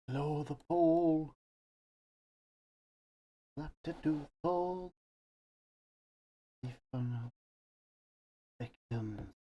Below the pole, left to do the pole, from victims.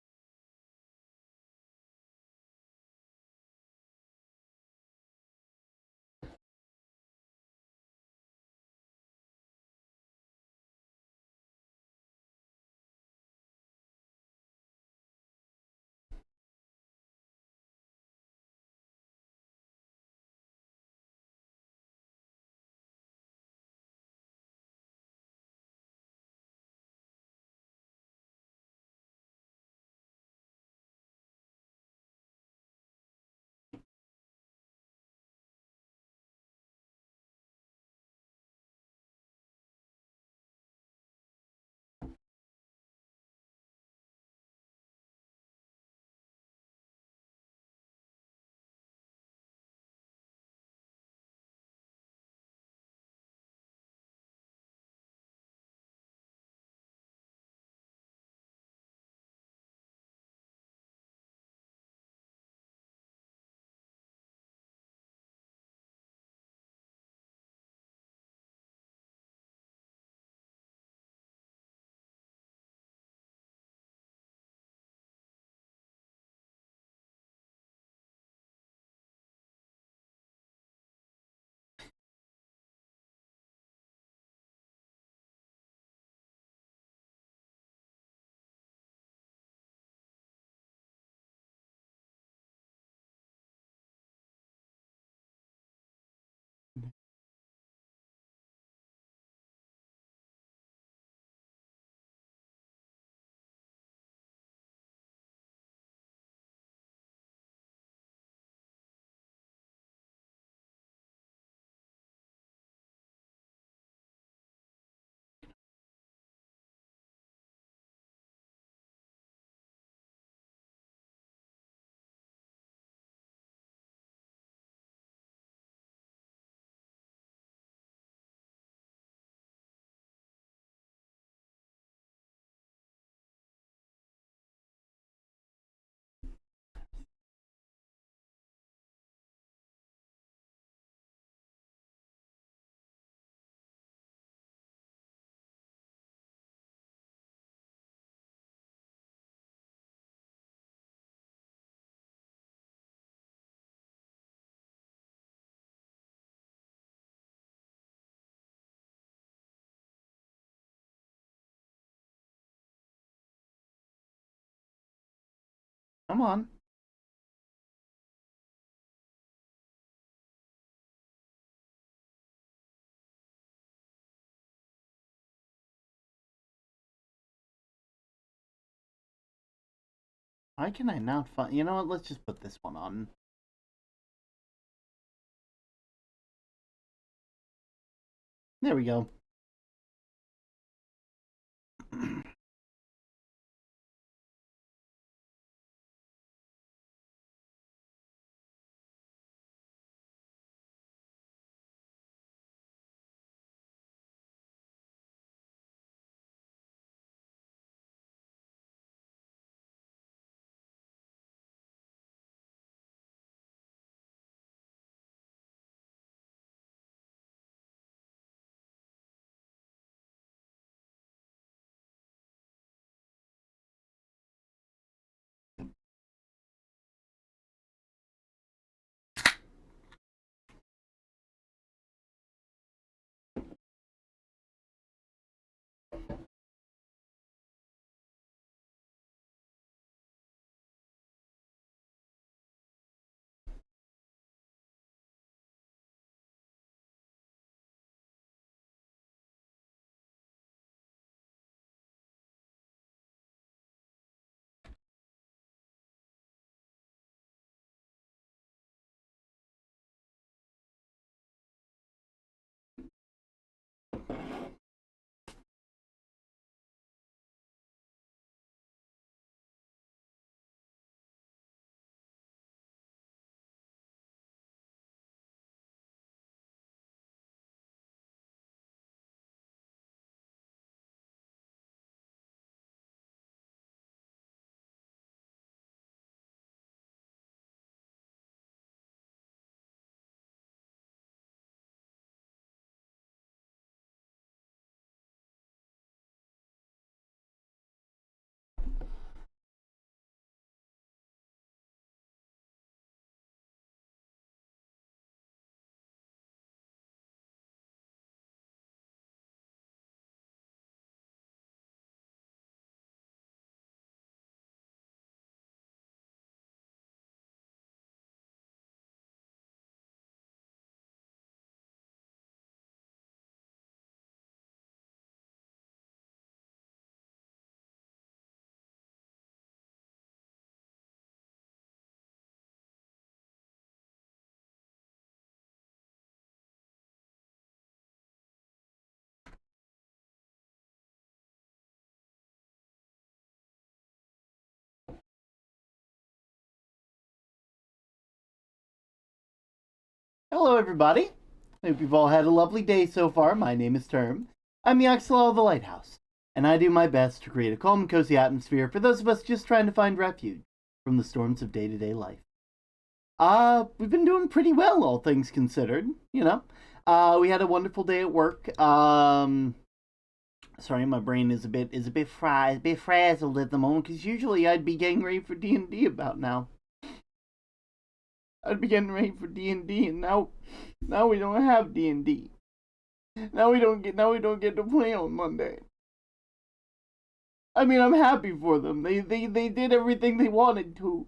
Come on. Why can I not find? You know what? Let's just put this one on. There we go. Hello, everybody. Hope you've all had a lovely day so far. My name is Term. I'm the Axel of the Lighthouse, and I do my best to create a calm and cozy atmosphere for those of us just trying to find refuge from the storms of day-to-day life. We've been doing pretty well, all things considered. We had a wonderful day at work. Sorry, my brain is a bit frazzled at the moment because usually I'd be getting ready for D&D about now. I'd be getting ready for D&D, and now we don't have D&D. Now we don't get to play on Monday. I mean, I'm happy for them. They did everything they wanted to.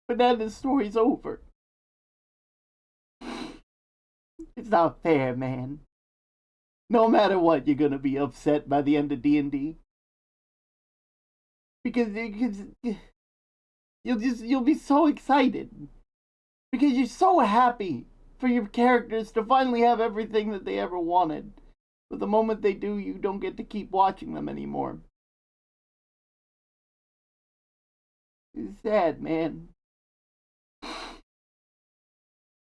But now the story's over. It's not fair, man. No matter what, you're gonna be upset by the end of D&D. Because you'll be so excited. Because you're so happy for your characters to finally have everything that they ever wanted. But the moment they do, you don't get to keep watching them anymore. It's sad, man.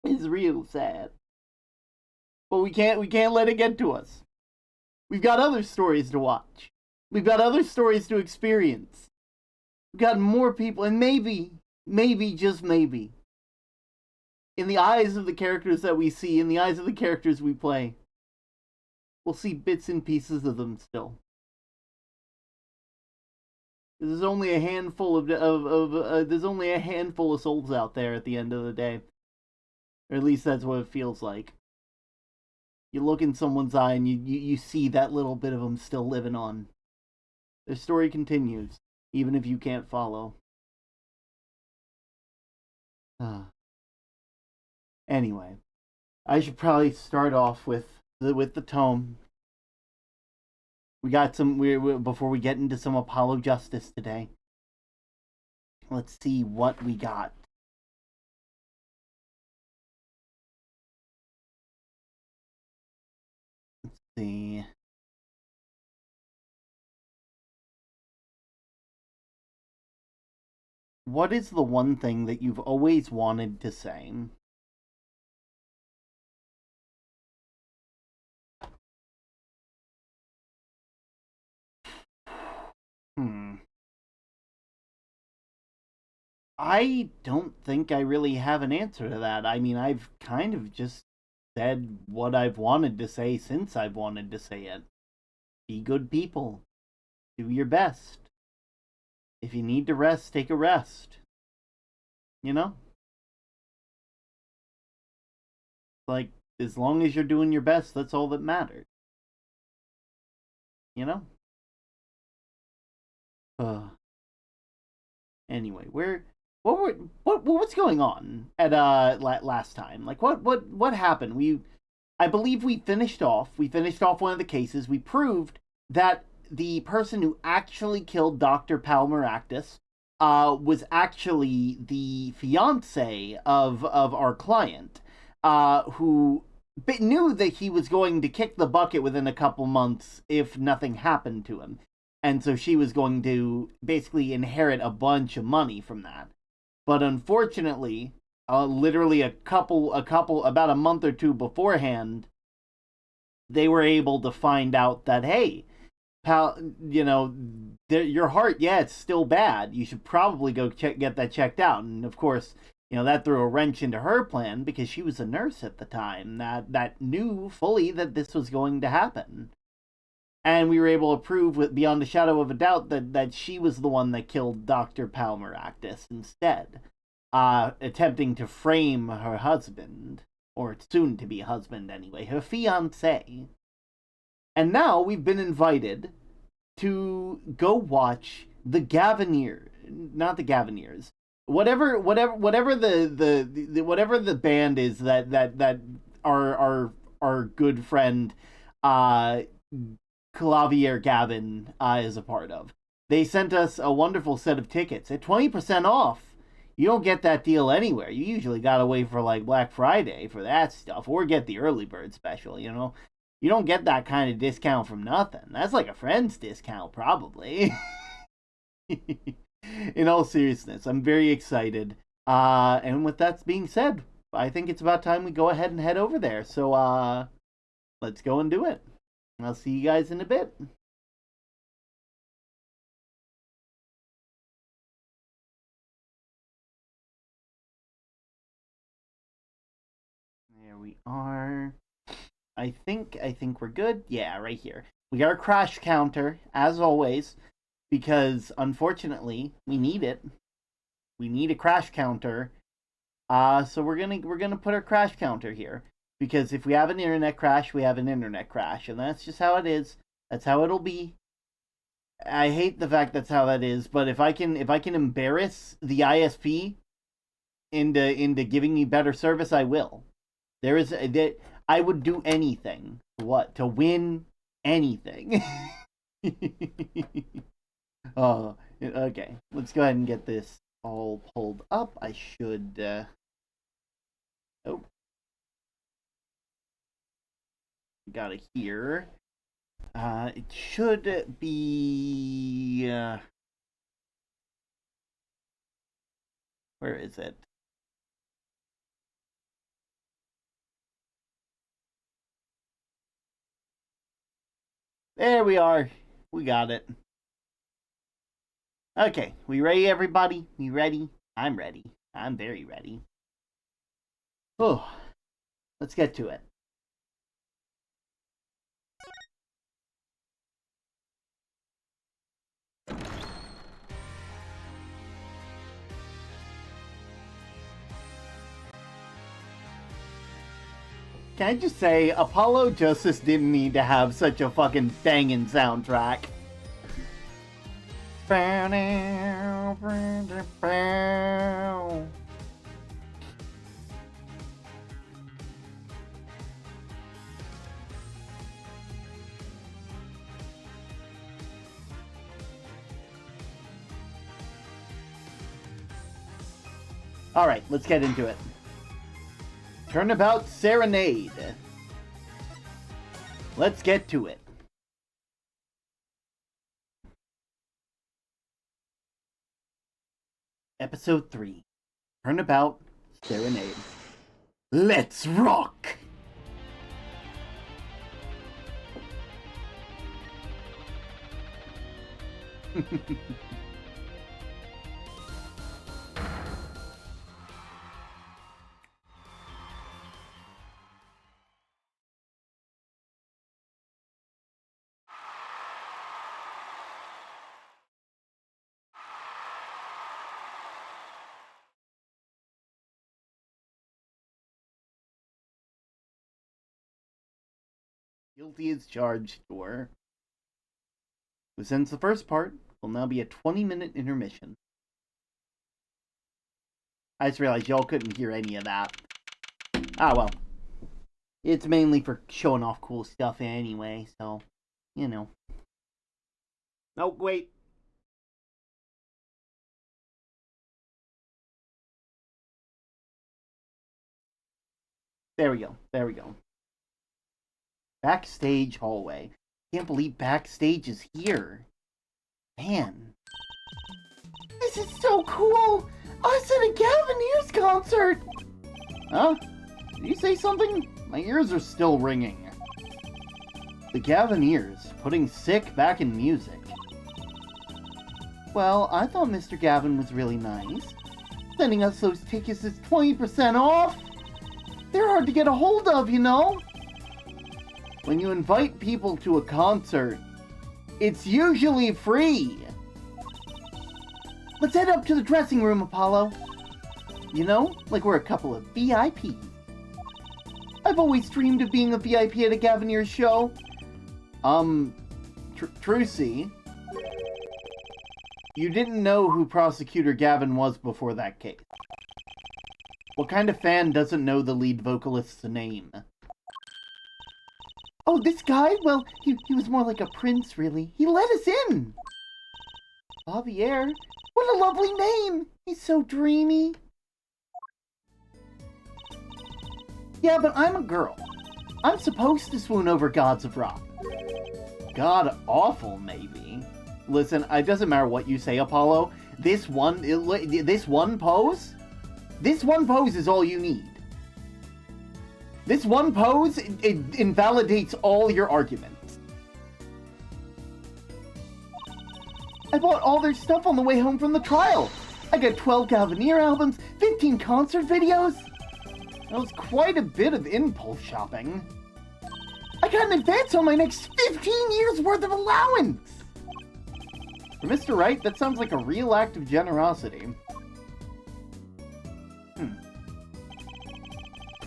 It's real sad. But we can't let it get to us. We've got other stories to watch. We've got other stories to experience. We've got more people, and maybe, just maybe, in the eyes of the characters that we see, in the eyes of the characters we play, we'll see bits and pieces of them still. There's only a handful of there's only a handful of souls out there at the end of the day, or at least that's what it feels like. You look in someone's eye and you see that little bit of them still living on. Their story continues, even if you can't follow. Anyway, I should probably start off with the tome. We got some before we get into some Apollo Justice today. Let's see what we got. Let's see. What is the one thing that you've always wanted to say? I don't think I really have an answer to that. I mean, I've kind of just said what I've wanted to say since I've wanted to say it. Be good people. Do your best. If you need to rest, take a rest. You know? Like, as long as you're doing your best, that's all that matters. You know? Anyway, what's going on at last time? Like what happened? I believe we finished off one of the cases. We proved that the person who actually killed Dr. Palmeractus was actually the fiance of our client, who knew that he was going to kick the bucket within a couple months if nothing happened to him. And so she was going to basically inherit a bunch of money from that. But unfortunately, literally about a month or two beforehand, they were able to find out that, hey, pal, your heart, yeah, it's still bad. You should probably go get that checked out. And of course, that threw a wrench into her plan because she was a nurse at the time that knew fully that this was going to happen. And we were able to prove beyond a shadow of a doubt that she was the one that killed Dr. Palmeractus instead, attempting to frame her husband, or soon-to-be husband anyway, her fiancé. And now we've been invited to go watch the not the Gaviniers, whatever the band is that our good friend Clavier Gavin is a part of. They sent us a wonderful set of tickets at 20% off. You don't get that deal anywhere. You usually gotta wait for like Black Friday for that stuff, or get the early bird special. You don't get that kind of discount from nothing. That's like a friend's discount, probably. In all seriousness, I'm very excited. And with that being said, I think it's about time we go ahead and head over there. So, let's go and do it. I'll see you guys in a bit. There we are. I think we're good. Yeah, right here. We got our crash counter, as always, because unfortunately we need it. We need a crash counter. So we're gonna put our crash counter here. Because if we have an internet crash, we have an internet crash. And that's just how it is. That's how it'll be. I hate the fact that's how that is, but if I can embarrass the ISP into giving me better service, I will. I would do anything. What? To win anything. Oh, okay. Let's go ahead and get this all pulled up. I should oh. Got it here. It should be where is it? There we are. We got it. Okay, we ready, everybody? We ready? I'm ready. I'm very ready. Oh, let's get to it. Can I just say, Apollo Justice didn't need to have such a fucking banging soundtrack. Alright, let's get into it. Turnabout Serenade. Let's get to it. Episode 3. Turnabout Serenade. Let's rock! Guilty as charged, or this ends the first part. Will now be a 20-minute intermission. I just realized y'all couldn't hear any of that. Ah, well. It's mainly for showing off cool stuff anyway, so, you know. Oh, wait. There we go. There we go. Backstage hallway. Can't believe Backstage is here. Man. This is so cool! Us at a Gavineers concert! Huh? Did you say something? My ears are still ringing. The Gavineers, putting sick back in music. Well, I thought Mr. Gavin was really nice. Sending us those tickets is 20% off! They're hard to get a hold of, you know? When you invite people to a concert, it's usually free. Let's head up to the dressing room, Apollo. You know, like we're a couple of VIPs. I've always dreamed of being a VIP at a Gavineers show. Trucy, you didn't know who Prosecutor Gavin was before that case. What kind of fan doesn't know the lead vocalist's name? Oh, this guy? Well, he was more like a prince, really. He let us in! Javier? What a lovely name! He's so dreamy. Yeah, but I'm a girl. I'm supposed to swoon over gods of rock. God awful, maybe. Listen, it doesn't matter what you say, Apollo. This one pose is all you need. This one pose, it invalidates all your arguments. I bought all their stuff on the way home from the trial. I got 12 Galvanier albums, 15 concert videos. That was quite a bit of impulse shopping. I got an advance on my next 15 years worth of allowance. For Mr. Wright, that sounds like a real act of generosity.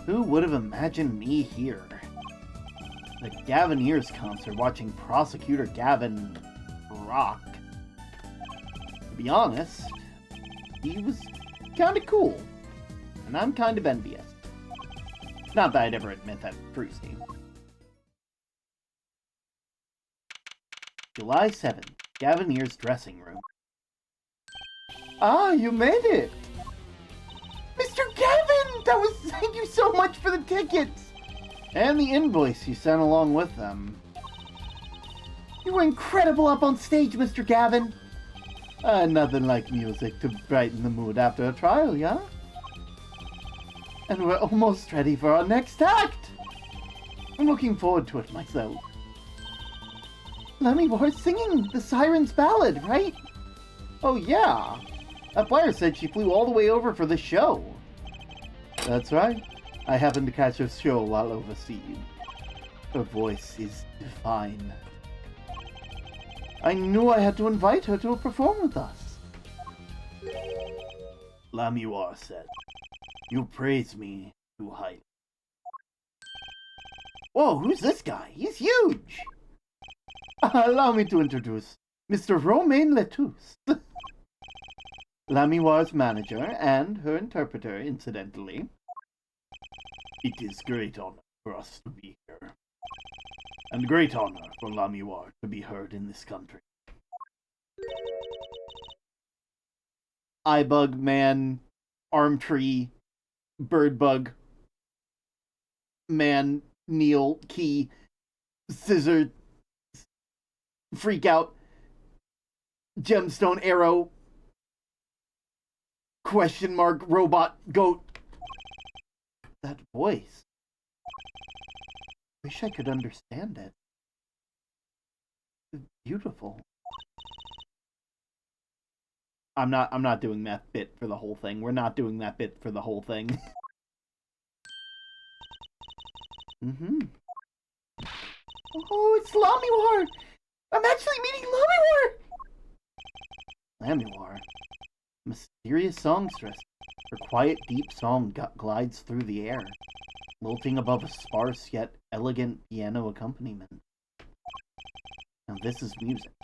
Who would have imagined me here? The Gaviniers concert watching Prosecutor Gavin rock. To be honest, he was kinda cool. And I'm kind of envious. Not that I'd ever admit that to Cruzy. July 7th, Gavinier's dressing room. Ah, you made it! Mr. Gavin! Thank you so much for the tickets! And the invoice you sent along with them. You were incredible up on stage, Mr. Gavin! Nothing like music to brighten the mood after a trial, yeah? And we're almost ready for our next act! I'm looking forward to it myself. Lemmy was singing the Siren's Ballad, right? Oh yeah! That flyer said she flew all the way over for the show. That's right. I happened to catch her show while overseas. Her voice is divine. I knew I had to invite her to perform with us. Lamuar said, "You praise me too highly." Whoa, who's this guy? He's huge! Allow me to introduce Mr. Romain Letousse. Lamiwar's manager and her interpreter, incidentally. It is great honor for us to be here. And great honor for Lamiwar to be heard in this country. Eyebug man, arm tree, bird bug, man, Neil, key, scissor, freak out, gemstone arrow, question mark, robot, goat. That voice. Wish I could understand it. It's beautiful. I'm not doing that bit for the whole thing. We're not doing that bit for the whole thing. Oh, it's Lamiwar! I'm actually meeting Lamiwar! Lamiwar. Mysterious songstress. Her quiet, deep song glides through the air, lilting above a sparse yet elegant piano accompaniment. Now this is music.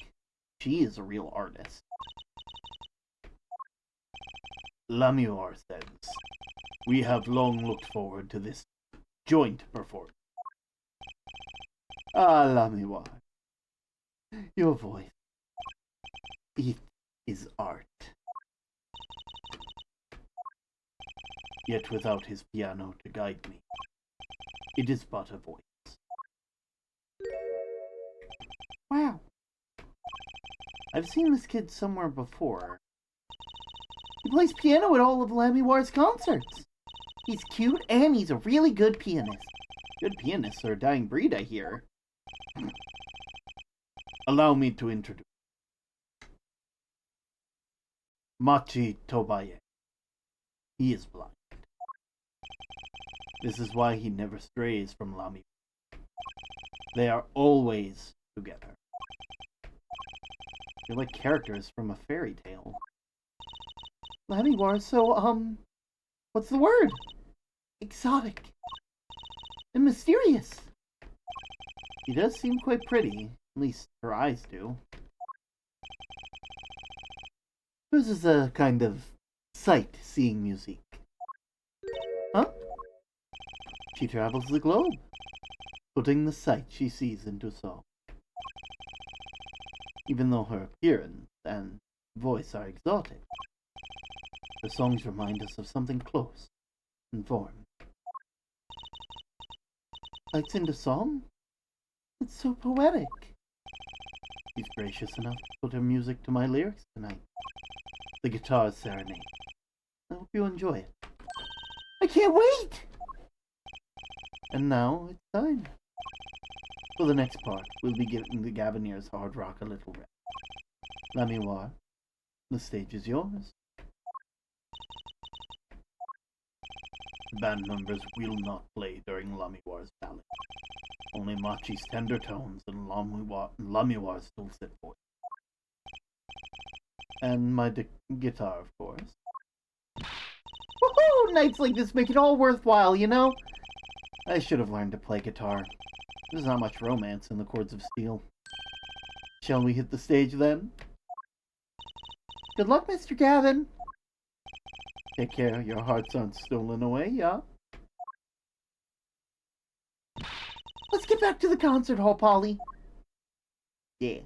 She is a real artist. Lamiwar says, "We have long looked forward to this joint performance." Ah, Lamiwar. Your voice. It is art. Yet without his piano to guide me, it is but a voice. Wow. I've seen this kid somewhere before. He plays piano at all of Lamiwar's concerts. He's cute and he's a really good pianist. Good pianists are a dying breed, I hear. Allow me to introduce Machi Tobaye. He is blind. This is why he never strays from Lami. They are always together. They're like characters from a fairy tale. Lamiwar, so, what's the word? Exotic. And mysterious. She does seem quite pretty. At least her eyes do. This is a kind of sight-seeing music. Huh? She travels the globe, putting the sight she sees into song. Even though her appearance and voice are exotic, her songs remind us of something close and warm. Lights into song? It's so poetic. She's gracious enough to put her music to my lyrics tonight. The guitar serenade. I hope you enjoy it. I can't wait! And now it's time. For the next part, we'll be giving the Gaviniers hard rock a little rest. Lamiwar, the stage is yours. Band members will not play during Lamiwar's ballad. Only Machi's tender tones and Lamiwar's dulcet voice. And my guitar, of course. Woohoo! Nights like this make it all worthwhile, you know? I should have learned to play guitar. There's not much romance in the chords of steel. Shall we hit the stage then? Good luck, Mr. Gavin! Take care, your hearts aren't stolen away, yeah? Let's get back to the concert hall, Polly. Yeah.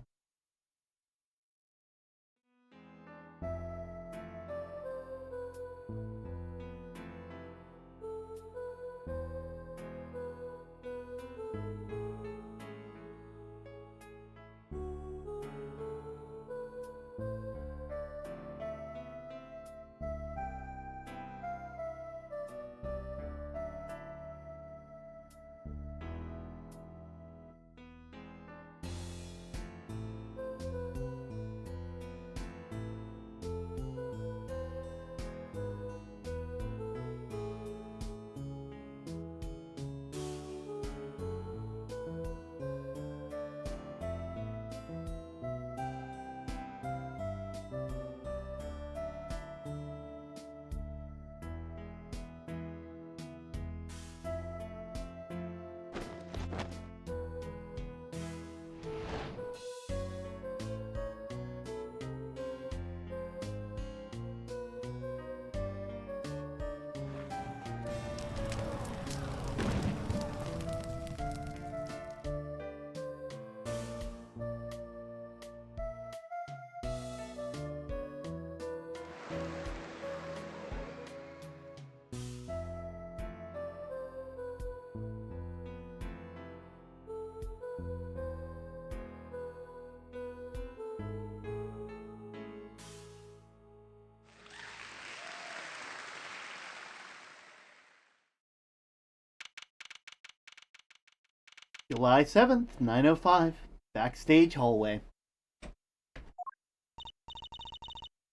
July 7th, 9:05. Backstage hallway.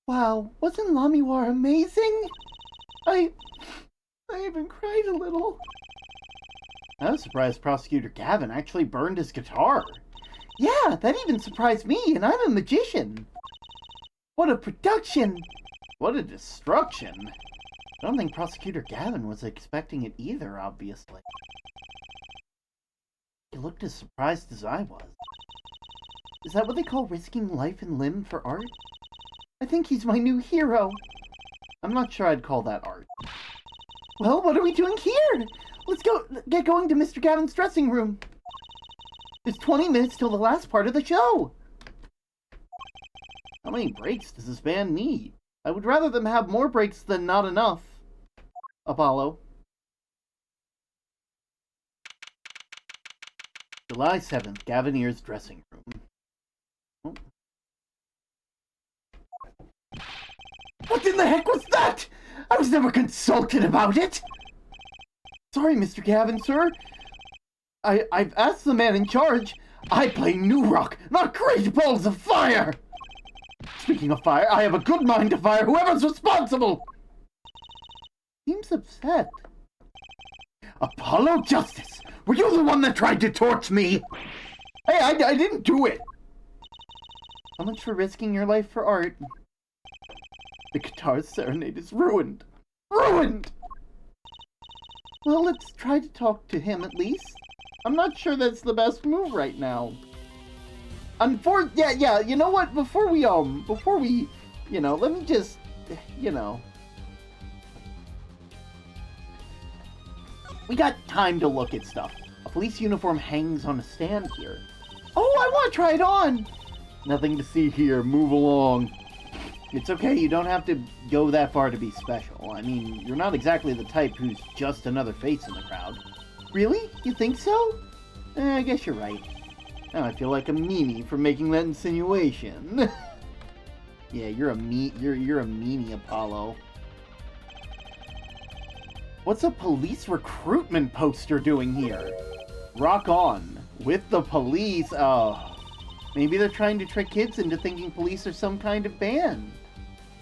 Wow, wasn't Lamiwar amazing? I even cried a little. I was surprised Prosecutor Gavin actually burned his guitar. Yeah, that even surprised me, and I'm a magician. What a production! What a destruction! I don't think Prosecutor Gavin was expecting it either, obviously. He looked as surprised as I was. Is that what they call risking life and limb for art? I think he's my new hero. I'm not sure I'd call that art. Well, what are we doing here? Let's get going to Mr. Gavin's dressing room. There's 20 minutes till the last part of the show. How many breaks does this band need? I would rather them have more breaks than not enough. Apollo. July 7th, Gavinier's dressing room. Oh. What in the heck was that? I was never consulted about it! Sorry, Mr. Gavin, sir. I've asked the man in charge. I play new rock, not great balls of fire! Speaking of fire, I have a good mind to fire whoever's responsible! Seems upset. Apollo Justice! Were you the one that tried to torch me? Hey, I didn't do it! How much for risking your life for art? The guitar serenade is ruined. Ruined! Well, let's try to talk to him at least. I'm not sure that's the best move right now. Yeah, you know what? Before we, let me just, we got time to look at stuff. A police uniform hangs on a stand here. Oh, I want to try it on! Nothing to see here. Move along. It's okay, you don't have to go that far to be special. I mean, you're not exactly the type who's just another face in the crowd. Really? You think so? I guess you're right. Now I feel like a meanie for making that insinuation. Yeah, you're a meanie, Apollo. What's a police recruitment poster doing here? Rock on. With the police. Oh. Maybe they're trying to trick kids into thinking police are some kind of band.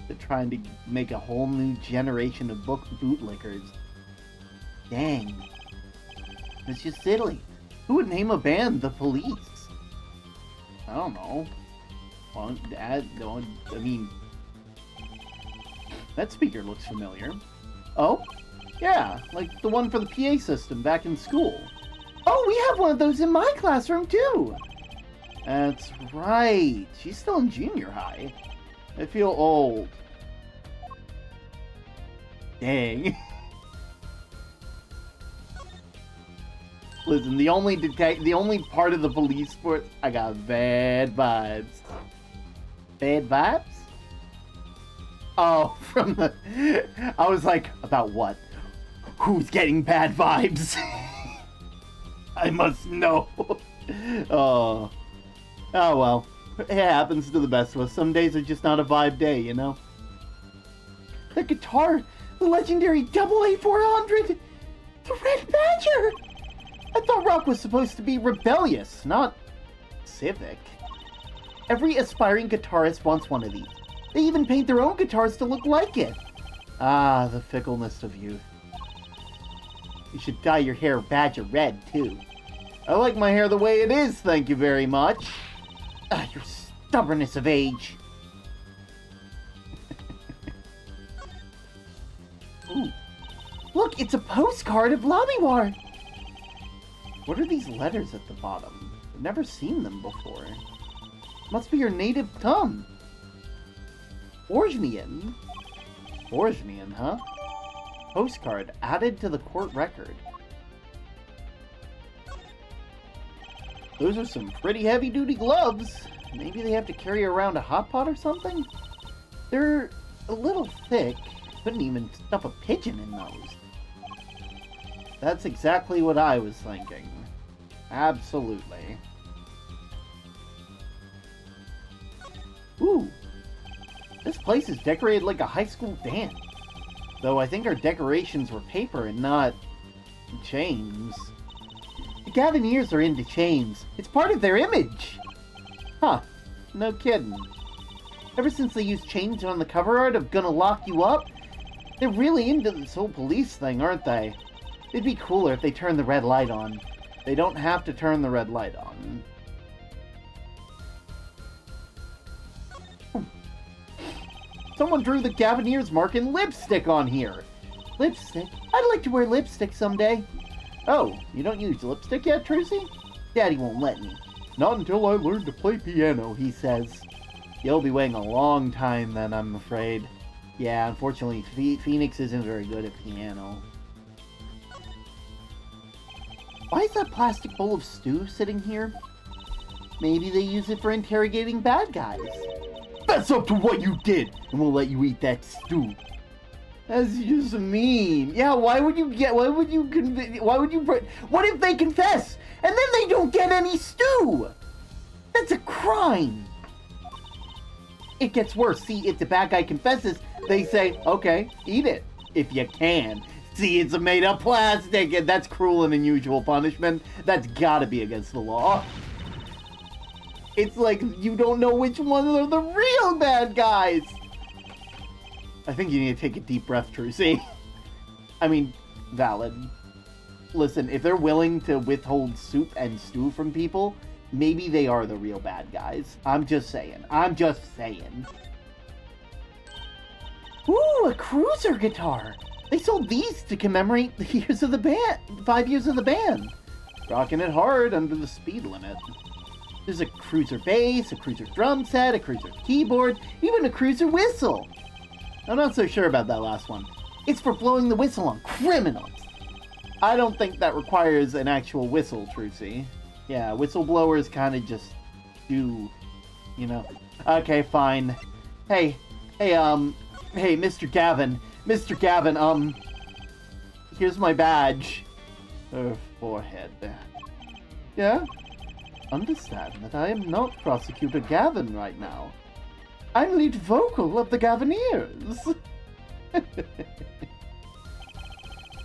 They're trying to make a whole new generation of bootlickers. Dang. It's just silly. Who would name a band the Police? I don't know. I mean, that speaker looks familiar. Oh? Yeah, like the one for the PA system back in school. Oh, we have one of those in my classroom too! That's right. She's still in junior high. I feel old. Dang. Listen, the only part of the police force I got bad vibes. Bad vibes? Oh, from the... I was like, about what? Who's getting bad vibes? I must know. Oh. Oh well. It happens to the best of us. Some days are just not a vibe day, you know? The guitar, the legendary AA400, the Red Badger! I thought rock was supposed to be rebellious, not civic. Every aspiring guitarist wants one of these. They even paint their own guitars to look like it. Ah, the fickleness of youth. You should dye your hair badger red, too. I like my hair the way it is, thank you very much. Ah, your stubbornness of age. Ooh. Look, it's a postcard of Lobby War. What are these letters at the bottom? I've never seen them before. Must be your native tongue. Orgnian? Orgnian, huh? Postcard added to the court record. Those are some pretty heavy-duty gloves. Maybe they have to carry around a hot pot or something? They're a little thick. Couldn't even stuff a pigeon in those. That's exactly what I was thinking. Absolutely. Ooh. This place is decorated like a high school dance. Though I think our decorations were paper and not chains. The Gavineers are into chains. It's part of their image. Huh. No kidding. Ever since they used chains on the cover art of Gonna Lock You Up, they're really into this whole police thing, aren't they? It'd be cooler if they turned the red light on. They don't have to turn the red light on. Someone drew the Gavineers mark in lipstick on here. Lipstick? I'd like to wear lipstick someday. Oh, you don't use lipstick yet, Trucy? Daddy won't let me. Not until I learn to play piano, he says. You'll be waiting a long time then, I'm afraid. Yeah, unfortunately, Phoenix isn't very good at piano. Why is that plastic bowl of stew sitting here? Maybe they use it for interrogating bad guys. That's up to what you did, and we'll let you eat that stew. That's just mean. Yeah, what if they confess, and then they don't get any stew? That's a crime. It gets worse. See, if the bad guy confesses, they say, okay, eat it, if you can. See, it's made of plastic, and that's cruel and unusual punishment. That's gotta be against the law. It's like you don't know which ones are the real bad guys. I think you need to take a deep breath, Trucy. I mean, valid. Listen, if they're willing to withhold soup and stew from people, maybe they are the real bad guys. I'm just saying. I'm just saying. Ooh, a cruiser guitar. They sold these to commemorate the years of the band, 5 years of the band. Rocking it hard under the speed limit. There's a cruiser bass, a cruiser drum set, a cruiser keyboard, even a cruiser whistle. I'm not so sure about that last one. It's for blowing the whistle on criminals. I don't think that requires an actual whistle, Trucy. Yeah, whistleblowers kind of just do, you know. Okay, fine. Hey, Mr. Gavin. Mr. Gavin, here's my badge. Her forehead. Yeah? Understand that I am not Prosecutor Gavin right now. I'm lead vocal of the Gavineers.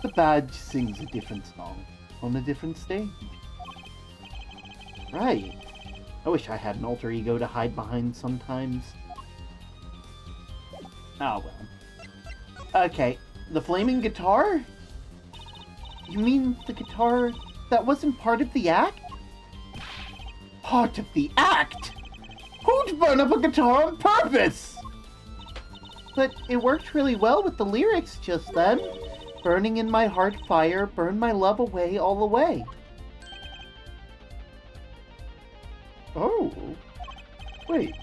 The badge sings a different song on a different stage. Right. I wish I had an alter ego to hide behind sometimes. Oh well. Okay, the flaming guitar? You mean the guitar that wasn't part of the act? Part of the act? Who'd burn up a guitar on purpose? But it worked really well with the lyrics just then. Burning in my heart fire, burn my love away all the way. Oh. Wait.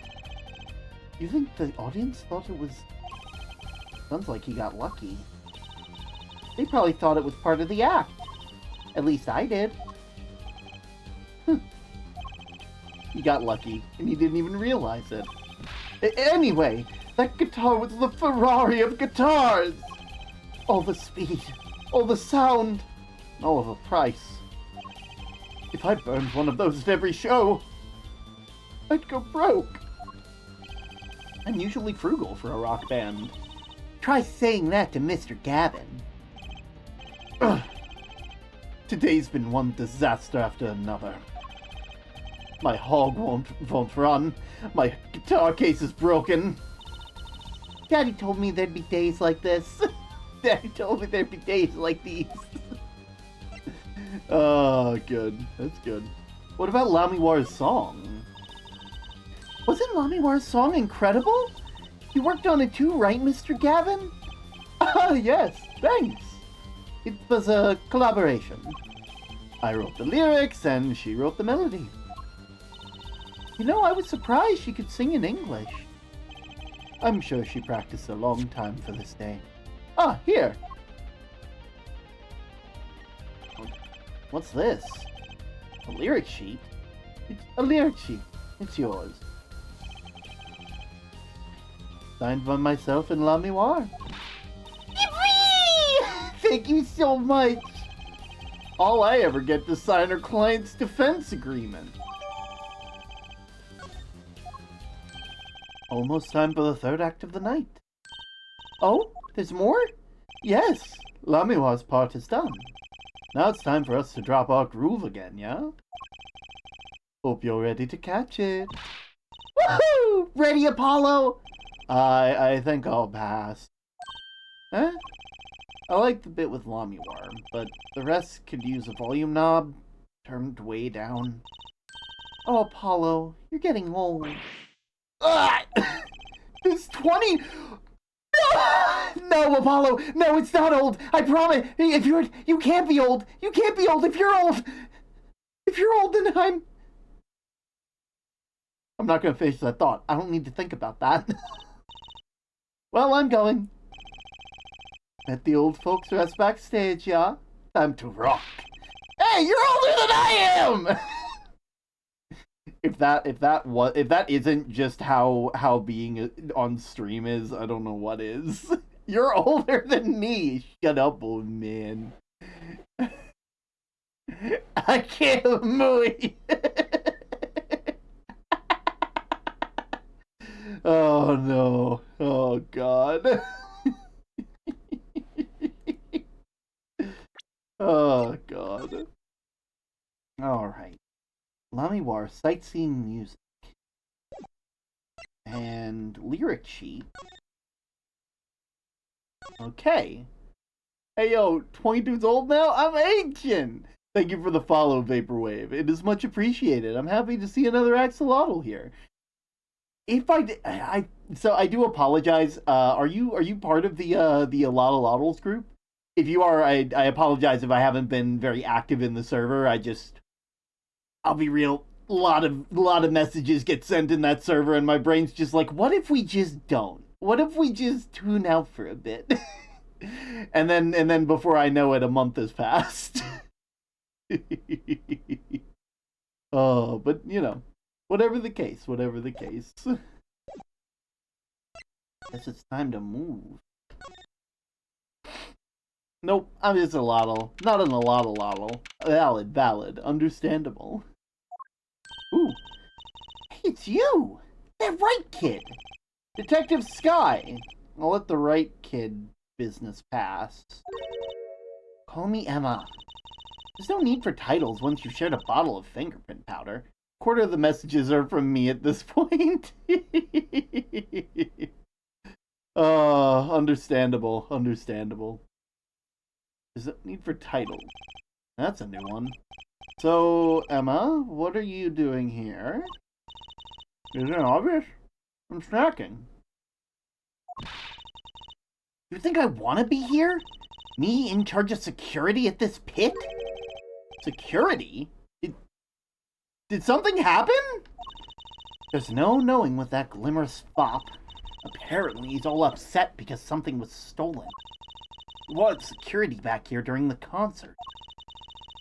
You think the audience thought it was... Sounds like he got lucky. They probably thought it was part of the act. At least I did. He got lucky, and he didn't even realize it. Anyway, that guitar was the Ferrari of guitars! All the speed, all the sound, all of a price. If I burned one of those at every show, I'd go broke. I'm usually frugal for a rock band. Try saying that to Mr. Gavin. Ugh. Today's been one disaster after another. My hog won't run. My guitar case is broken. Daddy told me there'd be days like this. Daddy told me there'd be days like these. Oh, good. That's good. What about Lamiwar's song? Wasn't Lamiwar's song incredible? You worked on it too, right, Mr. Gavin? Ah, yes, thanks. It was a collaboration. I wrote the lyrics and she wrote the melody. You know, I was surprised she could sing in English. I'm sure she practiced a long time for this day. Ah, here. What's this? A lyric sheet? It's a lyric sheet. It's yours. Signed by myself and Lamiwar. Yippee! Thank you so much. All I ever get to sign are client's defense agreement. Almost time for the third act of the night. Oh, there's more? Yes, Lamiwa's part is done. Now it's time for us to drop our groove again, yeah? Hope you're ready to catch it. Woohoo! Ready, Apollo? I think I'll pass. Eh? I like the bit with Lamiwar, but the rest could use a volume knob turned way down. Oh, Apollo, you're getting old. It's 20. No, Apollo. No, it's not old. I promise. You can't be old. You can't be old. If you're old, then I'm not gonna finish that thought. I don't need to think about that. Well, I'm going. Let the old folks rest backstage, yeah? Time to rock. Hey, you're older than I am. If that isn't just how being on stream is, I don't know what is. You're older than me. Shut up, old man. I can't move. Oh no. Oh god. Oh god. Alright. Lamiwar sightseeing music. And lyric sheet. Okay. Hey yo, 22's old now? I'm ancient! Thank you for the follow, Vaporwave. It is much appreciated. I'm happy to see another axolotl here. If so I do apologize. Are you part of the Alotl group? If you are, I apologize if I haven't been very active in the server. I'll be real. A lot of messages get sent in that server, and my brain's just like, what if we just don't? What if we just tune out for a bit? and then before I know it, a month has passed. Oh, but you know, whatever the case. Guess it's time to move. Nope, I'm just a lotl. Not an alotl. Valid. Understandable. Ooh. Hey, it's you! That right kid! Detective Sky! I'll let the right kid business pass. Call me Emma. There's no need for titles once you've shared a bottle of fingerprint powder. A quarter of the messages are from me at this point. Understandable, understandable. There's no need for title. That's a new one. So, Emma, what are you doing here? Isn't it obvious? I'm snacking. You think I want to be here? Me in charge of security at this pit? Security? Did something happen? There's no knowing what that glimmerous fop. Apparently he's all upset because something was stolen. He wanted security back here during the concert.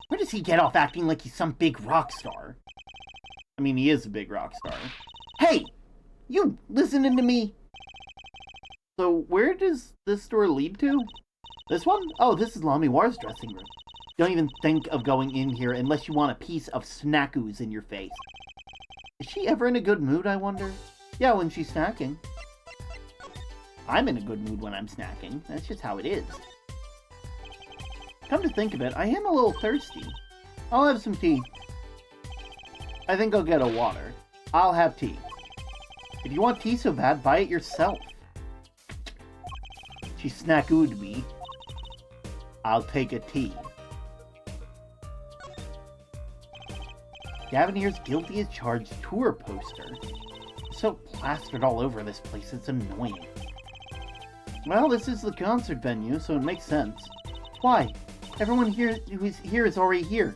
Where does he get off acting like he's some big rock star? I mean, he is a big rock star. Hey! You listening to me? So, where does this store lead to? This one? Oh, this is Lamiwar's dressing room. Don't even think of going in here unless you want a piece of snack ooze in your face. Is she ever in a good mood, I wonder? Yeah, when she's snacking. I'm in a good mood when I'm snacking. That's just how it is. Come to think of it, I am a little thirsty. I'll have some tea. I think I'll get a water. I'll have tea. If you want tea so bad, buy it yourself. She snack-ooed me. I'll take a tea. Gavinier's guilty as charged tour poster. It's so plastered all over this place, it's annoying. Well, this is the concert venue, so it makes sense. Why? Everyone here who is here is already here.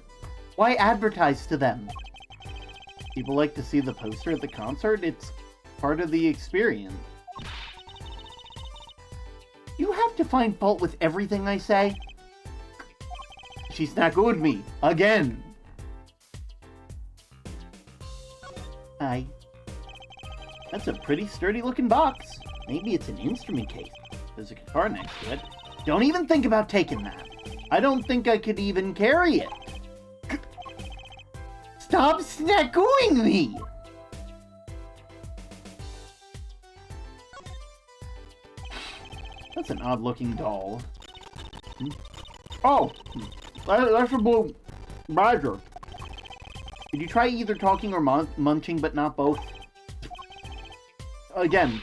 Why advertise to them? People like to see the poster at the concert. It's part of the experience. You have to find fault with everything I say. She snack-ooed me. Again. Hi. That's a pretty sturdy-looking box. Maybe it's an instrument case. There's a guitar next to it. Don't even think about taking that. I don't think I could even carry it. Stop snack-ooing me! That's an odd-looking doll. Oh! That's a blue badger. Did you try either talking or munching, but not both? Again,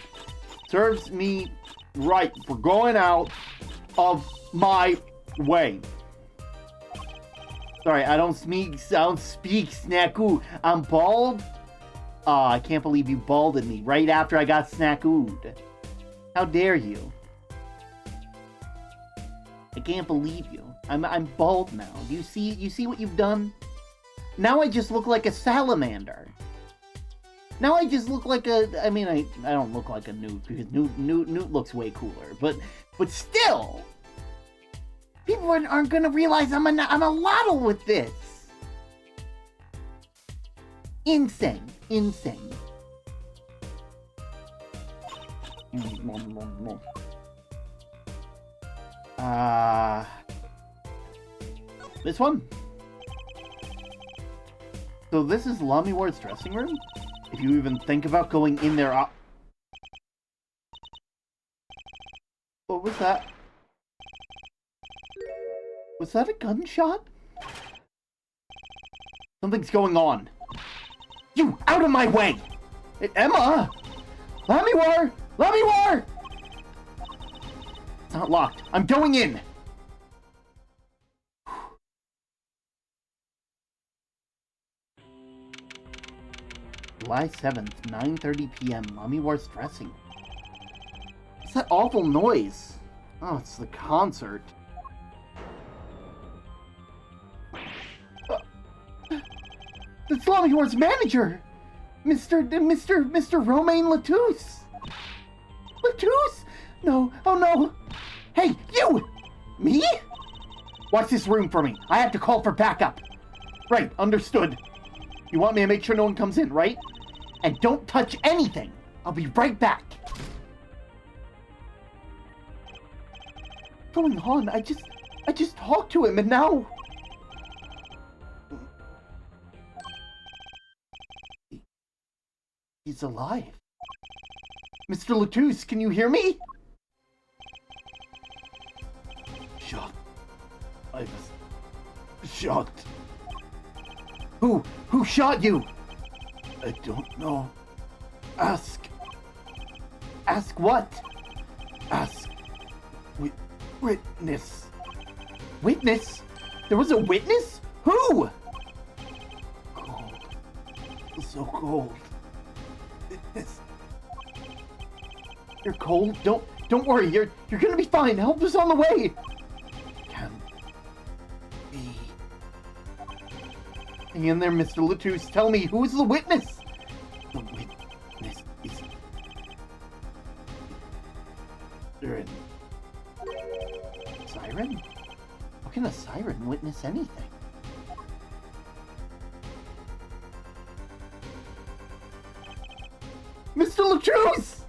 serves me right for going out of my way. Sorry, I don't speak snack-oo. I'm bald? Aw, I can't believe you balded me right after I got snack-ooed. How dare you? I can't believe you. I'm bald now. You see what you've done? Now I just look like a salamander. Now I just look like a... I mean, I don't look like a newt, because newt looks way cooler. But still! People aren't gonna realize I'm a lottle with this! Insane. Insane. This one? So this is Lamiwar's dressing room? If you even think about going in there... What was that? Was that a gunshot? Something's going on. You, out of my way! Emma! Lamiwar! Lamiwar! It's not locked. I'm going in! July 7th, 9:30 p.m. Lamiwar's dressing. What's that awful noise? Oh, it's the concert. It's Lamiwar's manager! Mr. Romain Latouche! Latouche? No, oh no! Hey, you! Me? Watch this room for me. I have to call for backup. Right, understood. You want me to make sure no one comes in, right? And don't touch anything. I'll be right back. What's going on? I just talked to him and now... He's alive. Mr. Latouche, can you hear me? Shut. I've shot. Who shot you? I don't know. Ask what? Ask witness. Witness? There was a witness? Who? Cold. So cold. Witness. You're cold? Don't worry, you're gonna be fine. Help is on the way. Can't be. Hang in there, Mr. Latouche. Tell me, who is the witness? The witness is Siren. Siren? How can a siren witness anything? Mr. Latouche!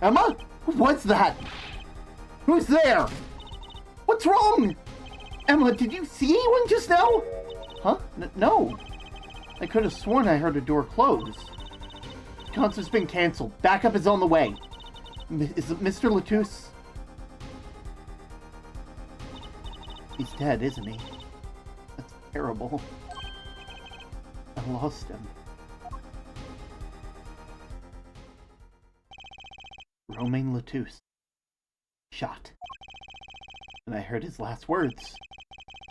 Emma? What's that? Who's there? What's wrong? Emma, did you see anyone just now? Huh? No. I could have sworn I heard a door close. Concert's been canceled. Backup is on the way. Is it Mr. Latouche? He's dead, isn't he? That's terrible. I lost him. Romain Latouche. Shot. And I heard his last words.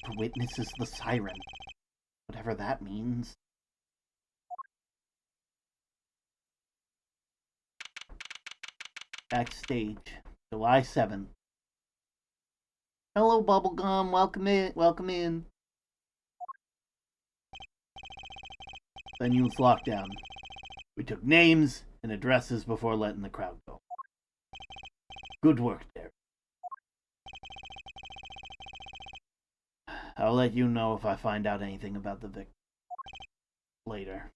The witness is the siren. Whatever that means. Backstage. July 7th. Hello, Bubblegum. Welcome in. Welcome in. Venue's lockdown. We took names and addresses before letting the crowd go. Good work there. I'll let you know if I find out anything about the victim. Later.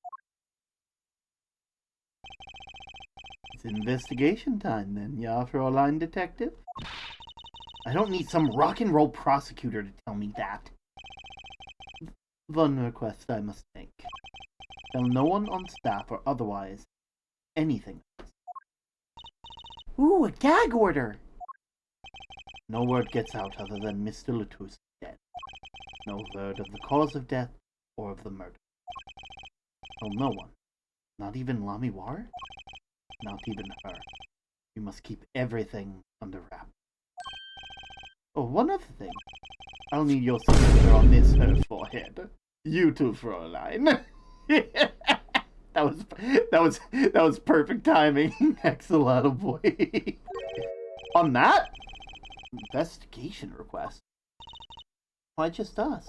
It's investigation time then, ya Fräulein Detective? I don't need some rock and roll prosecutor to tell me that. One request I must make. Tell no one on staff or otherwise anything. Ooh, a gag order! No word gets out other than Mr. Latouche is dead. No word of the cause of death or of the murder. Tell no one. Not even Lamiwar? Not even her. You must keep everything under wraps. Oh, one other thing. I'll need your signature on this her forehead. You too, Fräulein. That was perfect timing. Excellent, boy. On that investigation request. Why just us?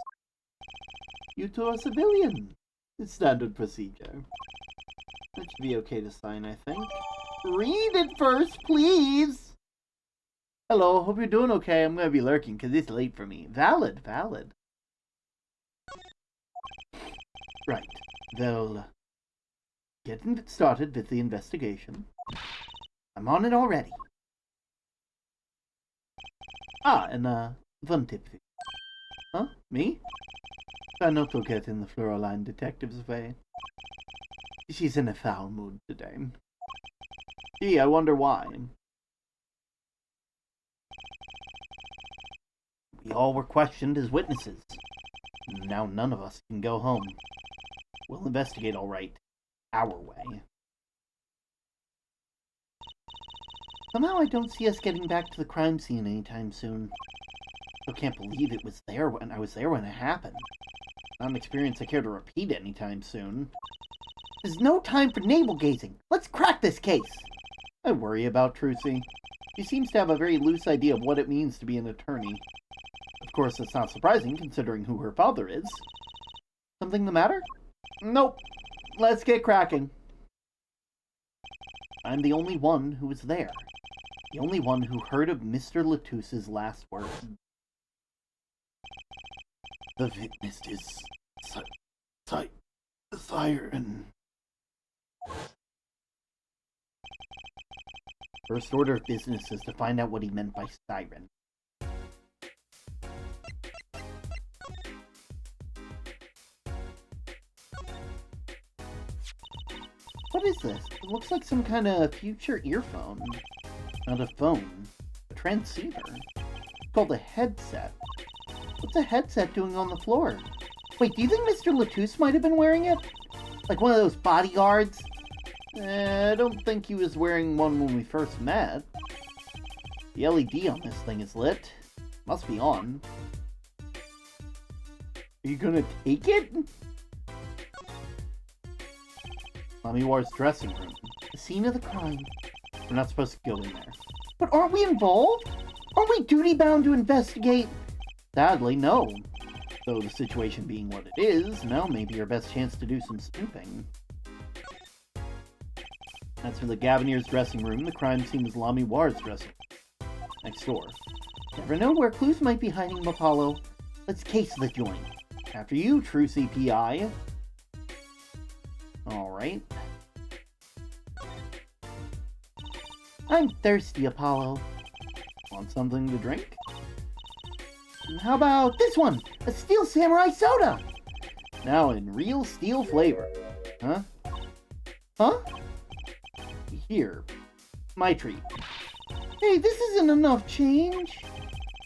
You two are civilian. It's standard procedure. That should be okay to sign, I think. Read it first, please. Hello, hope you're doing okay. I'm gonna be lurking because it's late for me. Valid. Right. They'll get started with the investigation. I'm on it already. Ah, and one tip. Huh? Me? Try not to get in the Fräulein Detective's way. She's in a foul mood today. Gee, I wonder why. We all were questioned as witnesses. Now none of us can go home. We'll investigate all right. Our way. Somehow I don't see us getting back to the crime scene anytime soon. I can't believe it was there when I was there when it happened. Not an experience I care to repeat anytime soon. There's no time for navel-gazing. Let's crack this case. I worry about Trucy. She seems to have a very loose idea of what it means to be an attorney. Of course, that's not surprising, considering who her father is. Something the matter? Nope. Let's get cracking. I'm the only one who was there. The only one who heard of Mr. Latouche's last words. The witness is siren. First order of business is to find out what he meant by siren. What is this? It looks like some kind of future earphone. Not a phone. A transceiver. It's called a headset. What's a headset doing on the floor? Wait, do you think Mr. Latouche might have been wearing it? Like one of those bodyguards? I don't think he was wearing one when we first met. The LED on this thing is lit. Must be on. Are you gonna take it? Lamiwar's dressing room. The scene of the crime. We're not supposed to go in there. But aren't we involved? Aren't we duty-bound to investigate? Sadly, no. Though the situation being what it is, now may be our best chance to do some snooping. As for the Gavanir's dressing room, the crime scene is Lamiwar's dressing room. Next door. Never know where clues might be hiding, Apollo. Let's case the joint. After you, true CPI. Alright. I'm thirsty, Apollo. Want something to drink? How about this one? A Steel Samurai Soda! Now in real steel flavor. Huh? Huh? Here. My treat. Hey, this isn't enough change.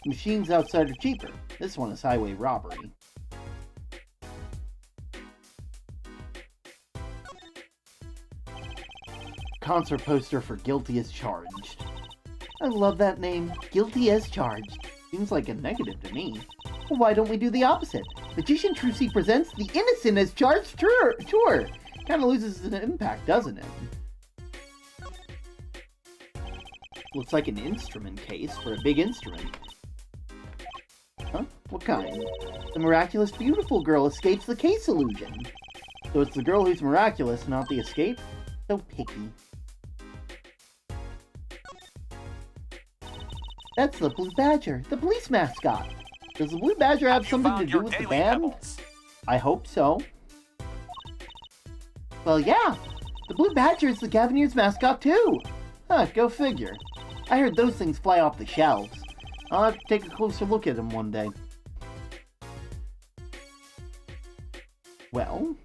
Machines outside are cheaper. This one is highway robbery. Concert poster for Guilty as Charged. I love that name. Guilty as Charged. Seems like a negative to me. Well, why don't we do the opposite? Magician Trucy presents the Innocent as Charged tour. Kinda loses its impact, doesn't it? Looks like an instrument case for a big instrument. Huh? What kind? The miraculous beautiful girl escapes the case illusion. So it's the girl who's miraculous, not the escape? So picky. That's the Blue Badger, the police mascot. Does the Blue Badger have something to do with the band? Pebbles? I hope so. Well, yeah. The Blue Badger is the Gavanir's mascot, too. Huh, go figure. I heard those things fly off the shelves. I'll have to take a closer look at them one day. Well,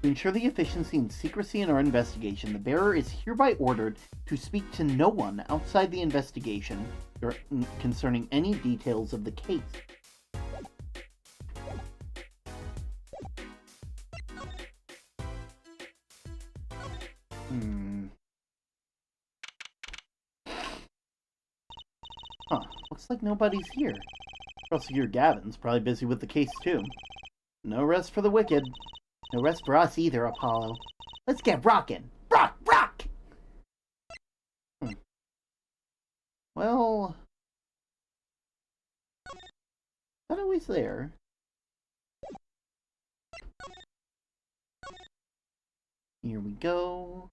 to ensure the efficiency and secrecy in our investigation, the bearer is hereby ordered to speak to no one outside the investigation concerning any details of the case. Huh, looks like nobody's here. Prosecutor Gavin's probably busy with the case too. No rest for the wicked. No rest for us either, Apollo. Let's get rockin'! Rock! Well... not always there. Here we go.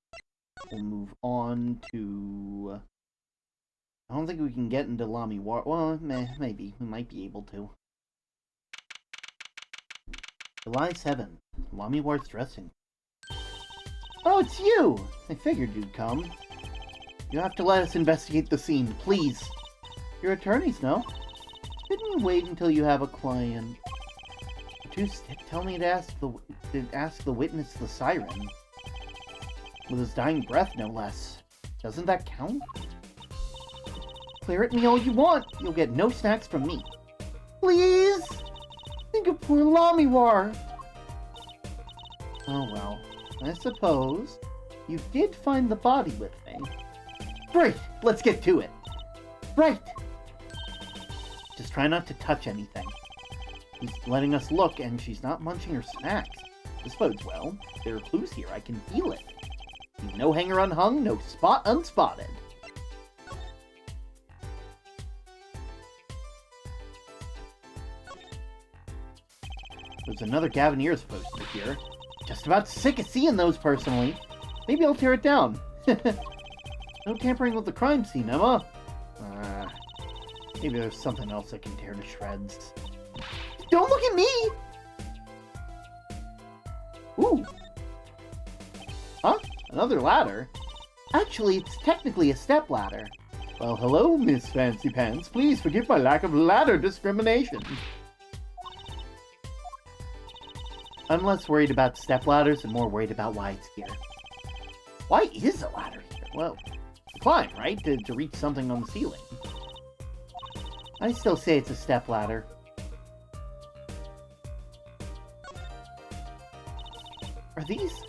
We'll move on to... I don't think we can get into Lamiwar. Well, maybe. We might be able to. July 7th. Lamiwar's dressing. Oh, it's you! I figured you'd come. You have to let us investigate the scene, please. Your attorneys know. Didn't you wait until you have a client? Tell me to ask the witness the siren. With his dying breath, no less. Doesn't that count? Clear at me all you want. You'll get no snacks from me. Please! Think of poor Lamiwar. Oh well. I suppose you did find the body with me. Great! Let's get to it. Right! Just try not to touch anything. He's letting us look, and she's not munching her snacks. This bodes well. There are clues here. I can feel it. No hanger unhung, no spot unspotted. There's another Gavanir's poster here. Just about sick of seeing those personally. Maybe I'll tear it down. No tampering with the crime scene, Emma. Maybe there's something else I can tear to shreds. Don't look at me! Ooh. Huh? Another ladder? Actually, it's technically a step ladder. Well, hello, Miss Fancy Pants. Please forgive my lack of ladder discrimination. I'm less worried about step ladders and more worried about why it's here. Why is a ladder here? Well, to climb, right? To reach something on the ceiling. I still say it's a stepladder. Are these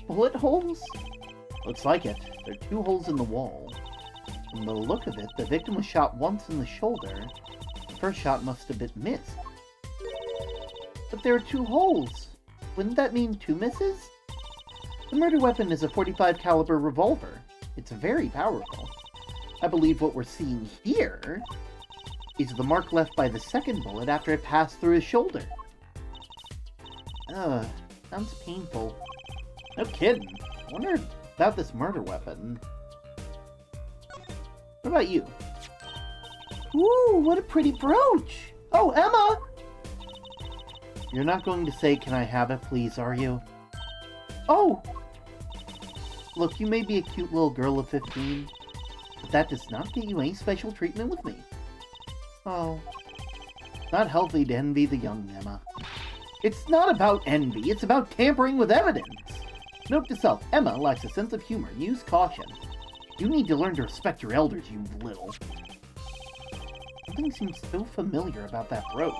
bullet holes? Looks like it. There are 2 holes in the wall. From the look of it, the victim was shot once in the shoulder. The first shot must have been missed. But there are 2 holes. Wouldn't that mean 2 misses? The murder weapon is a .45 caliber revolver. It's very powerful. I believe what we're seeing here is the mark left by the second bullet after it passed through his shoulder. Ugh, sounds painful. No kidding. I wonder about this murder weapon. What about you? Ooh, what a pretty brooch! Oh, Emma! You're not going to say, "Can I have it, please," are you? Oh! Look, you may be a cute little girl of 15, but that does not get you any special treatment with me. Oh. Not healthy to envy the young, Emma. It's not about envy, it's about tampering with evidence. Note to self, Emma lacks a sense of humor. Use caution. You need to learn to respect your elders, you little. Something seems so familiar about that brooch.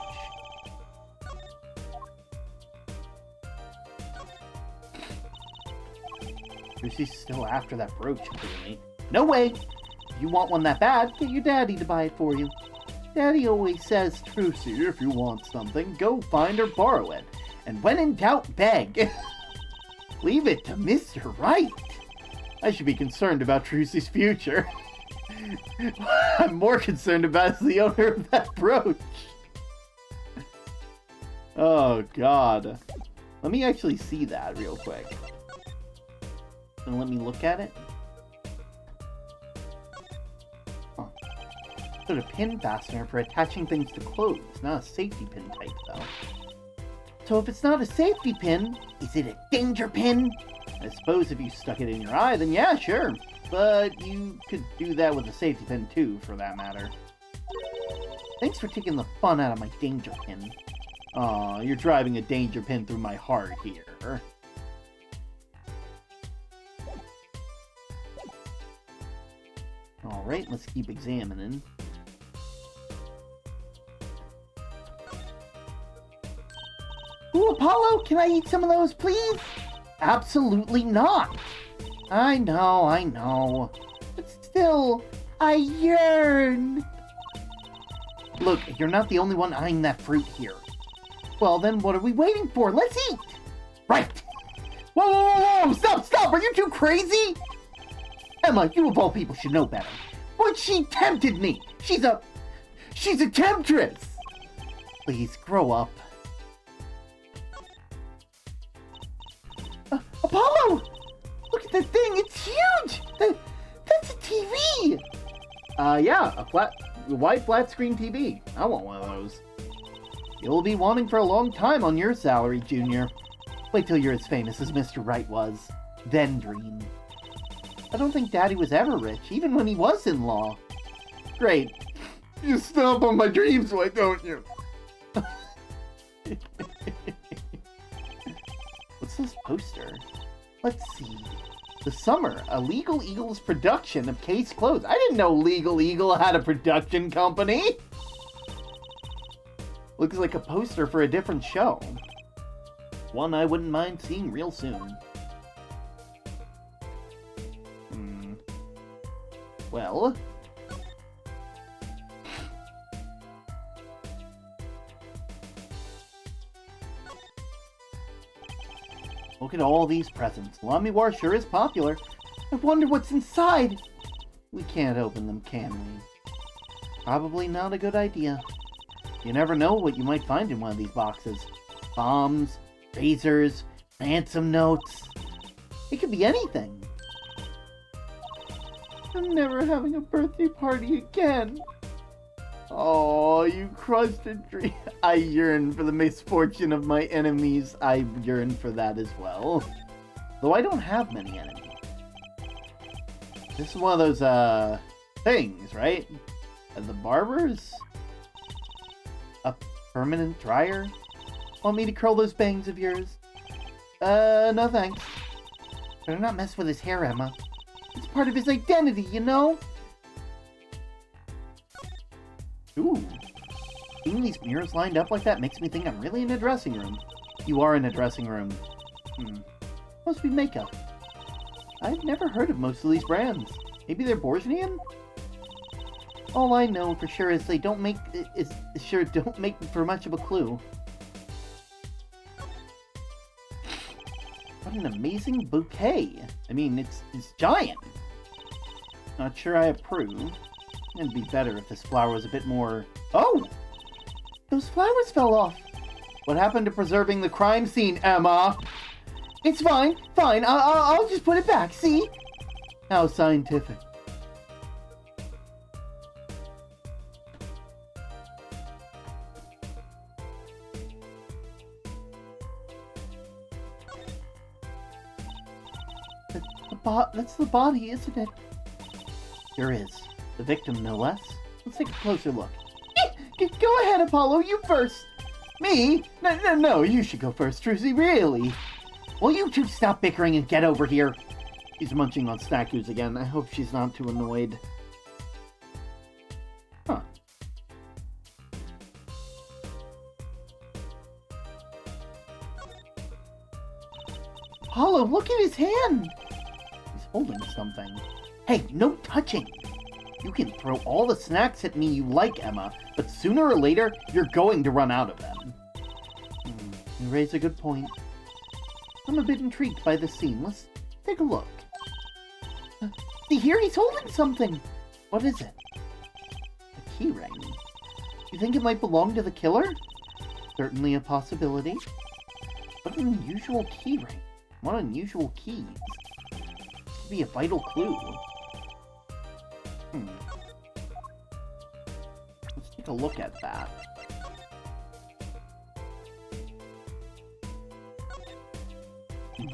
Lucy's still after that brooch, clearly. No way! If you want one that bad, get your daddy to buy it for you. Daddy always says, "Trucy, if you want something, go find or borrow it. And when in doubt, beg." Leave it to Mr. Right. I should be concerned about Trucy's future. I'm more concerned about the owner of that brooch. Oh, God. Let me actually see that real quick. And let me look at it. Huh. Sort of pin fastener for attaching things to clothes. Not a safety pin type, though. So if it's not a safety pin, is it a danger pin? I suppose if you stuck it in your eye, then yeah, sure. But you could do that with a safety pin too, for that matter. Thanks for taking the fun out of my danger pin. Aw, you're driving a danger pin through my heart here. Alright, let's keep examining. Ooh, Apollo, can I eat some of those, please? Absolutely not. I know. But still, I yearn. Look, you're not the only one eyeing that fruit here. Well, then what are we waiting for? Let's eat! Right! Whoa! Stop! Are you too crazy? Emma, you of all people should know better. But she tempted me! She's a temptress! Please, grow up. Apollo! Look at that thing, it's huge! That's a TV! Yeah, a white flat screen TV. I want one of those. You'll be wanting for a long time on your salary, Junior. Wait till you're as famous as Mr. Wright was. Then dream. I don't think Daddy was ever rich, even when he was in law. Great. You stomp on my dreams, why don't you? What's this poster? Let's see. The Summer, a Legal Eagles production of Case Closed. I didn't know Legal Eagle had a production company. Looks like a poster for a different show. One I wouldn't mind seeing real soon. Well... Look at all these presents. War sure is popular. I wonder what's inside. We can't open them, can we? Probably not a good idea. You never know what you might find in one of these boxes. Bombs, razors, ransom notes. It could be anything. I'm never having a birthday party again. Oh, you crushed a dream. I yearn for the misfortune of my enemies. I yearn for that as well. Though I don't have many enemies. This is one of those, things, right? The barbers? A permanent dryer? Want me to curl those bangs of yours? No thanks. Better not mess with his hair, Emma. It's part of his identity, you know? Ooh. Seeing these mirrors lined up like that makes me think I'm really in a dressing room. You are in a dressing room. Must be makeup. I've never heard of most of these brands. Maybe they're Bourgeois? All I know for sure is they don't make for much of a clue. What an amazing bouquet! I mean, it's giant. Not sure I approve. It'd be better if this flower was a bit more... Oh! Those flowers fell off! What happened to preserving the crime scene, Emma? It's fine, fine. I'll just put it back, see? How scientific. That's the body, isn't it? Sure is. The victim, no less. Let's take a closer look. Go ahead, Apollo, you first. Me? No, you should go first, Trucy, really. Will you two stop bickering and get over here? She's munching on Snackoos again. I hope she's not too annoyed. Huh. Apollo, look at his hand! He's holding something. Hey, no touching! You can throw all the snacks at me you like, Emma, but sooner or later, you're going to run out of them. You raise a good point. I'm a bit intrigued by this scene. Let's take a look. See here, he's holding something! What is it? A key ring. You think it might belong to the killer? Certainly a possibility. What an unusual key ring. What unusual keys? This could be a vital clue. Let's take a look at that.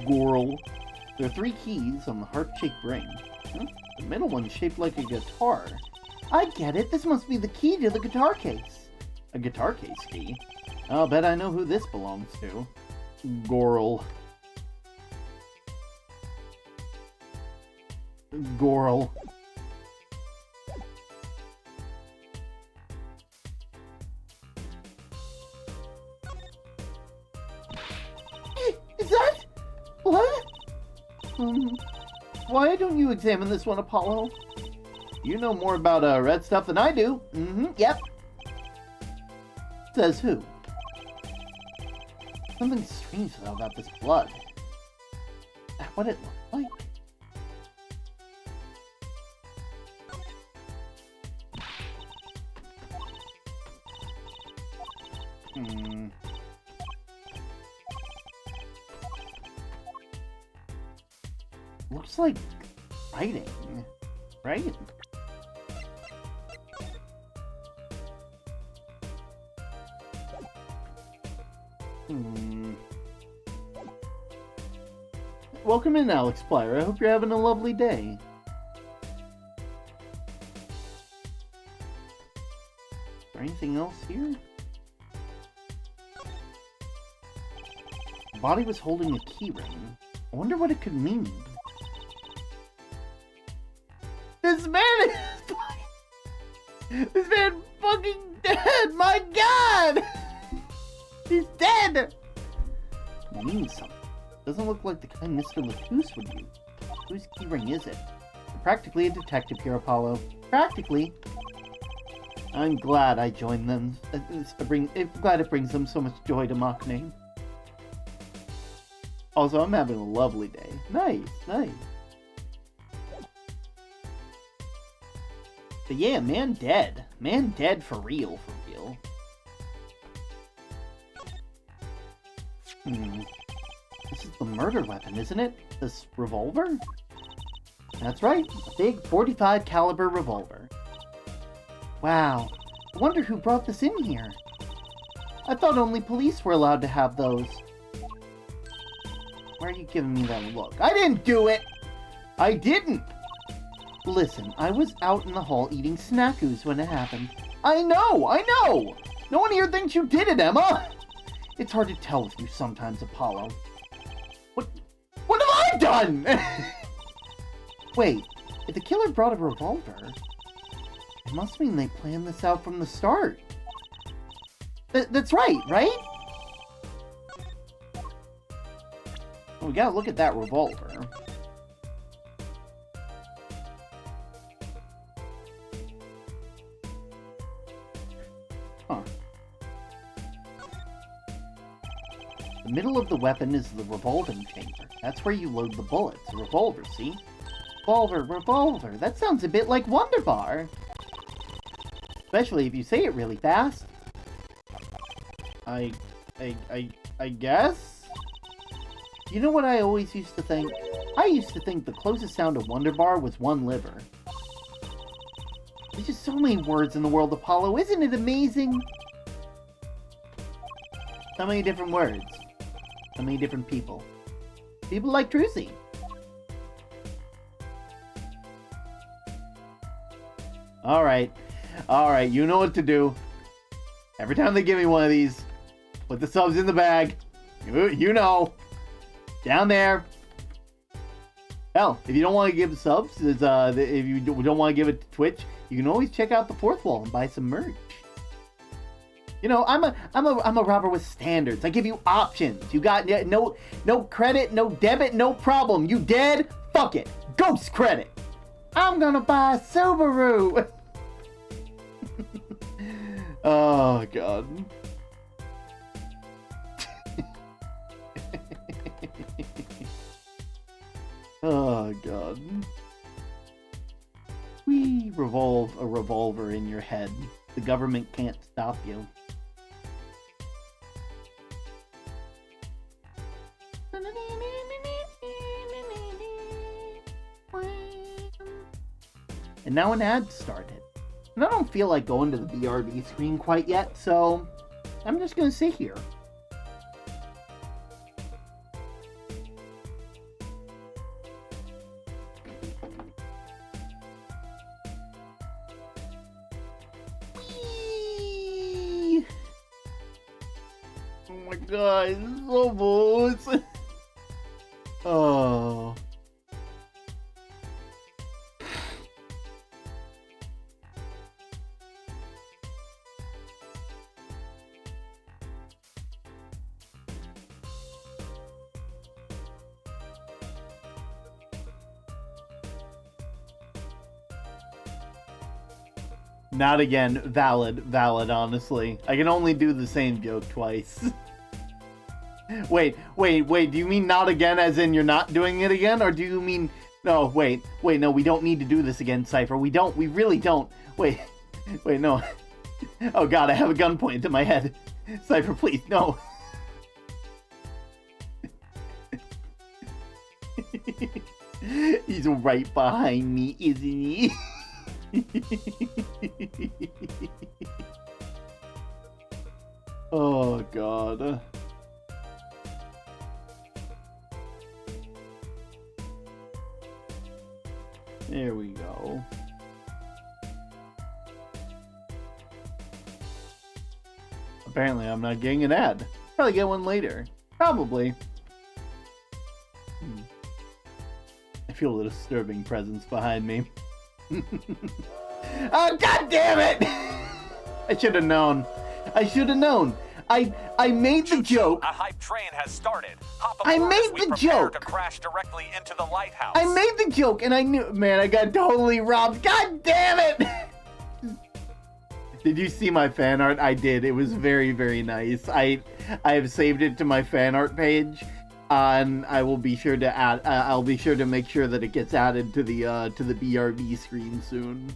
Goral. There are 3 keys on the heart-shaped ring. Huh? The middle one's shaped like a guitar. I get it. This must be the key to the guitar case. A guitar case key? I'll bet I know who this belongs to. Goral. Goral. Is that blood? Why don't you examine this one, Apollo? You know more about red stuff than I do. Yep. Says who? Something strange though about this blood. What it looked like? Looks like writing, right? Welcome in, Alex Plyer. I hope you're having a lovely day. Is there anything else here? The body was holding a keyring. I wonder what it could mean. This man is... This man fucking dead! My god! He's dead! It means something. Doesn't look like the kind Mr. Latouche would use. Whose keyring is it? You're practically a detective here, Apollo. Practically. I'm glad I joined them. I'm glad it brings them so much joy to mock name. Also, I'm having a lovely day. Nice, nice. But yeah, man dead. Man dead for real, for real. This is the murder weapon, isn't it? This revolver? That's right, a big .45 caliber revolver. Wow, I wonder who brought this in here. I thought only police were allowed to have those. Why are you giving me that look? I didn't do it! I didn't! Listen, I was out in the hall eating Snackoos when it happened. I know! No one here thinks you did it, Emma! It's hard to tell with you sometimes, Apollo. What have I done? Wait, if the killer brought a revolver, Must mean they planned this out from the start. That's right? Well, we gotta look at that revolver. Huh. The middle of the weapon is the revolving chamber. That's where you load the bullets. A revolver, see? Revolver. That sounds a bit like Wonder Bar. Especially if you say it really fast. I guess? You know what I always used to think? I used to think the closest sound to Wonder Bar was one liver. There's just so many words in the world, Apollo. Isn't it amazing? So many different words. So many different people. People like Trucy. Alright, you know what to do. Every time they give me one of these, put the subs in the bag. You know. Down there. Hell, if you don't want to give subs, if you don't want to give it to Twitch, you can always check out the fourth wall and buy some merch. You know, I'm a robber with standards. I give you options. You got no credit, no debit, no problem. You dead? Fuck it. Ghost credit. I'm gonna buy a Subaru. Oh god. Oh god. We revolve a revolver in your head. The government can't stop you. And now an ad started. And I don't feel like going to the BRB screen quite yet, so I'm just gonna sit here. Whee! Oh my god, it's so bold. Oh. Not again. Valid, honestly. I can only do the same joke twice. Wait, do you mean not again as in you're not doing it again? Or do you mean... No, wait, no, we don't need to do this again, Cypher. We really don't. Wait, no. Oh god, I have a gun pointed to my head. Cypher, please, no. He's right behind me, isn't he? Oh god. There we go. Apparently I'm not getting an ad. Probably get one later. Probably. I feel a disturbing presence behind me. Oh, god damn it! I should have known. I made the joke. A hype train has started. Hop I aboard made as we the prepare joke. to crash directly into the lighthouse. I made the joke and I knew, man, I got totally robbed. God damn it! Did you see my fan art? I did. It was very, very nice. I have saved it to my fan art page, and I will be sure to add. I'll be sure to make sure that it gets added to the BRB screen soon.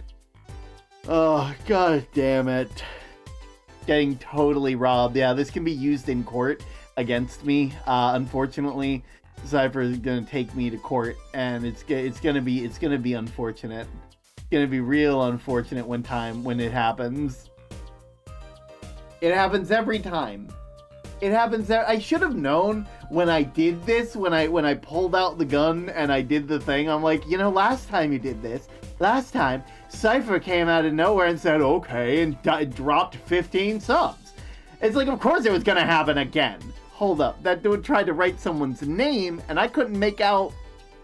Oh god damn it! Getting totally robbed. Yeah, this can be used in court against me. Unfortunately, Cypher is gonna take me to court, and it's gonna be unfortunate. It's gonna be real unfortunate when it happens. It happens every time. It happens there. I should have known when I did this, when I pulled out the gun and I did the thing. I'm like, you know, last time you did this, last time Cypher came out of nowhere and said okay and dropped 15 subs. It's like, of course it was gonna happen again. Hold up, that dude tried to write someone's name and I couldn't make out,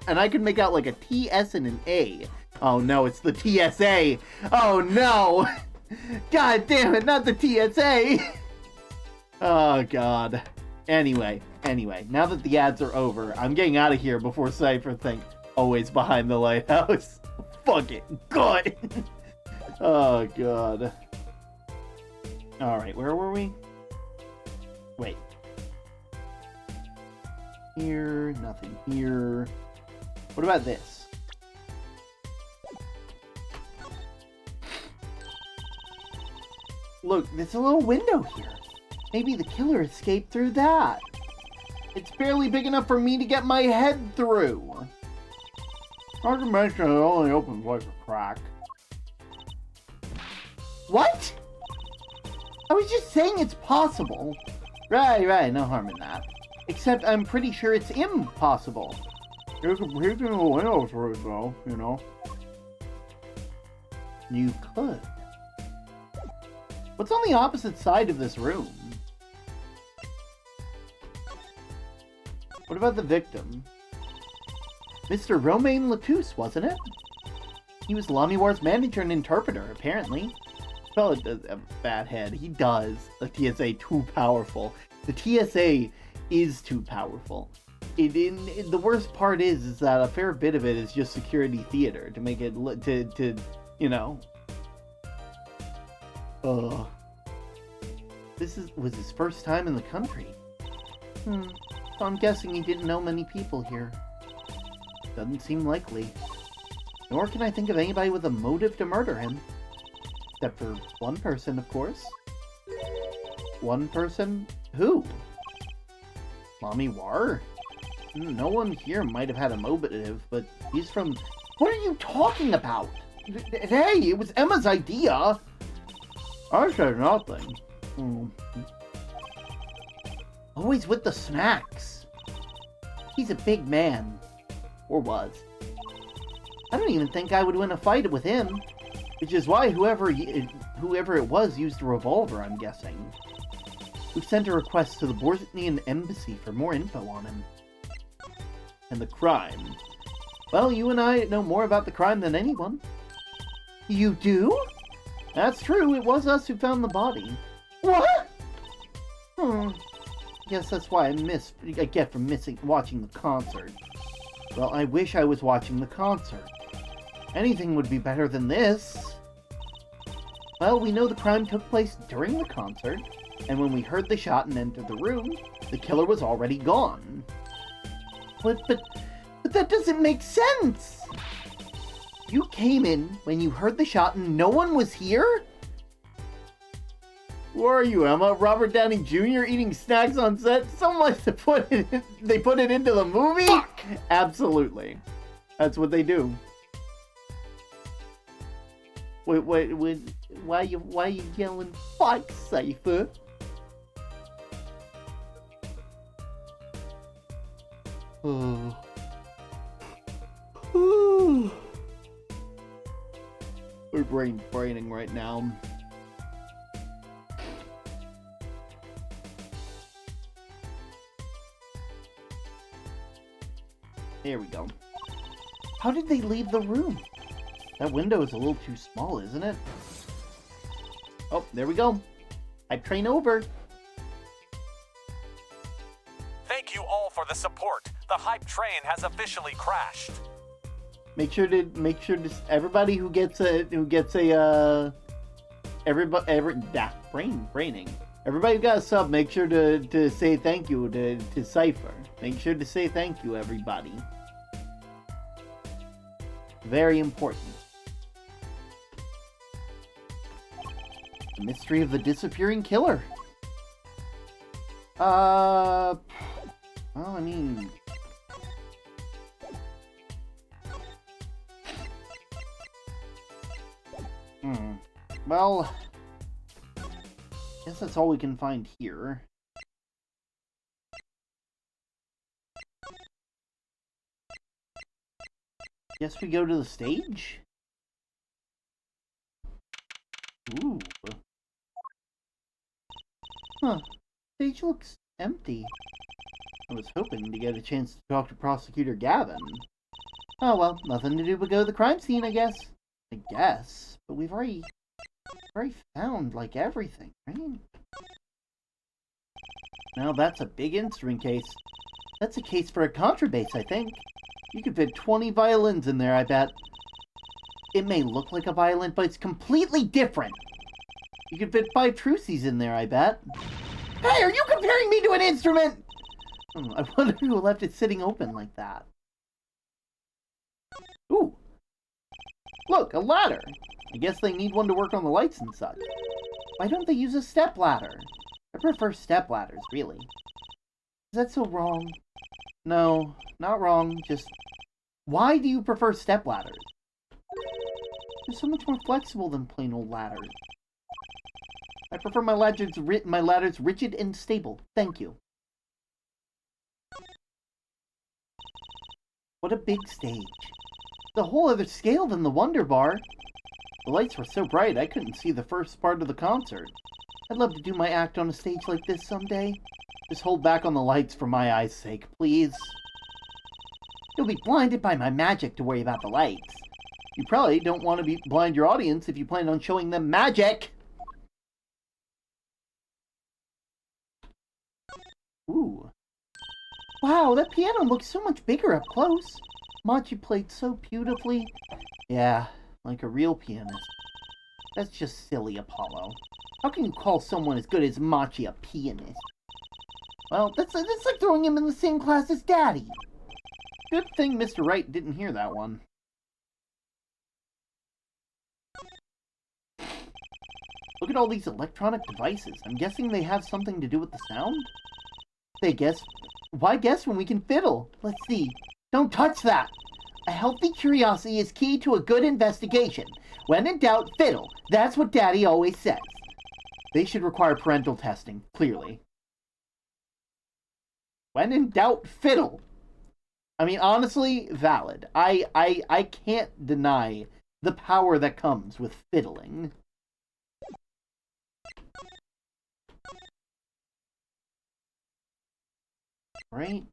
like a T, S, and an A. Oh no, it's the TSA! Oh no! God damn it, not the TSA! Oh god. Anyway, now that the ads are over, I'm getting out of here before Cypher thinks always behind the lighthouse. Fuck it. Good. Oh god. Alright, where were we? Wait. Here, nothing here. What about this? Look, there's a little window here. Maybe the killer escaped through that. It's barely big enough for me to get my head through. Not to mention it only opens like a crack. What? I was just saying it's possible. Right, no harm in that. Except I'm pretty sure it's impossible. You could peek in the window through it though, you know. You could. What's on the opposite side of this room? What about the victim? Mr. Romain Latouche, wasn't it? He was Lamiwar's manager and interpreter, apparently. Well, it does have a bad head. He does. The TSA too powerful. The TSA is too powerful. The worst part is that a fair bit of it is just security theater to make it you know. This was his first time in the country. So I'm guessing he didn't know many people here. Doesn't seem likely. Nor can I think of anybody with a motive to murder him. Except for one person, of course. One person? Who? Lamiwar? No one here might have had a motive, but he's from... What are you talking about? Hey, it was Emma's idea! I said nothing. Always with the snacks. He's a big man. Or was. I don't even think I would win a fight with him. Which is why whoever it was used a revolver, I'm guessing. We've sent a request to the Bosnian embassy for more info on him. And the crime. Well, you and I know more about the crime than anyone. You do? That's true, it was us who found the body. What? Guess that's why I get from watching the concert. Well, I wish I was watching the concert. Anything would be better than this. Well, we know the crime took place during the concert, and when we heard the shot and entered the room, the killer was already gone. But that doesn't make sense! You came in when you heard the shot and no one was here? Where are you, Emma? Robert Downey Jr. eating snacks on set? So much to they put it into the movie? Fuck! Absolutely. That's what they do. Wait, why are you yelling fuck, Cypher? Oh. We're braining right now. There we go. How did they leave the room? That window is a little too small, isn't it? Oh, there we go. Hype train over. Thank you all for the support. The hype train has officially crashed. Make sure to everybody who gets a braining. Everybody who got a sub, make sure to say thank you to Cypher. Make sure to say thank you, everybody. Very important. The mystery of the disappearing killer. Well, I mean... Well... guess that's all we can find here. Guess we go to the stage? Ooh. Huh. Stage looks empty. I was hoping to get a chance to talk to Prosecutor Gavin. Oh well, nothing to do but go to the crime scene, I guess. I guess. But we've already found, like, everything, right? Now that's a big instrument case. That's a case for a contrabass, I think. You could fit 20 violins in there, I bet. It may look like a violin, but it's completely different. You could fit 5 truces in there, I bet. Hey, are you comparing me to an instrument? I wonder who left it sitting open like that. Ooh. Look, a ladder. I guess they need one to work on the lights and such. Why don't they use a step ladder? I prefer step ladders, really. Is that so wrong? No, not wrong, just... Why do you prefer step ladders? They're so much more flexible than plain old ladders. I prefer my ladders rigid and stable. Thank you. What a big stage. It's a whole other scale than the Wonder Bar. The lights were so bright I couldn't see the first part of the concert. I'd love to do my act on a stage like this someday. Just hold back on the lights for my eyes' sake, please. You'll be blinded by my magic to worry about the lights. You probably don't want to blind your audience if you plan on showing them magic. Ooh. Wow, that piano looks so much bigger up close. Machi played so beautifully. Yeah, like a real pianist. That's just silly, Apollo. How can you call someone as good as Machi a pianist? Well, that's like throwing him in the same class as Daddy. Good thing Mr. Wright didn't hear that one. Look at all these electronic devices. I'm guessing they have something to do with the sound? Why guess when we can fiddle? Let's see. Don't touch that! A healthy curiosity is key to a good investigation. When in doubt, fiddle. That's what Daddy always says. They should require parental testing, clearly. When in doubt, fiddle. I mean, honestly, valid. I can't deny the power that comes with fiddling. Right?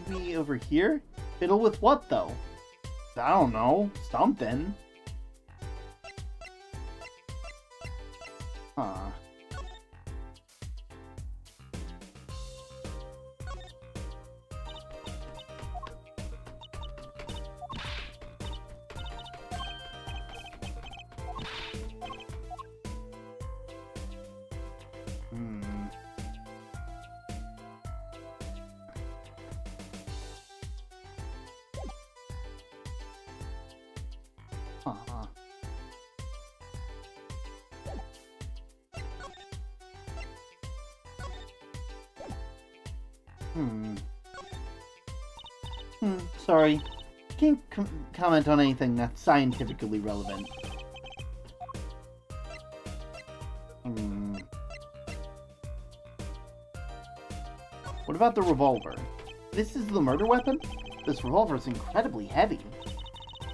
Maybe over here? Fiddle with what, though? I don't know. Something. Huh. Huh. Sorry. Can't comment on anything that's scientifically relevant. What about the revolver? This is the murder weapon? This revolver is incredibly heavy.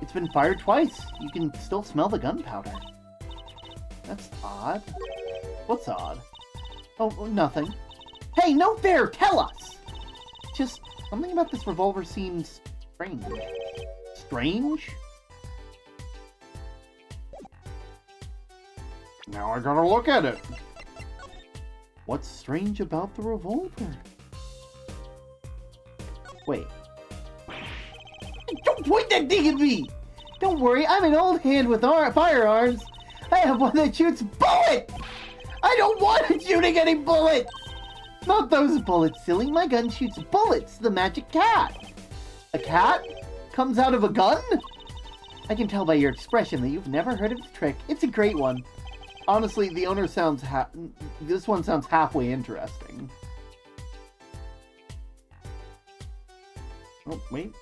It's been fired twice. You can still smell the gunpowder. That's odd. What's odd? Oh, nothing. Hey, no fair! Tell us! Just something about this revolver seems strange. Strange? Now I gotta look at it. What's strange about the revolver? Wait. Don't point that thing at me! Don't worry, I'm an old hand with firearms. I have one that shoots bullets! I don't want it shooting any bullets! Not those bullets, silly. My gun shoots bullets. The magic cat. A cat? Comes out of a gun? I can tell by your expression that you've never heard of the trick. It's a great one. Honestly, the owner sounds this one sounds halfway interesting. Oh, wait.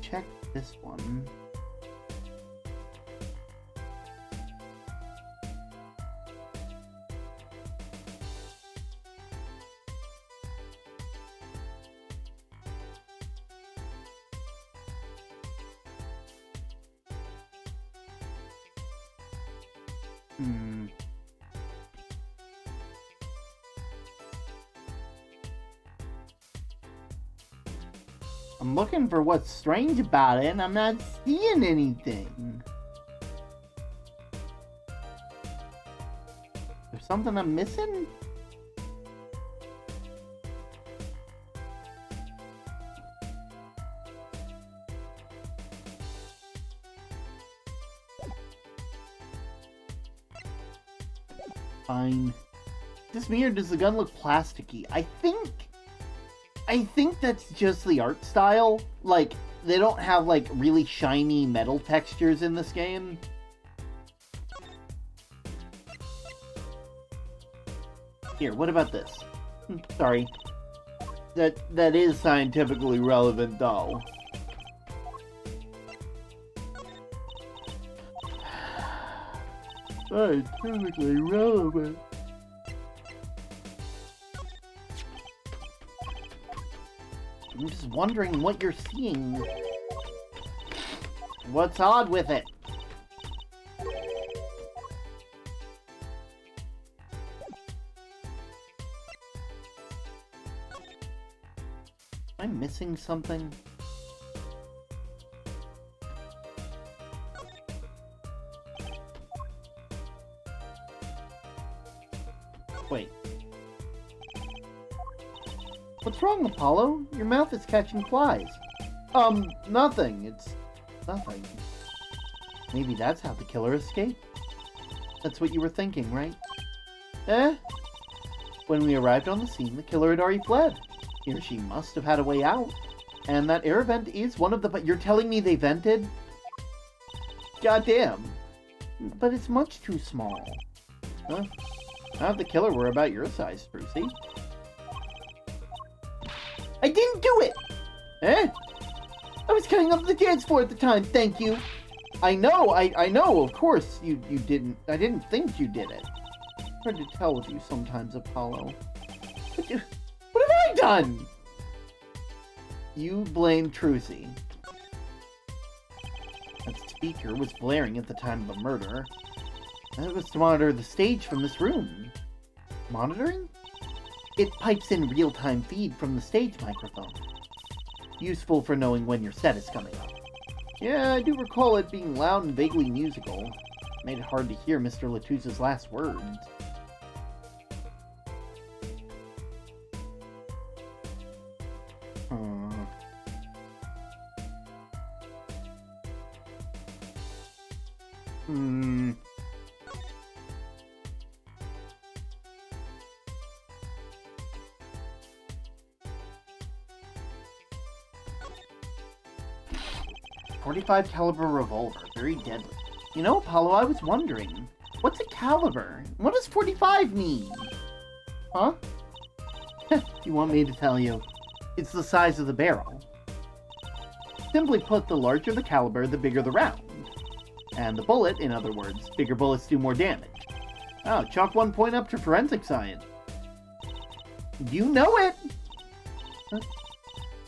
check this one. I'm looking for what's strange about it, and I'm not seeing anything. There's something I'm missing? Fine. Is this me, or does the gun look plasticky? I think that's just the art style. Like, they don't have, like, really shiny metal textures in this game. Here, what about this? Sorry. That is scientifically relevant, though. Scientifically relevant. I'm just wondering what you're seeing. What's odd with it? Am I missing something? Wait. What's wrong, Apollo? Your mouth is catching flies. Nothing. It's nothing. Maybe that's how the killer escaped? That's what you were thinking, right? Eh? When we arrived on the scene, the killer had already fled. He or she must have had a way out. And that air vent is one of the... You're telling me they vented? Goddamn. But it's much too small. Huh? Now if the killer were about your size, Brucey. I didn't do it! Eh? I was cutting up the dance floor at the time, thank you. I know, of course you didn't. I didn't think you did it. Hard to tell with you sometimes, Apollo. What have I done? You blame Trucy. That speaker was blaring at the time of the murder. That was to monitor the stage from this room. Monitoring? It pipes in real-time feed from the stage microphone. Useful for knowing when your set is coming up. Yeah, I do recall it being loud and vaguely musical. Made it hard to hear Mr. Latouse's last words. Hmm. 45 caliber revolver, very deadly. You know, Apollo, I was wondering, what's a caliber? What does 45 mean? Huh? You want me to tell you? It's the size of the barrel. Simply put, the larger the caliber, the bigger the round. And the bullet, in other words, bigger bullets do more damage. Oh, chalk 1 point up to forensic science. You know it! Huh?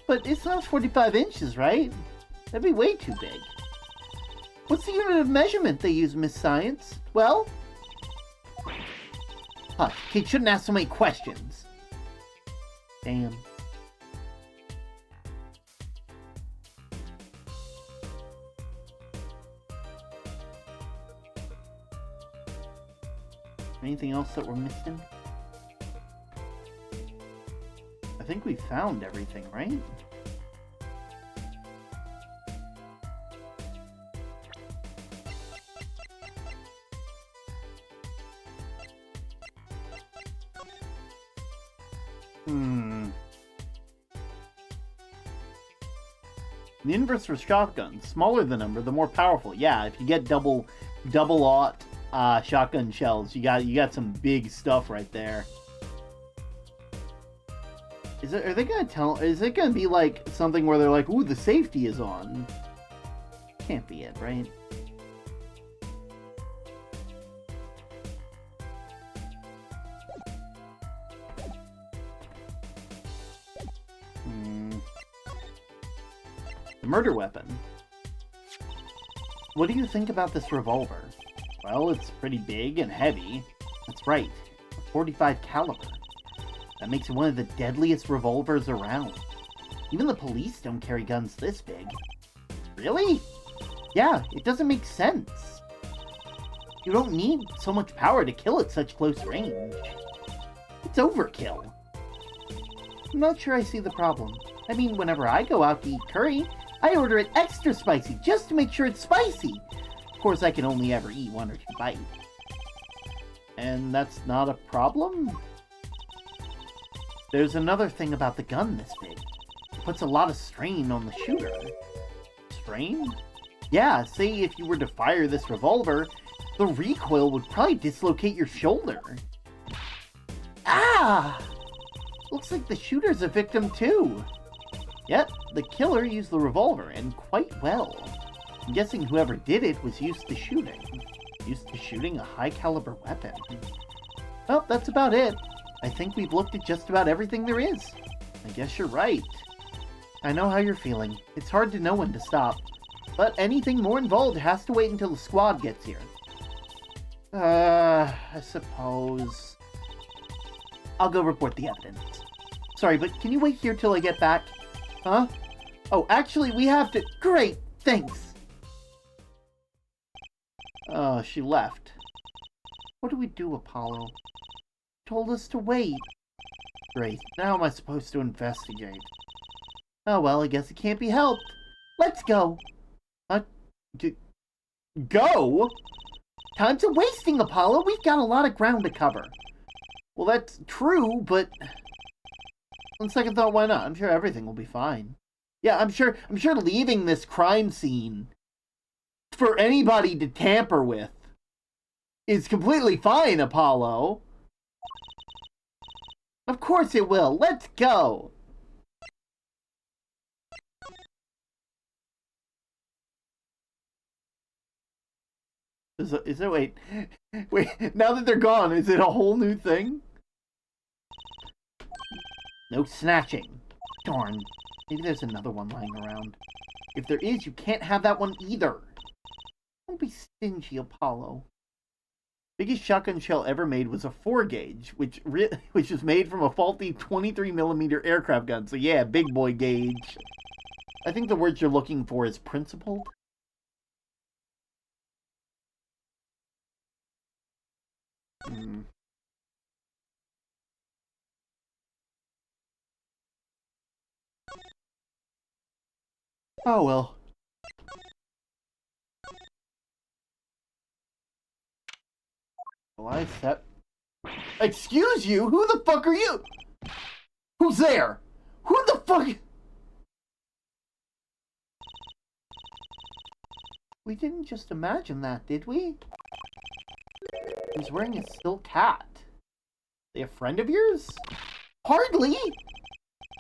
But it's not 45 inches, right? That'd be way too big. What's the unit of measurement they use, Miss Science? Well? Hush, Kate shouldn't ask so many questions. Damn. Anything else that we're missing? I think we found everything, right? The inverse for shotguns. Smaller the number, the more powerful. Yeah, if you get double aught shotgun shells, you got some big stuff right there. Are they gonna tell? Is it gonna be like something where they're like, "Ooh, the safety is on"? Can't be it, right? Murder weapon. What do you think about this revolver? Well, it's pretty big and heavy. That's right, a .45 caliber. That makes it one of the deadliest revolvers around. Even the police don't carry guns this big. Really? Yeah, it doesn't make sense. You don't need so much power to kill at such close range. It's overkill. I'm not sure I see the problem. I mean, whenever I go out to eat curry, I order it extra spicy just to make sure it's spicy. Of course, I can only ever eat 1 or 2 bites. And that's not a problem? There's another thing about the gun this big. It puts a lot of strain on the shooter. Strain? Yeah, say if you were to fire this revolver, the recoil would probably dislocate your shoulder. Ah! Looks like the shooter's a victim too. Yep, the killer used the revolver, and quite well. I'm guessing whoever did it was used to shooting. Used to shooting a high-caliber weapon. Well, that's about it. I think we've looked at just about everything there is. I guess you're right. I know how you're feeling. It's hard to know when to stop. But anything more involved has to wait until the squad gets here. I suppose... I'll go report the evidence. Sorry, but can you wait here till I get back? Huh? Oh, actually, we have to... Great! Thanks! Oh, she left. What do we do, Apollo? Told us to wait. Great. Now am I supposed to investigate? Oh, well, I guess it can't be helped. Let's go! Go? Time to wasting, Apollo! We've got a lot of ground to cover. Well, that's true, but... On second thought, why not? I'm sure everything will be fine. Yeah, I'm sure leaving this crime scene for anybody to tamper with is completely fine, Apollo. Of course it will. Let's go. Is it, wait, now that they're gone, is it a whole new thing? No snatching. Darn. Maybe there's another one lying around. If there is, you can't have that one either. Don't be stingy, Apollo. Biggest shotgun shell ever made was a 4-gauge, which was made from a faulty 23mm aircraft gun. So yeah, big boy gauge. I think the word you're looking for is principled. Oh well. Well, I set. Excuse you? Who the fuck are you? Who's there? Who the fuck? We didn't just imagine that, did we? He's wearing a silk hat. They a friend of yours? Hardly!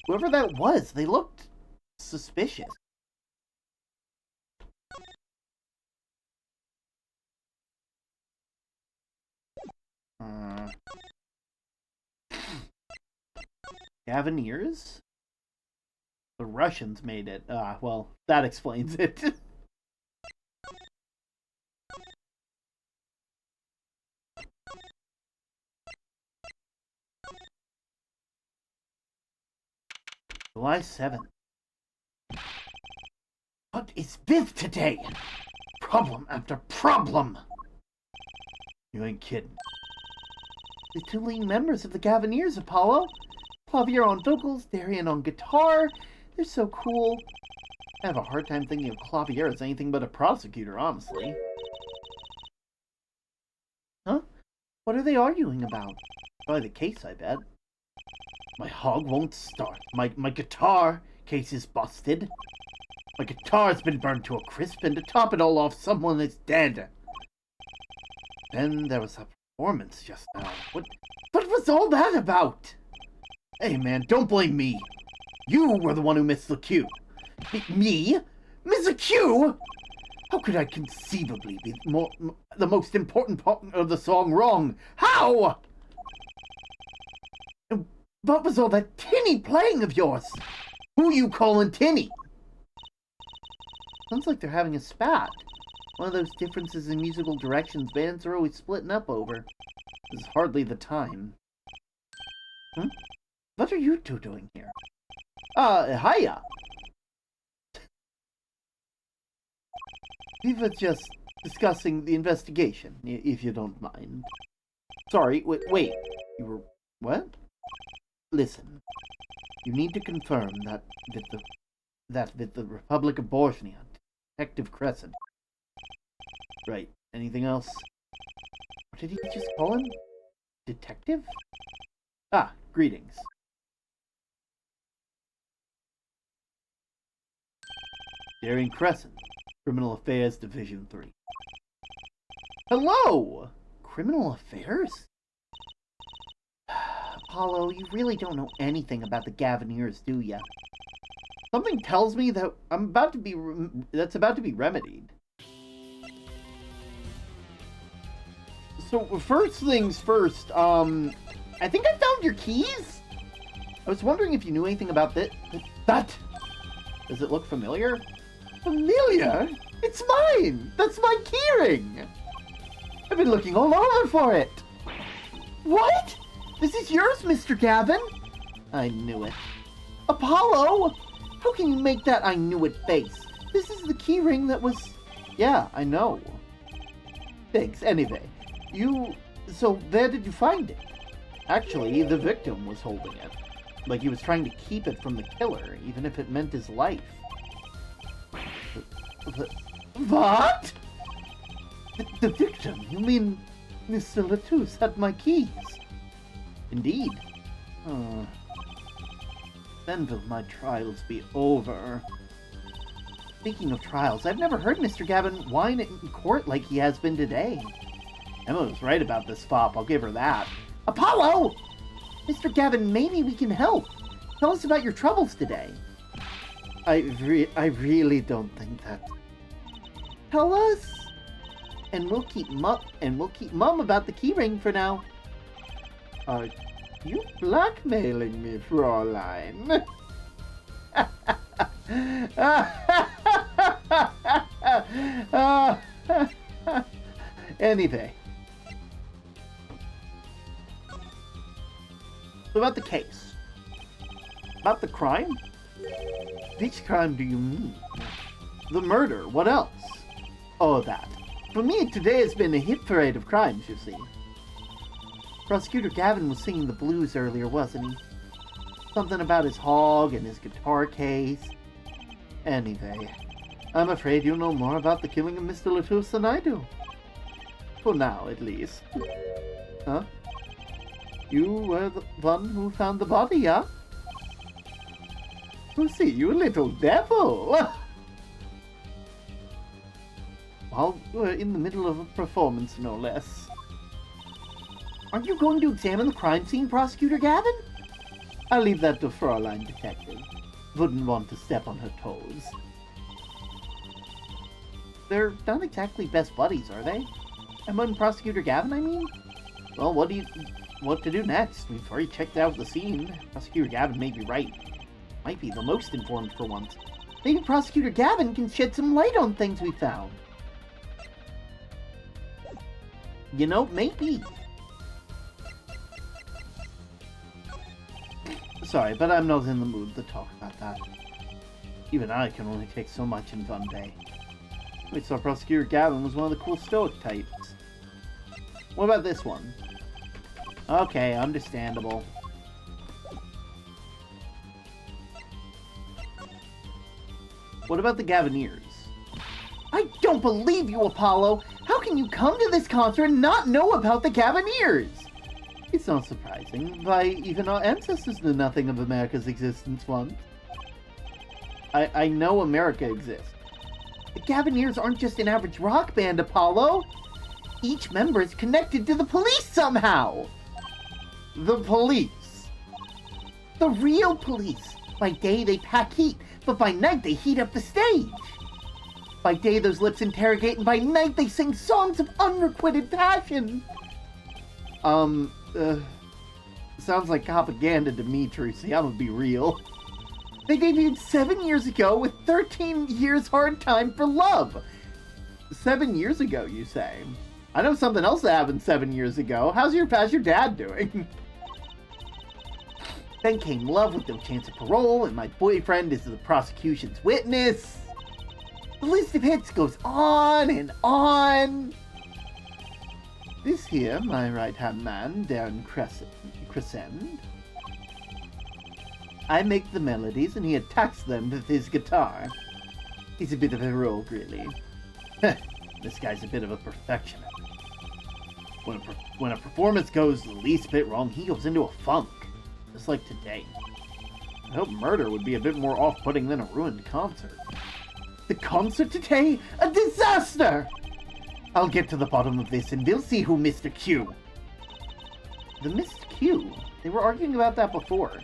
Whoever that was, they looked suspicious. Gaviniers? The Russians made it. Well, that explains it. July 7th. What is Biff today? Problem after problem. You ain't kidding. The 2 leading members of the Gaviniers, Apollo. Clavier on vocals, Darian on guitar. They're so cool. I have a hard time thinking of Clavier as anything but a prosecutor, honestly. Huh? What are they arguing about? Probably the case, I bet. My hog won't start. My guitar case is busted. My guitar's been burned to a crisp, and to top it all off, someone is dead. Then there was a performance just now. What was all that about? Hey, man, don't blame me. You were the one who missed the cue. Me? Miss a cue? How could I conceivably be the most important part of the song wrong? How? And what was all that tinny playing of yours? Who you calling tinny? Sounds like they're having a spat. One of those differences in musical directions bands are always splitting up over. This is hardly the time. What are you two doing here? Hiya! We were just discussing the investigation, if you don't mind. Sorry, wait. You were... what? Listen. You need to confirm that with the Republic of Bosnia, Detective Crescent. Right. Anything else? What did he just call him? Detective? Ah, greetings. Daring Crescent, Criminal Affairs Division 3. Hello! Criminal Affairs? Apollo, you really don't know anything about the Gavineers, do ya? Something tells me that that's about to be remedied. So, first things first, I think I found your keys? I was wondering if you knew anything about that. Does it look familiar? Familiar? It's mine! That's my keyring! I've been looking all over for it! What? This is yours, Mr. Gavin? I knew it. Apollo! How can you make that I knew it face? This is the keyring that was... Yeah, I know. Thanks, anyway. So where did you find it? Actually, the victim was holding it. Like he was trying to keep it from the killer, even if it meant his life. What? The victim? You mean Mr. Latouche had my keys? Indeed. Then will my trials be over. Speaking of trials, I've never heard Mr. Gavin whine in court like he has been today. Emma was right about this fop, I'll give her that. Apollo! Mr. Gavin, maybe we can help. Tell us about your troubles today. I really don't think that. Tell us, and we'll keep mum about the keyring for now. Are you blackmailing me, Fraulein? Anyway. So about the case. About the crime? Which crime do you mean? The murder, what else? Oh, that. For me, today has been a hit parade of crimes, you see. Prosecutor Gavin was singing the blues earlier, wasn't he? Something about his hog and his guitar case. Anyway, I'm afraid you know more about the killing of Mr. Latouche than I do. For now, at least. Huh? You were the one who found the body, yeah? Oh, see, you little devil! While we're in the middle of a performance, no less. Aren't you going to examine the crime scene, Prosecutor Gavin? I'll leave that to Fraulein Detective. Wouldn't want to step on her toes. They're not exactly best buddies, are they? Emma and Prosecutor Gavin, I mean? Well, what to do next? We've already checked out the scene. Prosecutor Gavin may be right. Might be the most informed for once. Maybe Prosecutor Gavin can shed some light on things we found. You know, maybe. Sorry, but I'm not in the mood to talk about that. Even I can only take so much in one day. We saw Prosecutor Gavin was one of the cool stoic types. What about this one? Okay, understandable. What about the Gavineers? I don't believe you, Apollo! How can you come to this concert and not know about the Gavineers? It's not surprising. Why, even our ancestors knew nothing of America's existence once. I know America exists. The Gavineers aren't just an average rock band, Apollo. Each member is connected to the police somehow. The police. The real police. By day they pack heat, but by night they heat up the stage. By day those lips interrogate, and by night they sing songs of unrequited passion. Sounds like propaganda to me, Trucy. I'm gonna be real. They debuted 7 years ago with 13 years hard time for love. 7 years ago, you say? I know something else that happened 7 years ago. How's your dad doing? Then came love with no chance of parole, and my boyfriend is the prosecution's witness. The list of hits goes on and on. This here, my right-hand man, Darren Crescend. I make the melodies, and he attacks them with his guitar. He's a bit of a rogue, really. This guy's a bit of a perfectionist. When a performance goes the least bit wrong, he goes into a funk. Just like today. I hope murder would be a bit more off-putting than a ruined concert. The concert today? A disaster! I'll get to the bottom of this and we'll see who missed a cue. The missed cue? They were arguing about that before.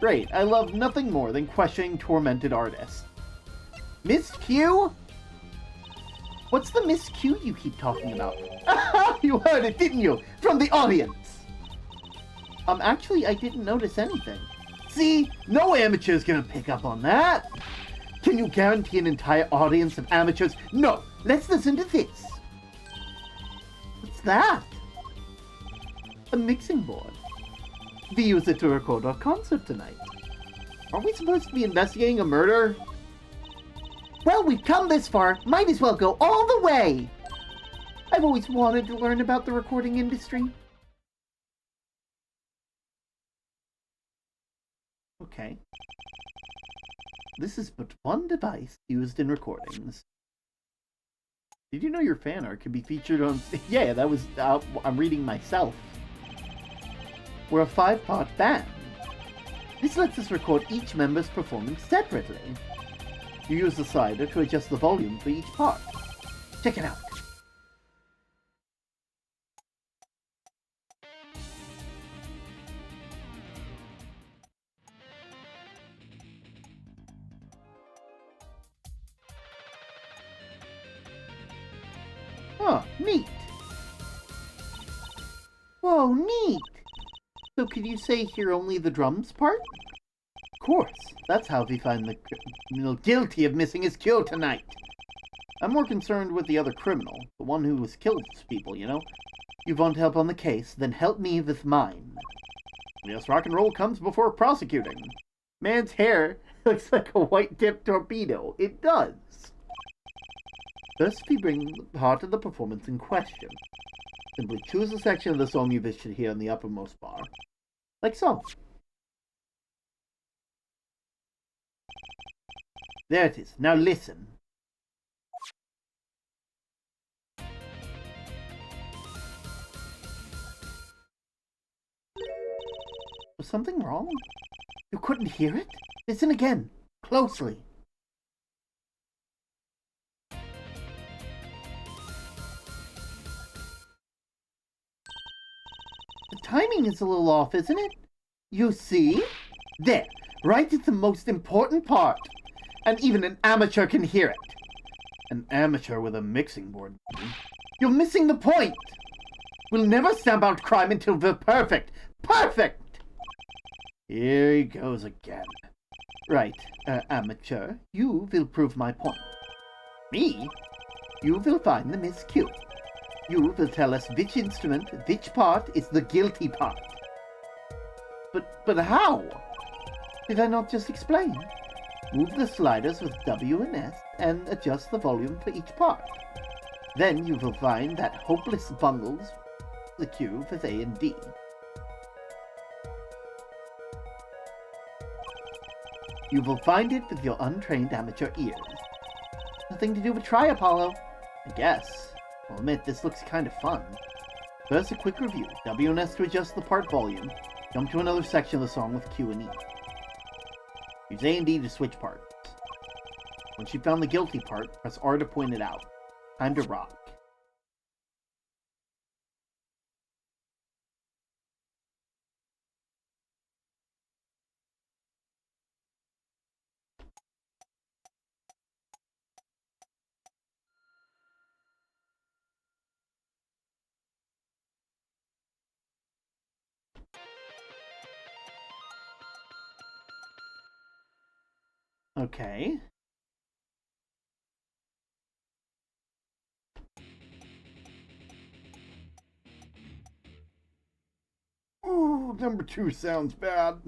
Great, I love nothing more than questioning tormented artists. Missed cue? What's the missed cue you keep talking about? You heard it, didn't you? From the audience! Actually, I didn't notice anything. See? No amateur's gonna pick up on that! Can you guarantee an entire audience of amateurs? No! Let's listen to this! What's that? A mixing board. We use it to record our concert tonight. Aren't we supposed to be investigating a murder? Well, we've come this far. Might as well go all the way! I've always wanted to learn about the recording industry. Okay. This is but one device used in recordings. Did you know your fan art could be featured on... Yeah, that was... I'm reading myself. We're a 5-part band. This lets us record each member's performance separately. You use the slider to adjust the volume for each part. Check it out. Oh, neat. Whoa, neat. So could you say here only the drums part? Of course. That's how we find the criminal guilty of missing his cue tonight. I'm more concerned with the other criminal, the one who was killed people, you know? You want help on the case, then help me with mine. Yes, rock and roll comes before prosecuting. Man's hair looks like a white-tipped torpedo. It does. First, we bring the part of the performance in question. Simply choose a section of the song you wish to hear in the uppermost bar. Like so. There it is. Now listen. Was something wrong? You couldn't hear it? Listen again. Closely. The timing is a little off, isn't it? You see? There. Right at the most important part. And even an amateur can hear it. An amateur with a mixing board. You're missing the point. We'll never stamp out crime until we're perfect. Perfect! Here he goes again. Right, amateur, you will prove my point. Me? You will find the miscue. You will tell us which instrument, which part is the guilty part. But how? Did I not just explain? Move the sliders with W and S and adjust the volume for each part. Then you will find that hopeless bungles the cue with A and D. You will find it with your untrained amateur ears. Nothing to do but try, Apollo. I guess. I'll admit, this looks kind of fun. First, a quick review. W and S to adjust the part volume. Jump to another section of the song with Q and E. Use A and D to switch parts. Once you've found the guilty part, press R to point it out. Time to rock. Okay. Ooh, number 2 sounds bad.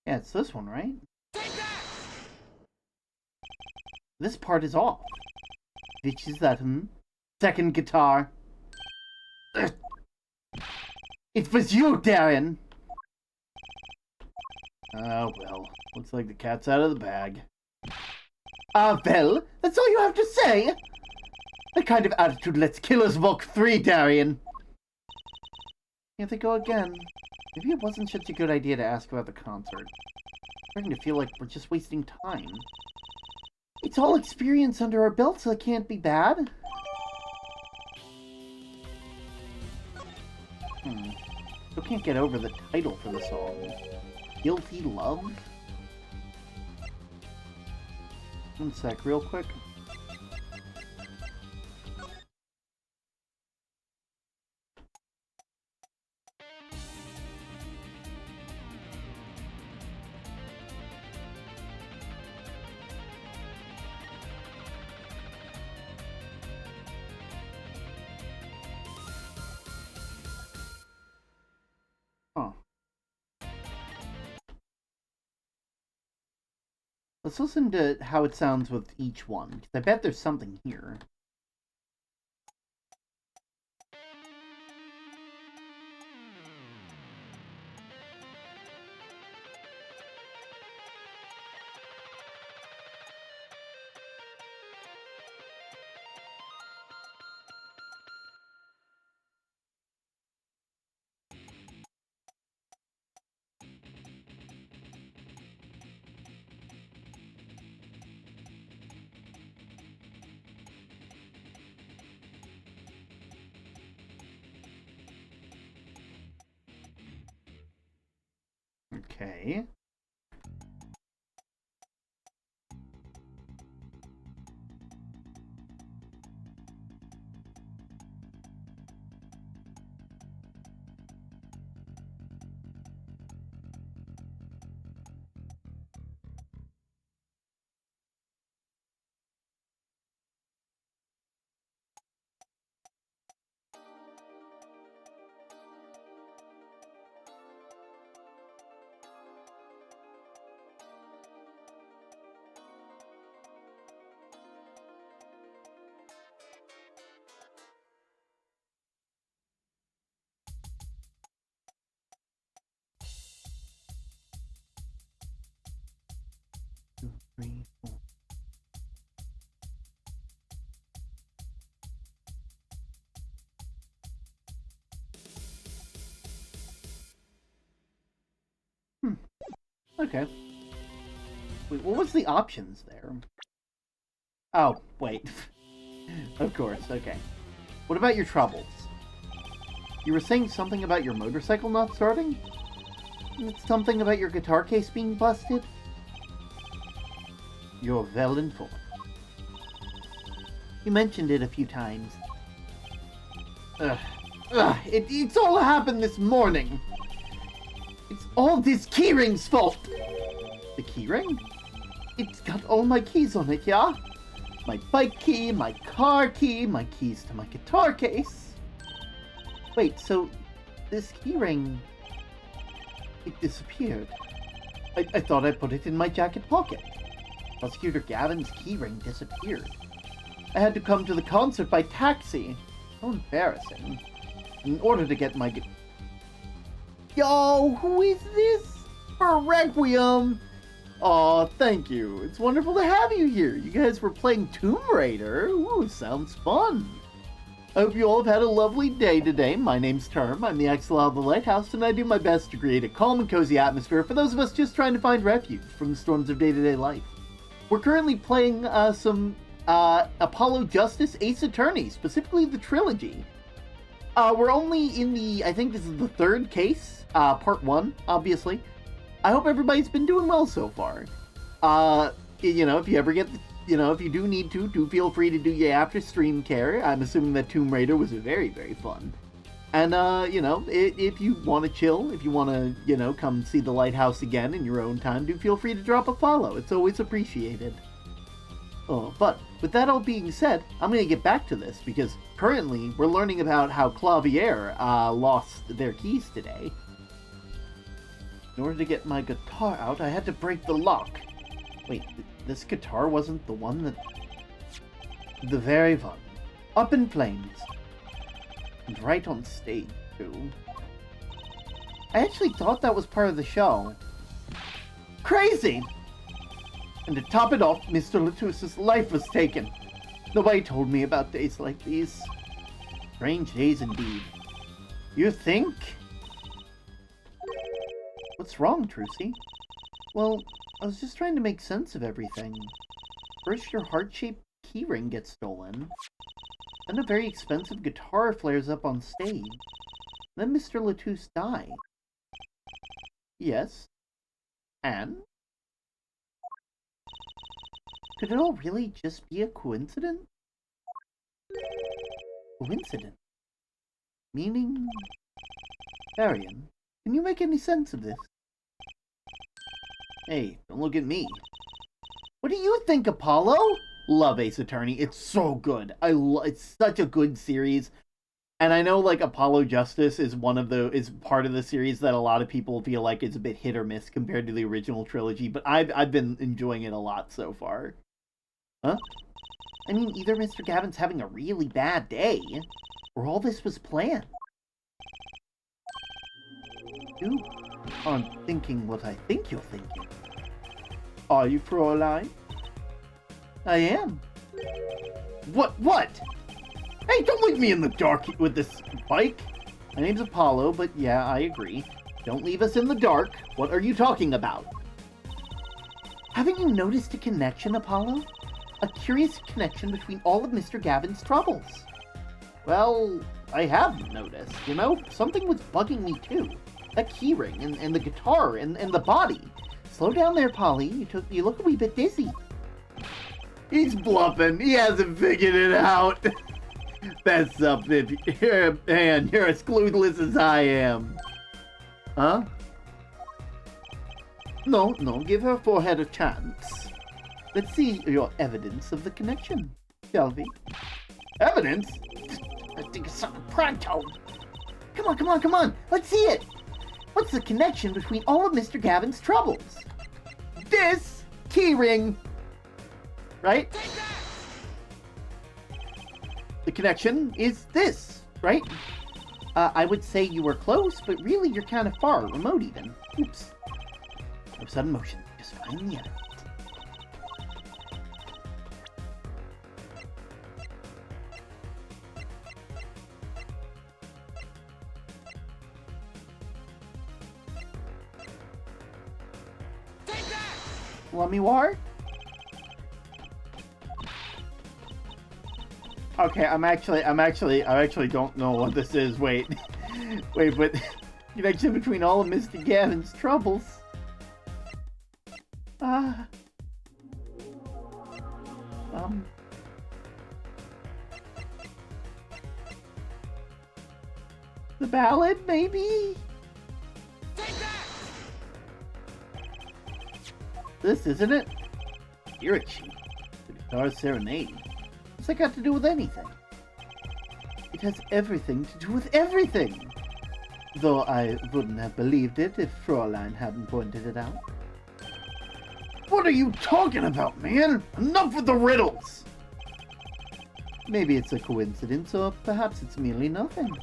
Yeah, it's this one, right? This part is off. Which is that, Second guitar. Ugh. It was you, Darren! Oh, well. Looks like the cat's out of the bag. Ah, well, that's all you have to say? That kind of attitude lets killers walk free, Darien. Here they go again. Maybe it wasn't such a good idea to ask about the concert. I'm starting to feel like we're just wasting time. It's all experience under our belt, so it can't be bad. Still can't get over the title for the song. Guilty Love? One sec, real quick. Huh. Let's listen to how it sounds with each one, because I bet there's something here. Okay. Two, three, four. Okay. Wait, what was the options there? Oh, wait. Of course, okay. What about your troubles? You were saying something about your motorcycle not starting? Something about your guitar case being busted? You're well informed. You mentioned it a few times. It's all happened this morning. It's all this keyring's fault. The keyring? It's got all my keys on it, yeah? My bike key, my car key, my keys to my guitar case. Wait, so this keyring... It disappeared. I thought I put it in my jacket pocket. Prosecutor Gavin's keyring disappeared. I had to come to the concert by taxi. So embarrassing. In order to get my... Yo, who is this? For Requiem! Aw, thank you. It's wonderful to have you here. You guys were playing Tomb Raider. Ooh, sounds fun. I hope you all have had a lovely day today. My name's Term, I'm the Axolotl of the Lighthouse, and I do my best to create a calm and cozy atmosphere for those of us just trying to find refuge from the storms of day-to-day life. We're currently playing some Apollo Justice Ace Attorney, specifically the Trilogy. We're only in the, I think this is the third case, part 1, obviously. I hope everybody's been doing well so far. You know, if you ever get, if you do need to, do feel free to do your after-stream care. I'm assuming that Tomb Raider was very, very fun. And, if you want to chill, if you want to, come see the lighthouse again in your own time, do feel free to drop a follow. It's always appreciated. Oh, but with that all being said, I'm going to get back to this, because currently we're learning about how Clavier lost their keys today. In order to get my guitar out, I had to break the lock. Wait, this guitar wasn't the one that... The very one. Up in flames. And right on stage, too. I actually thought that was part of the show. Crazy! And to top it off, Mr. Latus's life was taken. Nobody told me about days like these. Strange days indeed. You think? What's wrong, Trucy? Well, I was just trying to make sense of everything. First, your heart-shaped keyring gets stolen. Then a very expensive guitar flares up on stage. Then Mr. Latus died. Yes. And? Could it all really just be a coincidence? Coincidence? Meaning? Varian, can you make any sense of this? Hey, don't look at me. What do you think, Apollo? Love Ace Attorney. It's so good. It's such a good series. And I know, like, Apollo Justice is part of the series that a lot of people feel like is a bit hit or miss compared to the original trilogy, but I've been enjoying it a lot so far. Huh? I mean, either Mr. Gavin's having a really bad day, or all this was planned. You aren't thinking what I think you're thinking. Are you, Fräulein? I am. What? Hey, don't leave me in the dark with this bike. My name's Apollo, but yeah, I agree. Don't leave us in the dark. What are you talking about? Haven't you noticed a connection, Apollo? A curious connection between all of Mr. Gavin's troubles. Well, I have noticed, Something was bugging me too. That keyring, and the guitar, and the body. Slow down there, Polly. You look a wee bit dizzy. He's bluffing. He hasn't figured it out. That's something. Man, you're as clueless as I am. Huh? No, give her forehead a chance. Let's see your evidence of the connection, shall we? Evidence? I think it's something pronto. Come on. Let's see it. What's the connection between all of Mr. Gavin's troubles? This keyring. Right? The connection is this, right? I would say you were close, but really you're kind of far, remote even. Oops. No sudden motion. Just find the evidence. Want me war? Okay, I actually don't know what this is. Wait, but connection between all of Mr. Gavin's troubles. The ballad, maybe? This, isn't it? Spirit sheet. The guitar serenade. What's that got to do with anything? It has everything to do with everything! Though I wouldn't have believed it if Fräulein hadn't pointed it out. What are you talking about, man? Enough with the riddles! Maybe it's a coincidence, or perhaps it's merely nothing.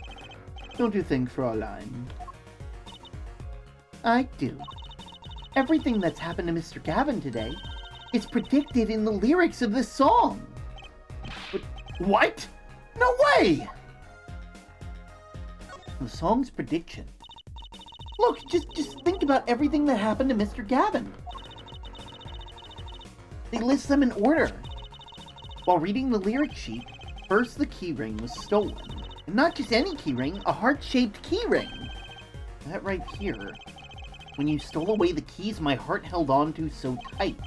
Don't you think, Fräulein? I do. Everything that's happened to Mr. Gavin today is predicted in the lyrics of this song. But what? No way! The song's prediction. Look, just think about everything that happened to Mr. Gavin. They list them in order. While reading the lyric sheet, first the keyring was stolen. And not just any keyring, a heart-shaped keyring. That right here. When you stole away the keys my heart held on to so tight.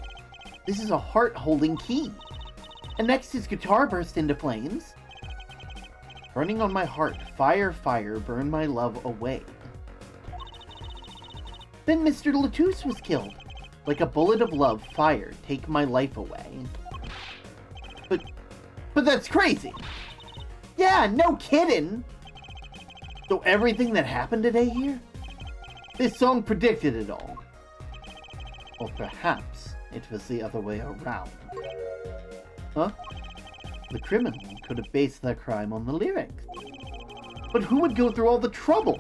This is a heart-holding key. And next his guitar burst into flames. Burning on my heart, fire, fire, burn my love away. Then Mr. Latouche was killed. Like a bullet of love, fire, take my life away. But that's crazy. Yeah, no kidding. So everything that happened today here? This song predicted it all. Or perhaps it was the other way around. Huh? The criminal could have based their crime on the lyrics. But who would go through all the trouble?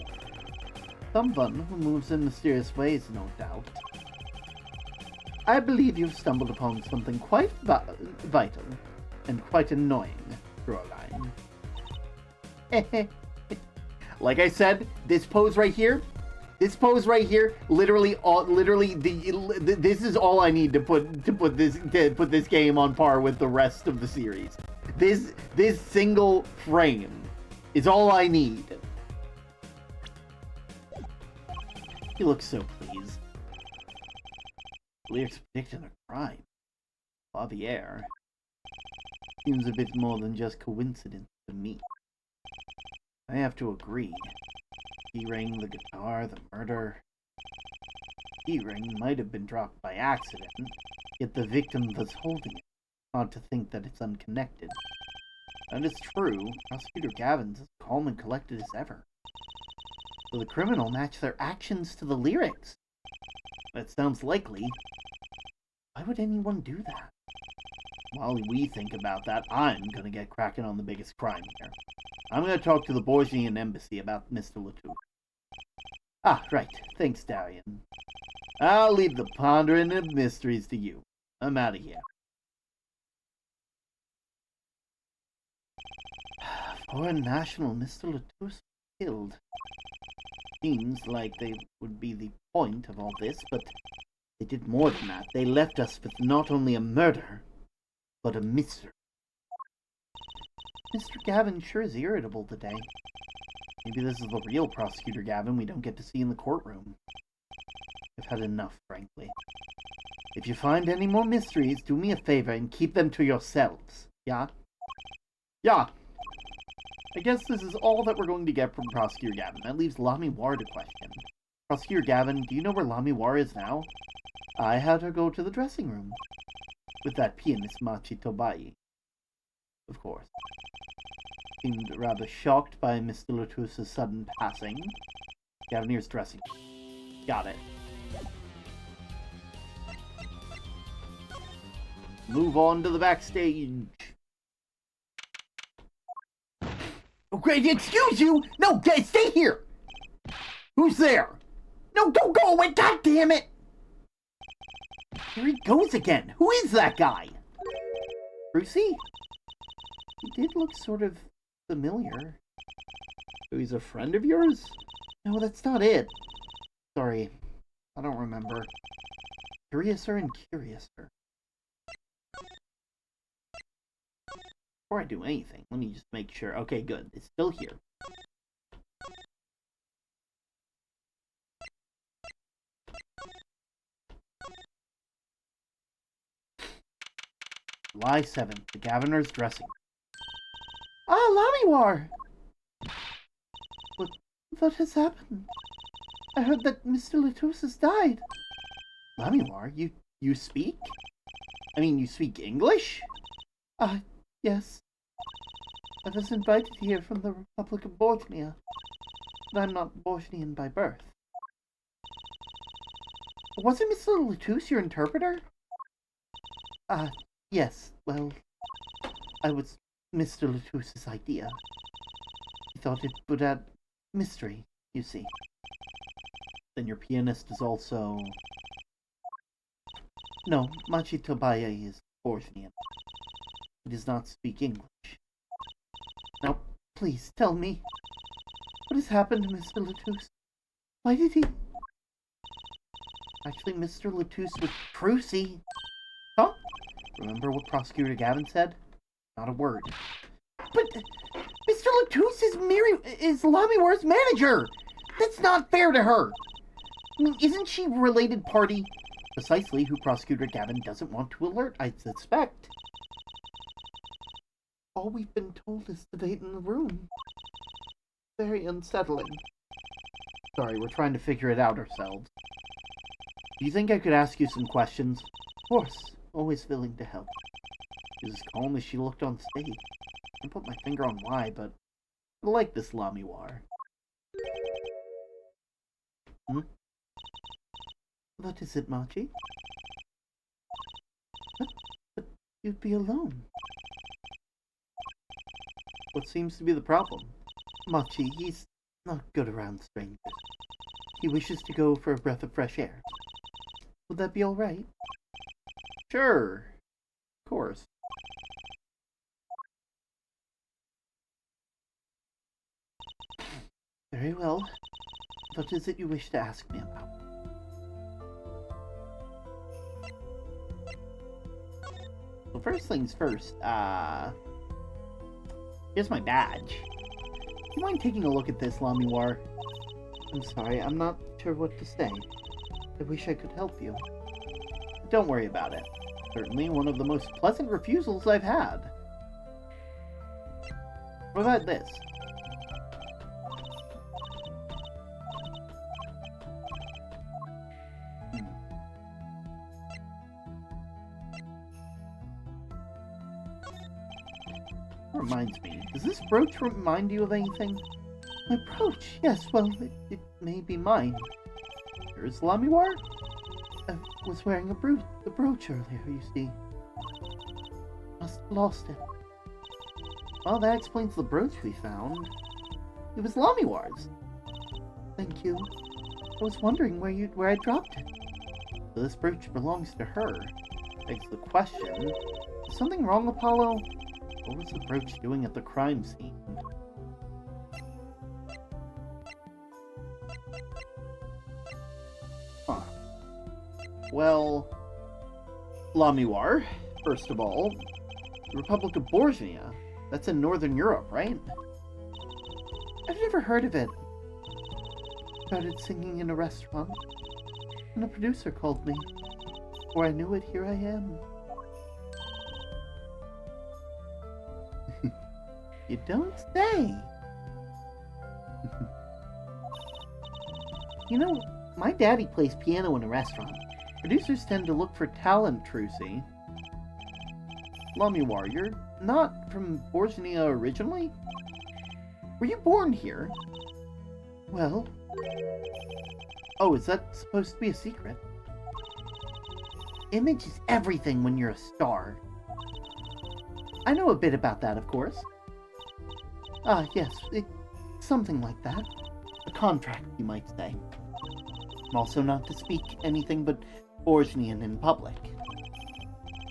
Someone who moves in mysterious ways, no doubt. I believe you've stumbled upon something quite vital and quite annoying, Caroline. Like I said, this pose right here, literally, this is all I need to put this game on par with the rest of the series. This single frame is all I need. He looks so pleased. Lyrics predicting a crime. Javier. Seems a bit more than just coincidence to me. I have to agree. Keyring, the guitar, the murder. Keyring might have been dropped by accident, yet the victim was holding it. Hard to think that it's unconnected. That is true. Prosecutor Gavin's as calm and collected as ever. So the criminal matched their actions to the lyrics. That sounds likely. Why would anyone do that? While we think about that, I'm gonna get cracking on the biggest crime here. I'm gonna talk to the Borgian embassy about Mr. Latouche. Ah, right. Thanks, Darian. I'll leave the pondering of mysteries to you. I'm out of here. Foreign national Mr. Latouche killed. Seems like they would be the point of all this, but they did more than that. They left us with not only a murder, but a mystery. Mr. Gavin sure is irritable today. Maybe this is the real Prosecutor Gavin we don't get to see in the courtroom. I've had enough, frankly. If you find any more mysteries, do me a favor and keep them to yourselves. Yeah? Yeah! I guess this is all that we're going to get from Prosecutor Gavin. That leaves Lamy War to question. Prosecutor Gavin, do you know where Lamy War is now? I had her go to the dressing room. With that pianist Machi Tobai. Of course. Seemed rather shocked by Mr. Latouche's sudden passing. Gavinier's dressing room. Got it. Move on to the backstage. Oh, great, excuse you! No, stay here! Who's there? No, don't go away, god damn it! Here he goes again. Who is that guy? Brucey? He did look sort of familiar. So he's a friend of yours? No, that's not it. Sorry, I don't remember. Curiouser and curiouser. Before I do anything, let me just make sure. Okay, good. It's still here. July 7th, the Governor's dressing room. Ah, Lamiwar! What has happened? I heard that Mr. Latouche has died. Lamiwar, you speak? I mean, you speak English? Yes. I was invited here from the Republic of Borgnia, but I'm not Borgnian by birth. Wasn't Mr. Latouche your interpreter? Yes. Well, I was Mr. Latouche's idea. He thought it would add mystery, you see. Then your pianist is also... No, Machi Tobaye is Borgnian. He does not speak English. Now, please, tell me. What has happened to Mr. Latouche? Why did he... Actually, Mr. Latouche was Trucy. Huh? Remember what Prosecutor Gavin said? Not a word. But Mr. Latouche is Lamiwar's manager! That's not fair to her! I mean, isn't she a related party? Precisely who Prosecutor Gavin doesn't want to alert, I suspect. All we've been told is to wait in the room. Very unsettling. Sorry, we're trying to figure it out ourselves. Do you think I could ask you some questions? Of course. Always willing to help. She was as calm as she looked on stage. I can't put my finger on why, but I like this Lamiwar. What is it, Machi? But you'd be alone. What seems to be the problem? Machi, he's not good around strangers. He wishes to go for a breath of fresh air. Would that be all right? Sure. Of course. Very well. What is it you wish to ask me about? Well, first things first, here's my badge. Do you mind taking a look at this, Lamiwar? I'm sorry, I'm not sure what to say. I wish I could help you. Don't worry about it. Certainly one of the most pleasant refusals I've had. What about this? Reminds me, does this brooch remind you of anything? My brooch? Yes, well, it may be mine. Here's Lamiwar? I was wearing the brooch earlier, you see. Must have lost it. Well, that explains the brooch we found. It was Lamiwar's. Thank you. I was wondering where I dropped it. So this brooch belongs to her. Begs the question, is something wrong, Apollo? What was the brooch doing at the crime scene? Huh. Well, Lamiwar, first of all, the Republic of Borgia. That's in Northern Europe, right? I've never heard of it. Started singing in a restaurant, and a producer called me. Before I knew it, here I am. You don't say! You know, my daddy plays piano in a restaurant. Producers tend to look for talent, Trucy. Lamiwar, you're not from Borgia originally? Were you born here? Well... Oh, is that supposed to be a secret? Image is everything when you're a star. I know a bit about that, of course. Ah, yes, something like that. A contract, you might say. Also not to speak anything but Borgian in public.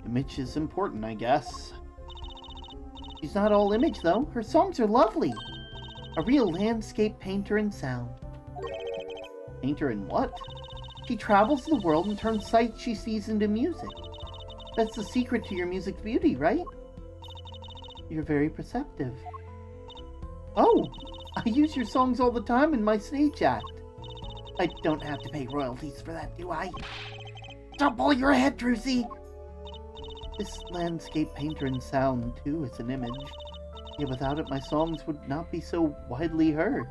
Image is important, I guess. She's not all image, though. Her songs are lovely. A real landscape painter in sound. Painter in what? She travels the world and turns sights she sees into music. That's the secret to your music's beauty, right? You're very perceptive. Oh, I use your songs all the time in my stage act. I don't have to pay royalties for that, do I? Don't pull your head, Trucy! This landscape painter in sound, too, is an image. Yet without it, my songs would not be so widely heard.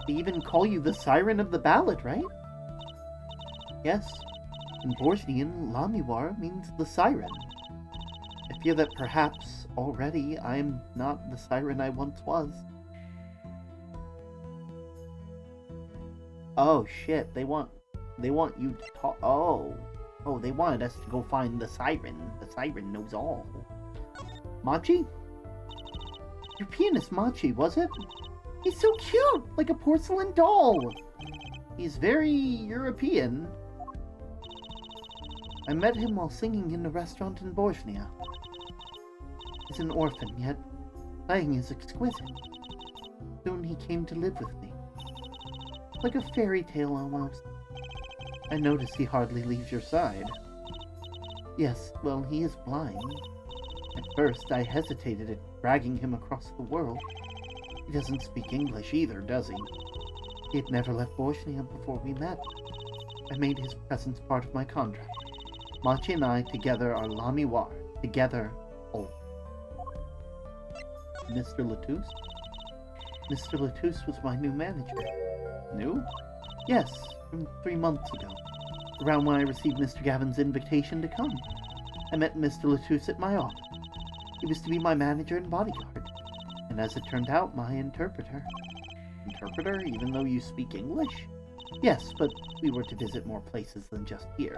They even call you the siren of the ballad, right? Yes. In Borgian, Lamiwar means the siren. I fear that perhaps, already, I am not the siren I once was. Oh shit, they want you to talk. Oh, they wanted us to go find the siren. The siren knows all. Machi? Your pianist Machi, was it? He's so cute, like a porcelain doll. He's very European. I met him while singing in a restaurant in Borgia. He's an orphan, yet playing is exquisite. Soon he came to live with me. Like a fairy tale almost. I notice he hardly leaves your side. Yes, well, he is blind. At first, I hesitated at dragging him across the world. He doesn't speak English either, does he? He had never left Bosnia before we met. I made his presence part of my contract. Machi and I together are Lamiwar. Together, oh. Mr. Latouche? Mr. Latouche was my new manager. New? Yes, from 3 months ago. Around when I received Mr. Gavin's invitation to come. I met Mr. Latouche at my office. He was to be my manager and bodyguard. And as it turned out, my interpreter. Interpreter, even though you speak English? Yes, but we were to visit more places than just here.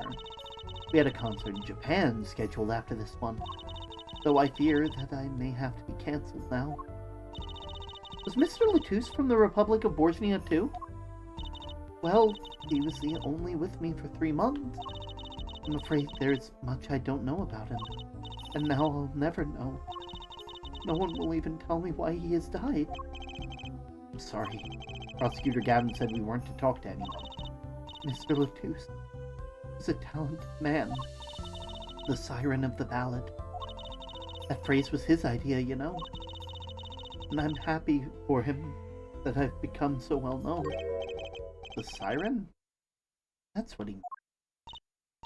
We had a concert in Japan scheduled after this one, though I fear that I may have to be cancelled now. Was Mr. Latouche from the Republic of Bosnia too? Well, he was the only with me for 3 months. I'm afraid there's much I don't know about him, and now I'll never know. No one will even tell me why he has died. I'm sorry. Prosecutor Gavin said we weren't to talk to anyone. Mr. Latouche was a talented man. The siren of the ballad. That phrase was his idea, you know. And I'm happy for him that I've become so well known. The siren? That's what he...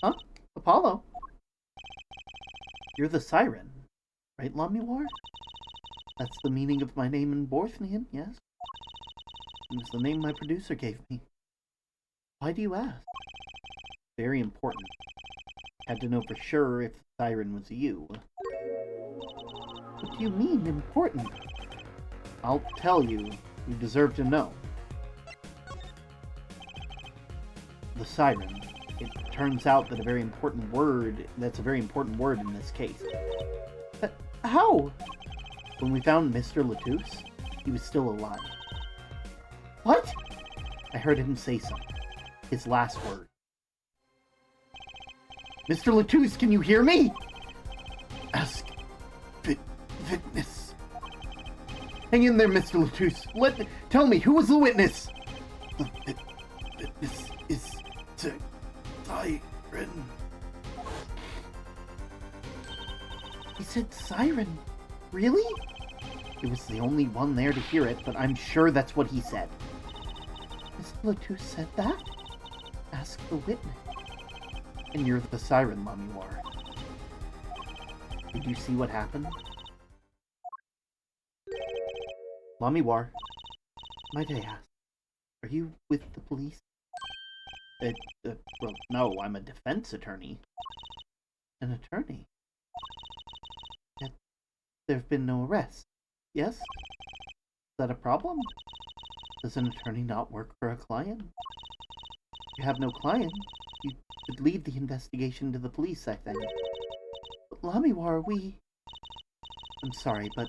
Huh? Apollo? You're the siren, right, Lamiwar? That's the meaning of my name in Bosnian, yes? It was the name my producer gave me. Why do you ask? Very important. Had to know for sure if the siren was you. What do you mean, important? I'll tell you. You deserve to know. The siren. It turns out that that's a very important word in this case. But how? When we found Mr. Latouche, he was still alive. What? I heard him say something. His last word. Mr. Latouche, can you hear me? Ask witness. Hang in there, Mr. Latouche. Tell me, who was the witness? The witness is the siren. He said siren. Really? It was the only one there to hear it, but I'm sure that's what he said. Mr. Latouche said that? Ask the witness. And you're the siren, Lamiwar. Did you see what happened? Lamiwar, might I ask, are you with the police? Well, no, I'm a defense attorney. An attorney? Yet there have been no arrests, yes? Is that a problem? Does an attorney not work for a client? If you have no client, you should leave the investigation to the police, I think. But Lamiwar, I'm sorry, but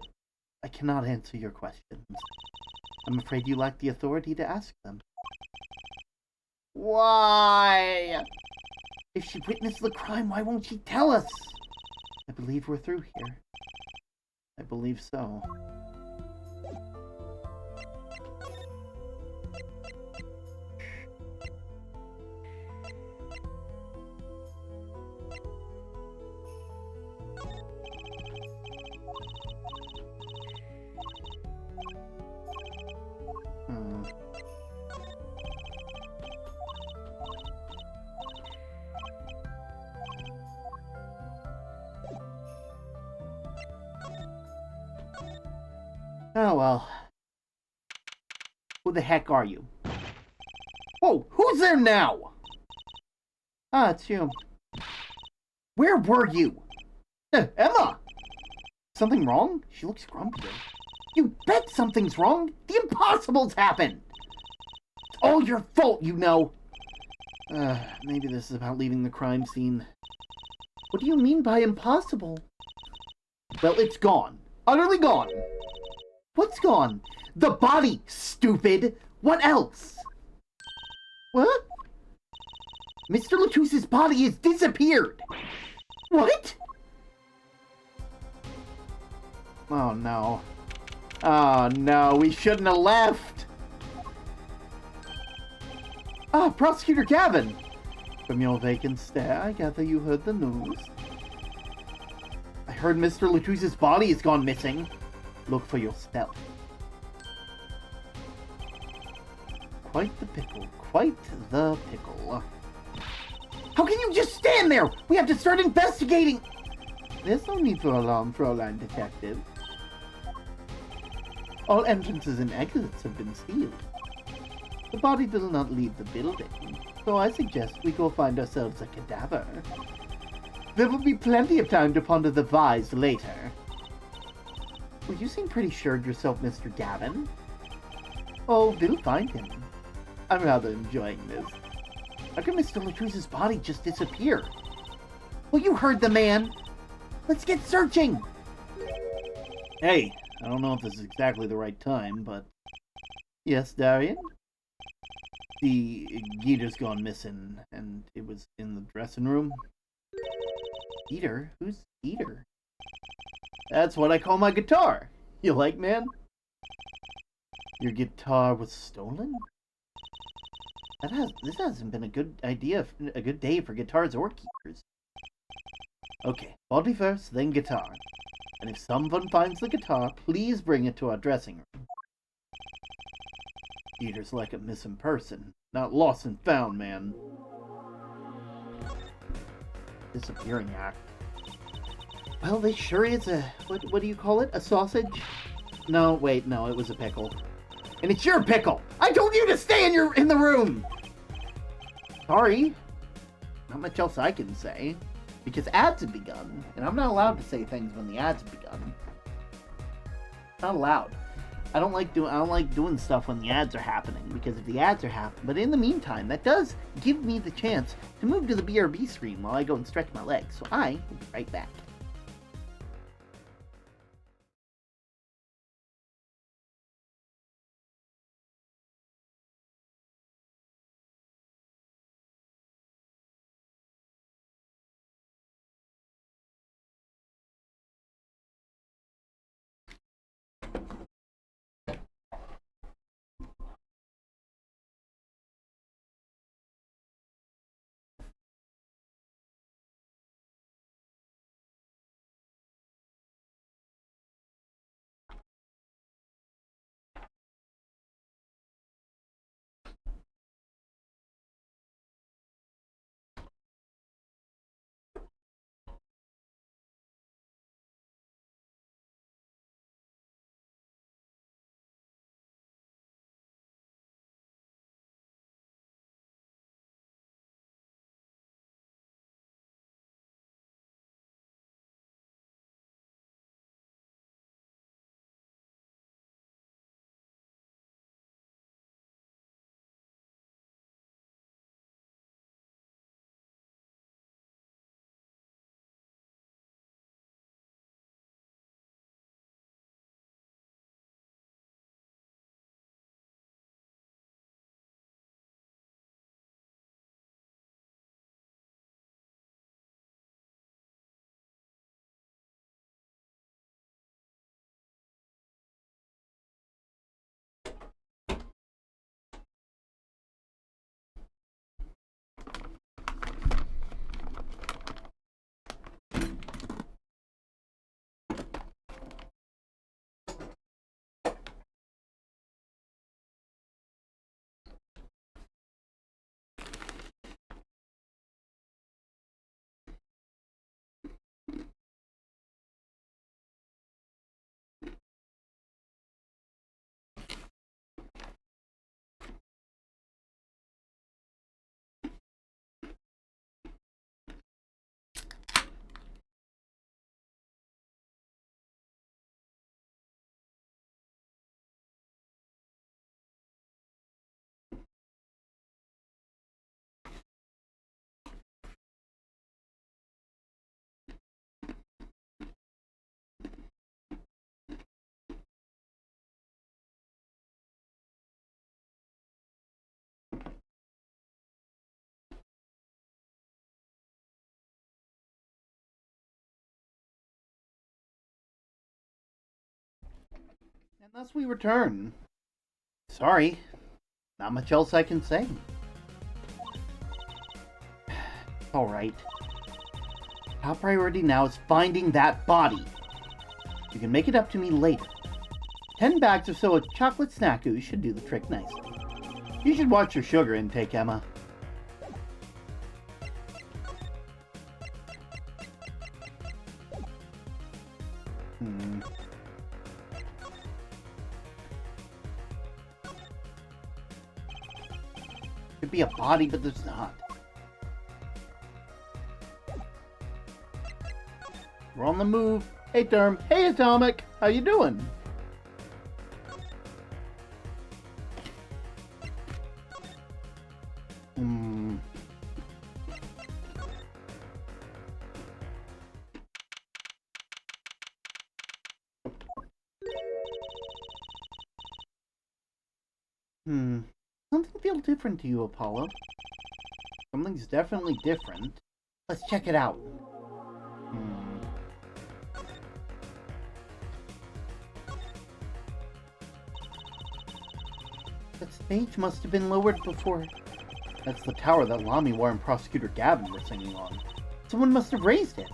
I cannot answer your questions. I'm afraid you lack the authority to ask them. Why? If she witnessed the crime, why won't she tell us? I believe we're through here. I believe so. Oh well. Who the heck are you? Whoa, who's there now? Ah, it's you. Where were you? Emma! Something wrong? She looks grumpier. You bet something's wrong! The impossible's happened! It's all your fault, you know! Maybe this is about leaving the crime scene. What do you mean by impossible? Well, it's gone. Utterly gone. What's gone? The body, stupid! What else? What? Mr. Latouche's body has disappeared! What? Oh no. Oh no, we shouldn't have left! Ah, Prosecutor Gavin! From your vacant stare, I gather you heard the news. I heard Mr. Latruce's body has gone missing. Look for yourself. Quite the pickle. Quite the pickle. How can you just stand there? We have to start investigating! There's no need for alarm, Fräulein Detective. All entrances and exits have been sealed. The body does not leave the building, so I suggest we go find ourselves a cadaver. There will be plenty of time to ponder the vise later. Well, you seem pretty sure of yourself, Mr. Gavin. Oh, we'll find him. I'm rather enjoying this. How can Mr. Latruce's body just disappear? Well, you heard the man. Let's get searching. Hey, I don't know if this is exactly the right time, but... Yes, Darian? The guitar's gone missing, and it was in the dressing room. Guitar? Who's guitar? That's what I call my guitar. You like, man? Your guitar was stolen? This hasn't been a good idea, a good day for guitars or keepers. Okay, body first, then guitar. And if someone finds the guitar, please bring it to our dressing room. Peter's like a missing person, not lost and found, man. Disappearing act. Well, this sure is a, what do you call it? A sausage? No, wait, no, it was a pickle. And it's your pickle! I told you to stay in the room! Sorry. Not much else I can say. Because ads have begun. And I'm not allowed to say things when the ads have begun. Not allowed. I don't like doing stuff when the ads are happening, because if the ads are happening, but in the meantime, that does give me the chance to move to the BRB screen while I go and stretch my legs. So I will be right back. And thus we return. Sorry, not much else I can say. Alright. Top priority now is finding that body. You can make it up to me later. 10 bags or so of chocolate snack ooze should do the trick nicely. You should watch your sugar intake, Emma. Could be a body, but there's not. We're on the move. Hey, Derm. Hey, Atomic. How you doing? Something feels different to you, Apollo. Something's definitely different. Let's check it out. That stage must have been lowered before. That's the tower that Lamiwar and Prosecutor Gavin were singing on. Someone must have raised it.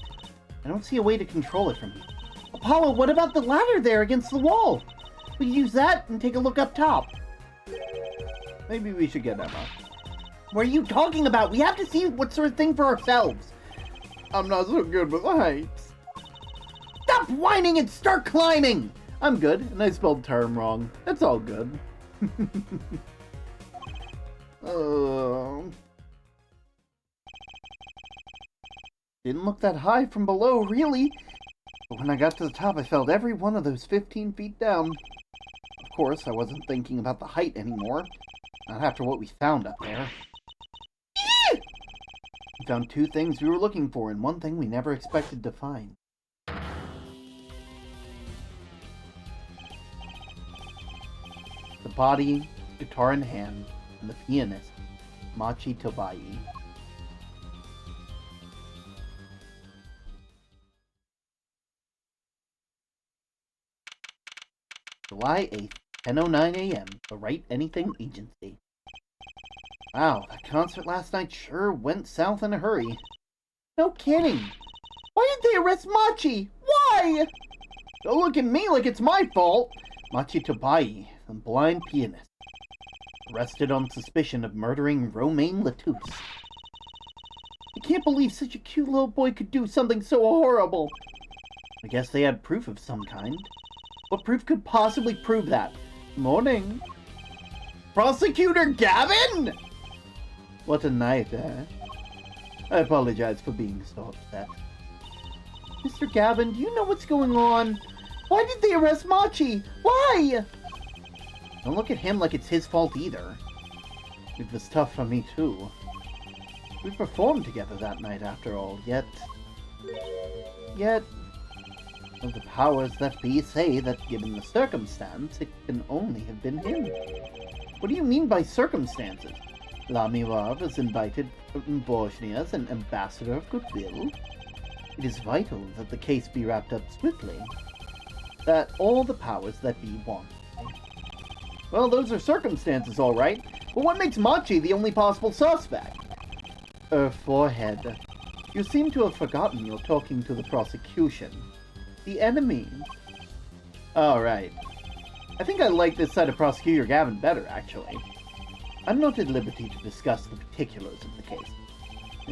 I don't see a way to control it from here. Apollo, what about the ladder there against the wall? We can use that and take a look up top. Maybe we should get Emma. What are you talking about? We have to see what sort of thing for ourselves. I'm not so good with heights. Stop whining and start climbing! I'm good, and I spelled term wrong. That's all good. Didn't look that high from below, really. But when I got to the top, I felt every one of those 15 feet down. Of course, I wasn't thinking about the height anymore. Not after what we found up there. We found two things we were looking for, and one thing we never expected to find. The body, guitar in hand, and the pianist, Machi Tobai. July 8th, 10:09 a.m., the Write Anything Agency. Wow, that concert last night sure went south in a hurry. No kidding. Why did they arrest Machi? Why? Don't look at me like it's my fault. Machi Tobai, the blind pianist. Arrested on suspicion of murdering Romaine Latouche. I can't believe such a cute little boy could do something so horrible. I guess they had proof of some kind. What proof could possibly prove that? Morning. Prosecutor Gavin? What a night, eh? I apologize for being so upset. Mr. Gavin, do you know what's going on? Why did they arrest Machi? Why? Don't look at him like it's his fault either. It was tough for me too. We performed together that night after all, yet... Well, the powers that be say that given the circumstance, it can only have been him. What do you mean by circumstances? Lamiwar was invited from Bosnia as an ambassador of goodwill. It is vital that the case be wrapped up swiftly. That all the powers that be want. Well, those are circumstances, all right. But what makes Machi the only possible suspect? Her forehead. You seem to have forgotten you're talking to the prosecution. The enemy. All right. I think I like this side of Prosecutor Gavin better, actually. I'm not at liberty to discuss the particulars of the case,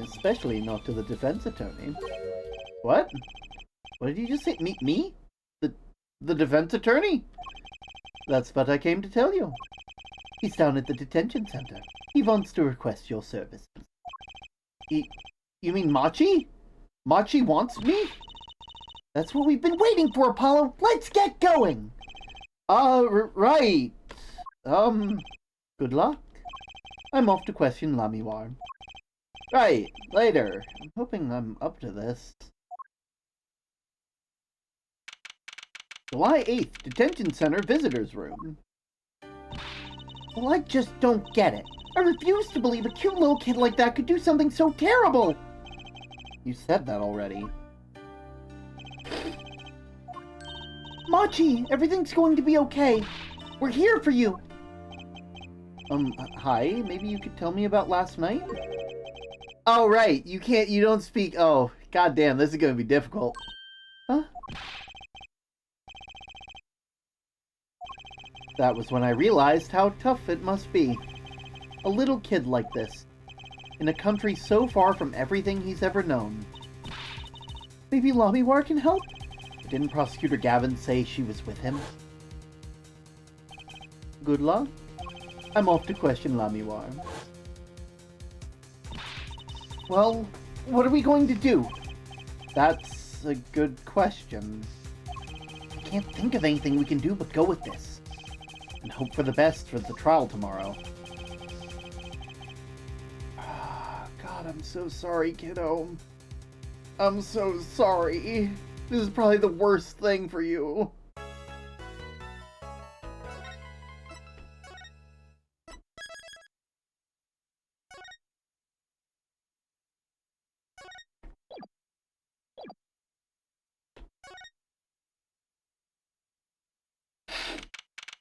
especially not to the defense attorney. What? What did you just say? Me? The defense attorney? That's what I came to tell you. He's down at the detention center. He wants to request your services. You mean Machi? Machi wants me? That's what we've been waiting for, Apollo. Let's get going. Right. Good luck. I'm off to question Lamiwar. Right, later. I'm hoping I'm up to this. July 8th, Detention Center Visitors Room. Well, I just don't get it. I refuse to believe a cute little kid like that could do something so terrible. You said that already. Machi, everything's going to be okay. We're here for you. Hi, maybe you could tell me about last night? Oh, right, you don't speak, oh, goddamn, this is gonna be difficult. Huh? That was when I realized how tough it must be. A little kid like this, in a country so far from everything he's ever known. Maybe Lamiwar can help? Didn't Prosecutor Gavin say she was with him? Good luck. I'm off to question Lamiwar. Well, what are we going to do? That's a good question. I can't think of anything we can do but go with this. And hope for the best for the trial tomorrow. God, I'm so sorry, kiddo. I'm so sorry. This is probably the worst thing for you.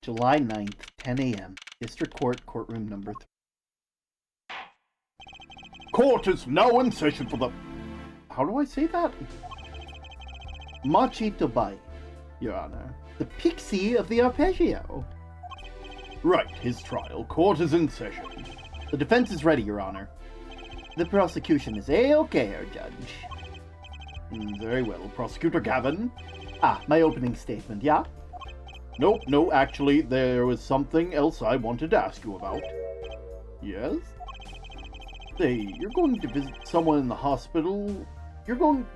July 9th, 10 a.m. District Court, courtroom number 3. Court is now in session for the... How do I say that? Machi Tobai, Your Honor. The pixie of the arpeggio. Right, his trial. Court is in session. The defense is ready, Your Honor. The prosecution is A-okay, Judge. Very well. Prosecutor Gavin? My opening statement, yeah? Nope, no, actually, there was something else I wanted to ask you about. Yes? Say, you're going to visit someone in the hospital... You're going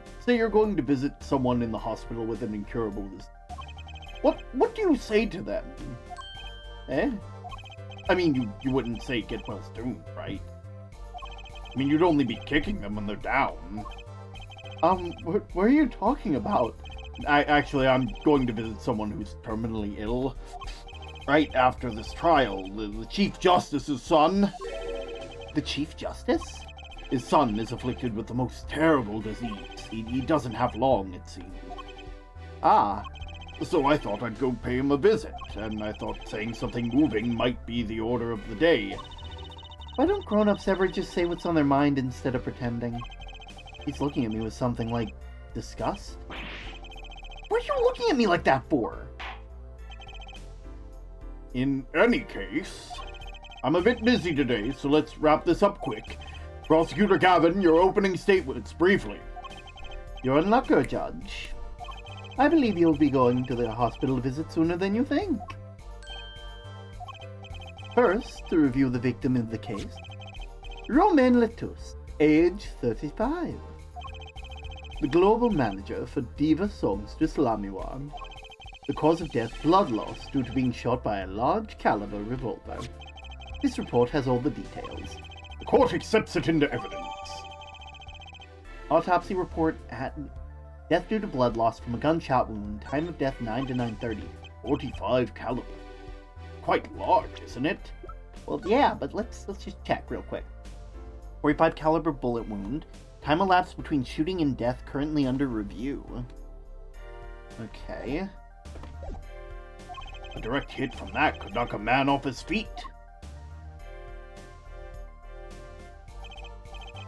to visit someone in the hospital with an incurable disease. What do you say to them? Eh? I mean, you wouldn't say get well soon, right? I mean, you'd only be kicking them when they're down. What are you talking about? I'm going to visit someone who's terminally ill. Right after this trial, the Chief Justice's son... The Chief Justice? His son is afflicted with the most terrible disease. He doesn't have long, it seems. So I thought I'd go pay him a visit, and I thought saying something moving might be the order of the day. Why don't grown-ups ever just say what's on their mind instead of pretending? He's looking at me with something like disgust. What are you looking at me like that for? In any case, I'm a bit busy today, so let's wrap this up quick. Prosecutor Gavin, your opening statements, briefly. You're in luck, Judge. I believe you'll be going to the hospital visit sooner than you think. First, to review the victim in the case. Romain Letus, age 35. The global manager for Diva Songstress Lamiwar. The cause of death, blood loss due to being shot by a large caliber revolver. This report has all the details. The court accepts it into evidence. Autopsy report at death due to blood loss from a gunshot wound. Time of death 9 to 9:30. 45 caliber. Quite large, isn't it? Well, yeah, but let's just check real quick. 45 caliber bullet wound. Time elapsed between shooting and death currently under review. Okay. A direct hit from that could knock a man off his feet.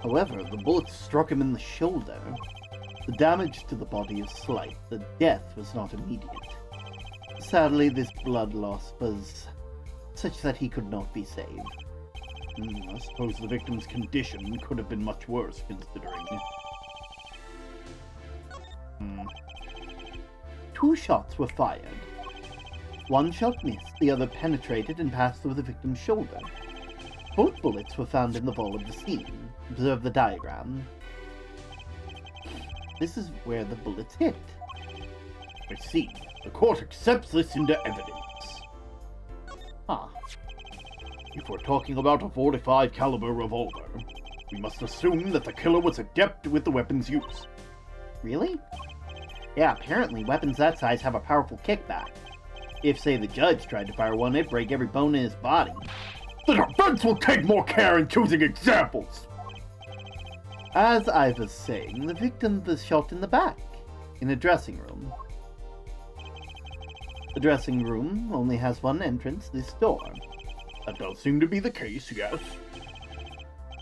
However, the bullet struck him in the shoulder. The damage to the body is slight. The death was not immediate. Sadly, this blood loss was such that he could not be saved. I suppose the victim's condition could have been much worse, considering. 2 shots were fired. 1 shot missed, the other penetrated and passed through the victim's shoulder. Both bullets were found in the vault of the scene. Observe the diagram. This is where the bullets hit. I see. The court accepts this into evidence. If we're talking about a 45 caliber revolver, we must assume that the killer was adept with the weapon's use. Really? Yeah, apparently weapons that size have a powerful kickback. If, say, the judge tried to fire one, it'd break every bone in his body. The defense will take more care in choosing examples! As I was saying, the victim was shot in the back, in a dressing room. The dressing room only has one entrance, this door. That does seem to be the case, yes.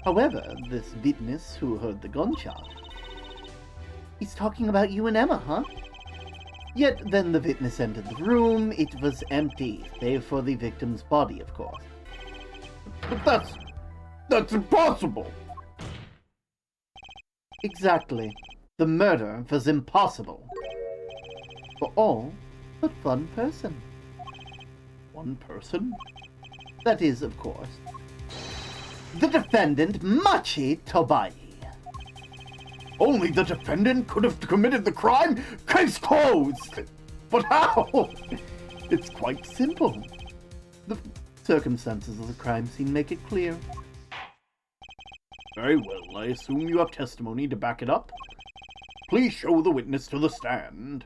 However, this witness who heard the gunshot, he's talking about you and Emma, huh? Yet then the witness entered the room. It was empty, save for the victim's body, of course. But that's impossible! Exactly. The murder was impossible. For all but one person. One person? That is, of course, the defendant, Machi Tobai. Only the defendant could have committed the crime? Case closed! But how? It's quite simple. The circumstances of the crime scene make it clear. Very well, I assume you have testimony to back it up. Please show the witness to the stand.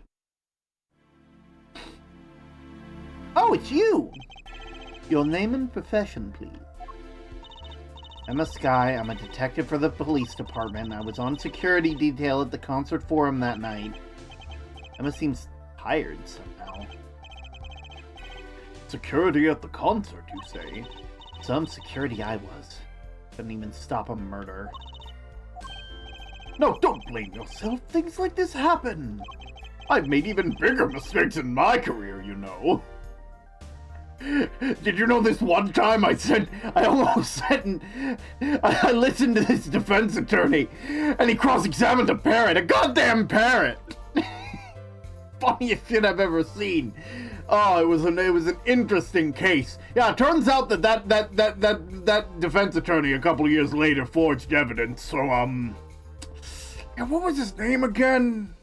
Oh, it's you! Your name and profession, please. I'm a Sky. I'm a detective for the police department. I was on security detail at the concert forum that night. Emma seems tired somehow. Security at the concert, you say? Some security I was. Couldn't even stop a murder. No, don't blame yourself. Things like this happen. I've made even bigger mistakes in my career, you know. Did you know this one time I listened to this defense attorney, and he cross-examined a parrot, a goddamn parrot! Funniest shit I've ever seen. Oh, it was an interesting case. Yeah, it turns out that defense attorney a couple of years later forged evidence, so, yeah, what was his name again?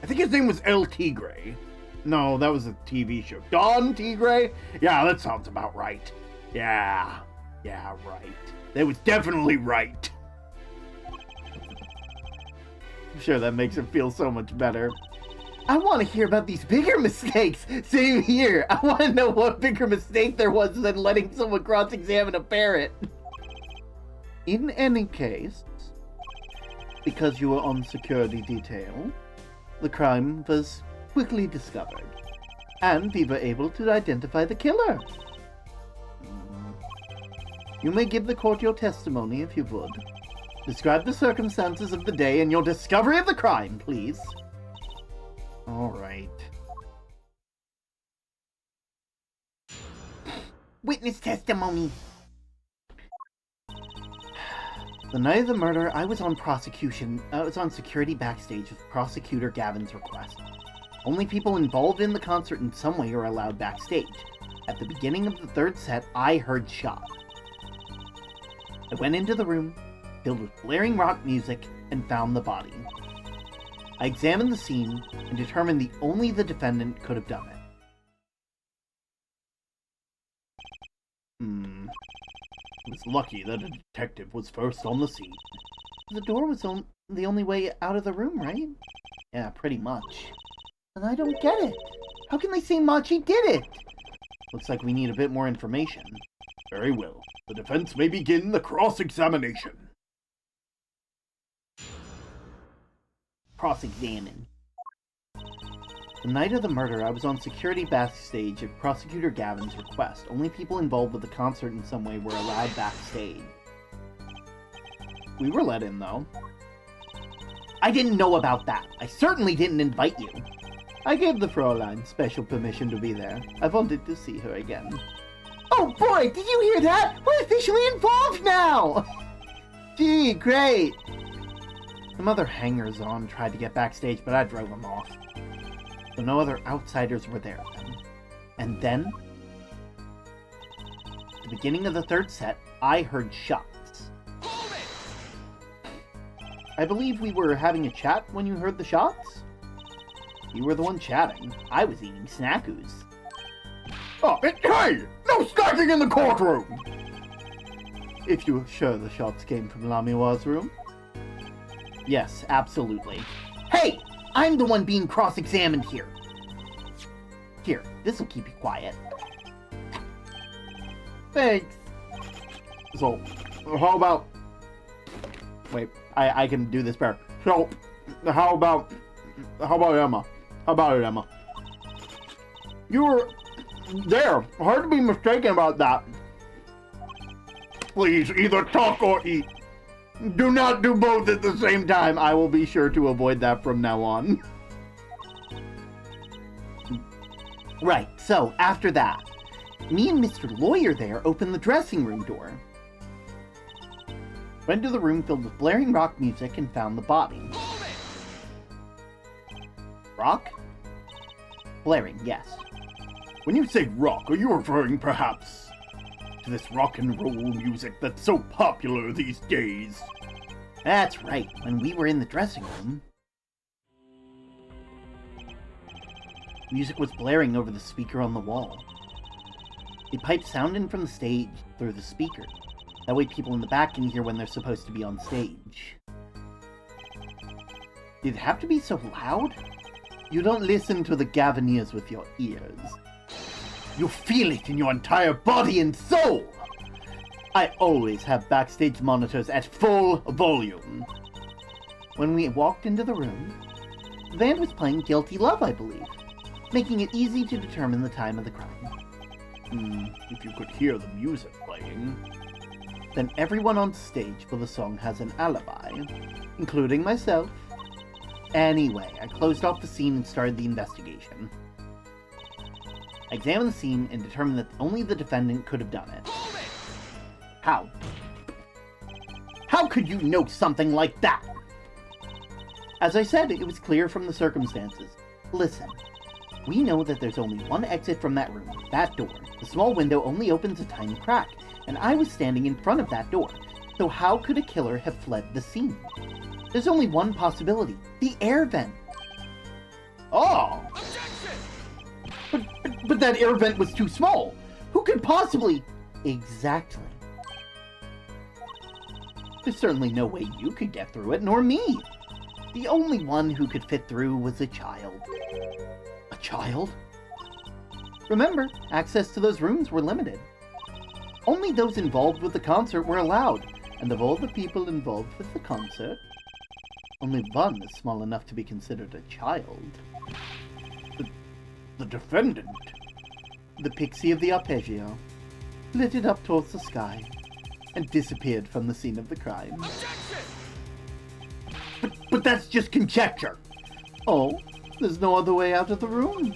I think his name was El Tigre. No, that was a TV show. Don Tigre? Yeah, that sounds about right. Yeah, right. That was definitely right. I'm sure that makes it feel so much better. I want to hear about these bigger mistakes. Same here. I want to know what bigger mistake there was than letting someone cross-examine a parrot. In any case, because you were on security detail, the crime was quickly discovered, and we were able to identify the killer. You may give the court your testimony if you would. Describe the circumstances of the day and your discovery of the crime, please. All right. Witness testimony. The night of the murder, I was on security backstage with Prosecutor Gavin's request. Only people involved in the concert in some way are allowed backstage. At the beginning of the third set, I heard shots. I went into the room, filled with blaring rock music, and found the body. I examined the scene and determined only the defendant could have done it. I was lucky that a detective was first on the scene. The door was the only way out of the room, right? Yeah, pretty much. And I don't get it. How can they say Machi did it? Looks like we need a bit more information. Very well. The defense may begin the cross-examination. Cross-examine. The night of the murder, I was on security backstage at Prosecutor Gavin's request. Only people involved with the concert in some way were allowed backstage. We were let in, though. I didn't know about that. I certainly didn't invite you. I gave the Fräulein special permission to be there. I wanted to see her again. Oh boy, did you hear that? We're officially involved now! Gee, great! Some other hangers-on tried to get backstage, but I drove them off. So no other outsiders were there then. And then, at the beginning of the third set, I heard shots. I believe we were having a chat when you heard the shots? You were the one chatting. I was eating snackoos. Oh, hey! No snacking in the courtroom! If you're sure the shots came from Lamiwa's room? Yes, absolutely. Hey! I'm the one being cross-examined here. Here, this'll keep you quiet. Thanks. So, how about... Wait, I can do this better. So, how about Emma? How about it, Emma? You were there. Hard to be mistaken about that. Please, either talk or eat. Do not do both at the same time. I will be sure to avoid that from now on. Right, so after that, me and Mr. Lawyer there opened the dressing room door. Went to the room filled with blaring rock music and found the body. Rock? Blaring, yes. When you say rock, are you referring perhaps to this rock and roll music that's so popular these days? That's right, when we were in the dressing room, music was blaring over the speaker on the wall. The pipe sounded from the stage through the speaker. That way people in the back can hear when they're supposed to be on stage. Did it have to be so loud? You don't listen to the Gaviniers with your ears. You feel it in your entire body and soul! I always have backstage monitors at full volume. When we walked into the room, the band was playing Guilty Love, I believe, making it easy to determine the time of the crime. If you could hear the music playing. Then everyone on stage for the song has an alibi, including myself. Anyway, I closed off the scene and started the investigation. I examined the scene and determined that only the defendant could have done it. How? How could you know something like that? As I said, it was clear from the circumstances. Listen, we know that there's only one exit from that room, that door. The small window only opens a tiny crack, and I was standing in front of that door. So how could a killer have fled the scene? There's only one possibility, the air vent. Oh! But that air vent was too small. Who could possibly... Exactly. There's certainly no way you could get through it, nor me. The only one who could fit through was a child. A child? Remember, access to those rooms were limited. Only those involved with the concert were allowed, and of all the people involved with the concert, only one is small enough to be considered a child. The defendant? The pixie of the arpeggio flitted up towards the sky and disappeared from the scene of the crime. But that's just conjecture. Oh, there's no other way out of the room.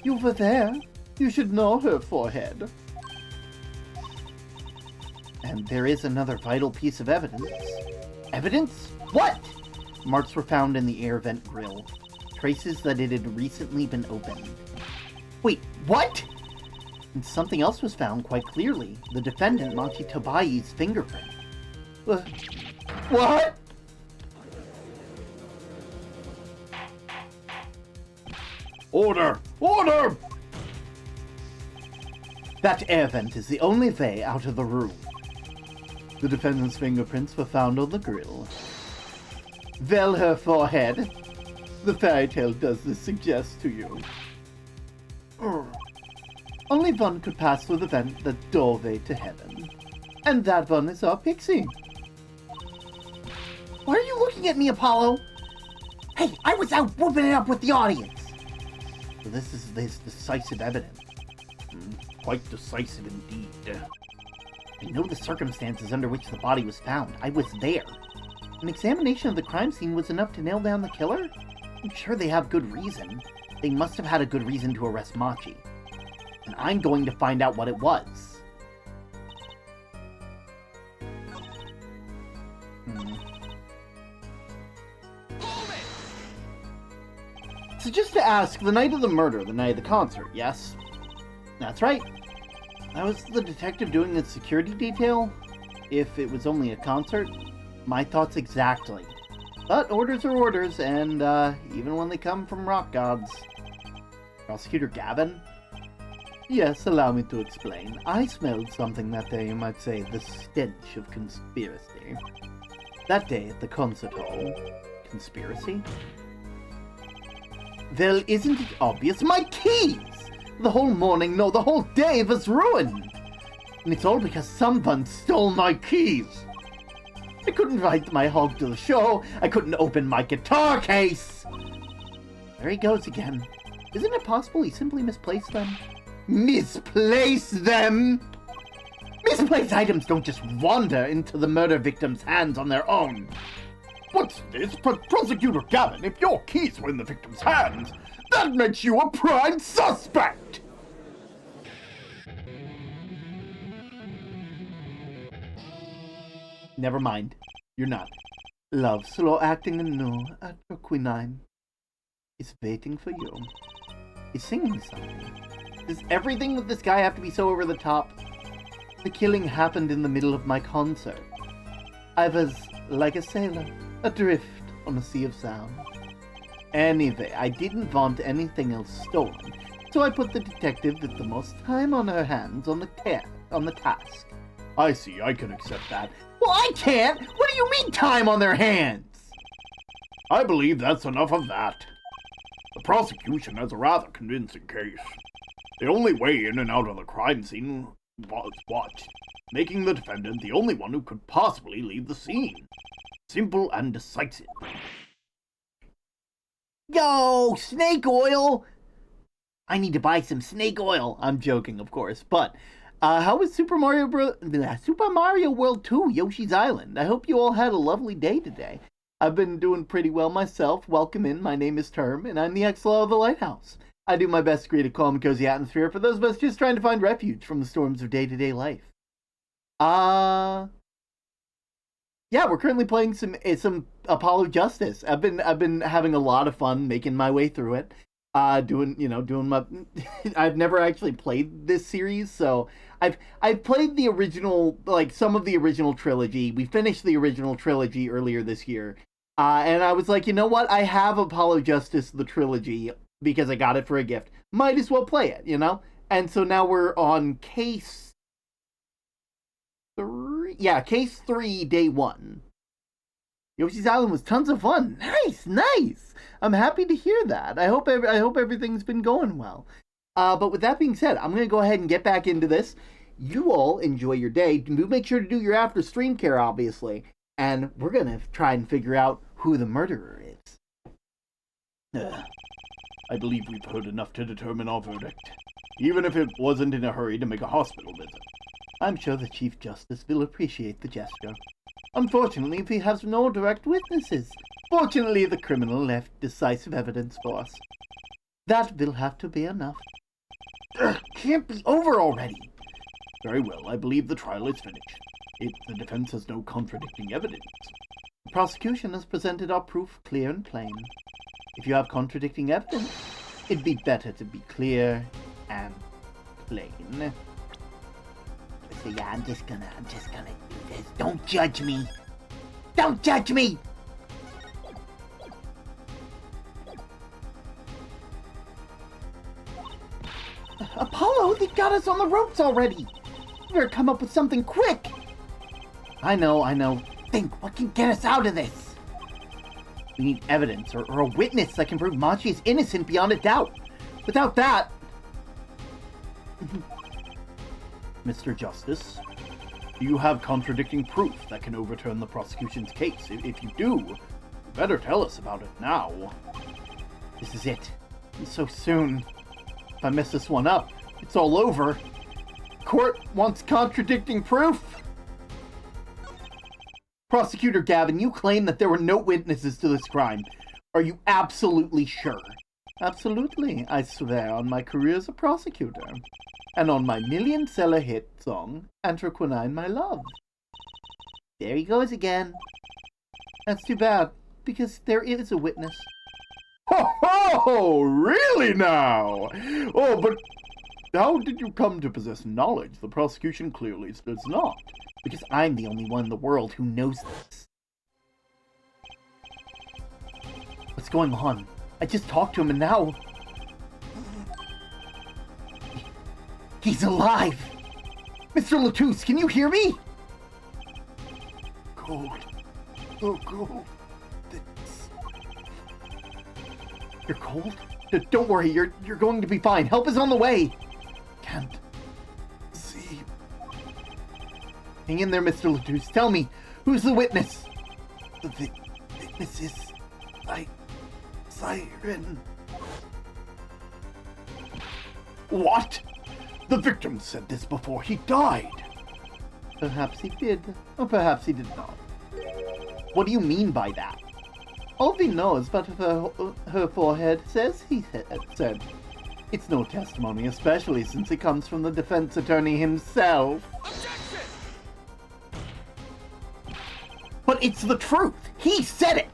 You were there. You should know her forehead. And there is another vital piece of evidence. Evidence? What? Marks were found in the air vent grill. Traces that it had recently been opened. Wait, what? And something else was found quite clearly. The defendant, Monty Tobias's fingerprint. What? Order! Order! That air vent is the only way out of the room. The defendant's fingerprints were found on the grill. Well, her forehead. The fairy tale does this suggest to you. Only one could pass through the vent, the doorway to heaven. And that one is our pixie. Why are you looking at me, Apollo? Hey, I was out whooping it up with the audience. So this is decisive evidence. Quite decisive indeed. I know the circumstances under which the body was found. I was there. An examination of the crime scene was enough to nail down the killer? I'm sure they have good reason. They must have had a good reason to arrest Machi. And I'm going to find out what it was. So just to ask, the night of the murder, the night of the concert, yes? That's right. I was the detective doing the security detail. If it was only a concert, my thoughts exactly. But orders are orders, and even when they come from rock gods. Prosecutor Gavin? Yes, allow me to explain. I smelled something that day, you might say, the stench of conspiracy. That day at the concert hall. Conspiracy? Well, isn't it obvious? My keys! The whole morning, no, the whole day was ruined! And it's all because someone stole my keys! I couldn't ride my hog to the show, I couldn't open my guitar case! There he goes again. Isn't it possible he simply misplaced them? Misplaced them? Misplaced items don't just wander into the murder victim's hands on their own. What's this? Prosecutor Gavin, if your keys were in the victim's hands, that makes you a prime suspect! Never mind. You're not. Love, slow acting anew at your quinine is waiting for you. He's singing something. Does everything with this guy have to be so over the top? The killing happened in the middle of my concert. I was like a sailor, adrift on a sea of sound. Anyway, I didn't want anything else stolen, so I put the detective with the most time on her hands on the task. I see, I can accept that. Well, I can't! What do you mean time on their hands? I believe that's enough of that. The prosecution has a rather convincing case. The only way in and out of the crime scene was watched, making the defendant the only one who could possibly leave the scene. Simple and decisive. Yo, snake oil! I need to buy some snake oil. I'm joking, of course, but how was Super Mario World 2, Yoshi's Island? I hope you all had a lovely day today. I've been doing pretty well myself. Welcome in, my name is Term, and I'm the XLO of the Lighthouse. I do my best to create a calm and cozy atmosphere for those of us just trying to find refuge from the storms of day-to-day life. Yeah, we're currently playing some Apollo Justice. I've been having a lot of fun making my way through it. Doing my I've never actually played this series, so I've played the original, like some of the original trilogy. We finished the original trilogy earlier this year. And I was like, you know what? I have Apollo Justice the trilogy because I got it for a gift. Might as well play it, you know? And so now we're on case 3. Yeah, case 3, day 1. Yoshi's Island was tons of fun. Nice. I'm happy to hear that. I hope everything's been going well. But with that being said, I'm going to go ahead and get back into this. You all enjoy your day. Do make sure to do your after stream care, obviously. And we're going to try and figure out who the murderer is. I believe we've heard enough to determine our verdict, even if it wasn't in a hurry to make a hospital visit. I'm sure the Chief Justice will appreciate the gesture. Unfortunately, we have no direct witnesses. Fortunately, the criminal left decisive evidence for us. That will have to be enough. Can't be over already. Very well, I believe the trial is finished. The defense has no contradicting evidence. The prosecution has presented our proof clear and plain. If you have contradicting evidence, it'd be better to be clear and plain. So yeah, I'm just gonna do this. Don't judge me! Don't judge me! Apollo, they got us on the ropes already! You better come up with something quick! I know. Think, what can get us out of this? We need evidence or a witness that can prove Machi is innocent beyond a doubt. Without that... Mr. Justice, do you have contradicting proof that can overturn the prosecution's case? If you do, you better tell us about it now. This is it. It's so soon. If I mess this one up, it's all over. Court wants contradicting proof. Prosecutor Gavin, you claim that there were no witnesses to this crime. Are you absolutely sure? Absolutely, I swear on my career as a prosecutor. And on my million-seller hit song, Anthraquinine My Love. There he goes again. That's too bad, because there is a witness. Ho ho! Really now? Oh, but how did you come to possess knowledge the prosecution clearly does not? Because I'm the only one in the world who knows this. What's going on? I just talked to him and now... He's alive! Mr. Latouche, can you hear me? Cold. So cold. You're cold? Don't worry, you're going to be fine. Help is on the way. Can't see. Hang in there, Mr. Latouche. Tell me, who's the witness? The witness is... Siren. What? The victim said this before he died. Perhaps he did, or perhaps he did not. What do you mean by that? All we know is what her forehead says he said. It's no testimony, especially since it comes from the defense attorney himself. Objection! But it's the truth! He said it!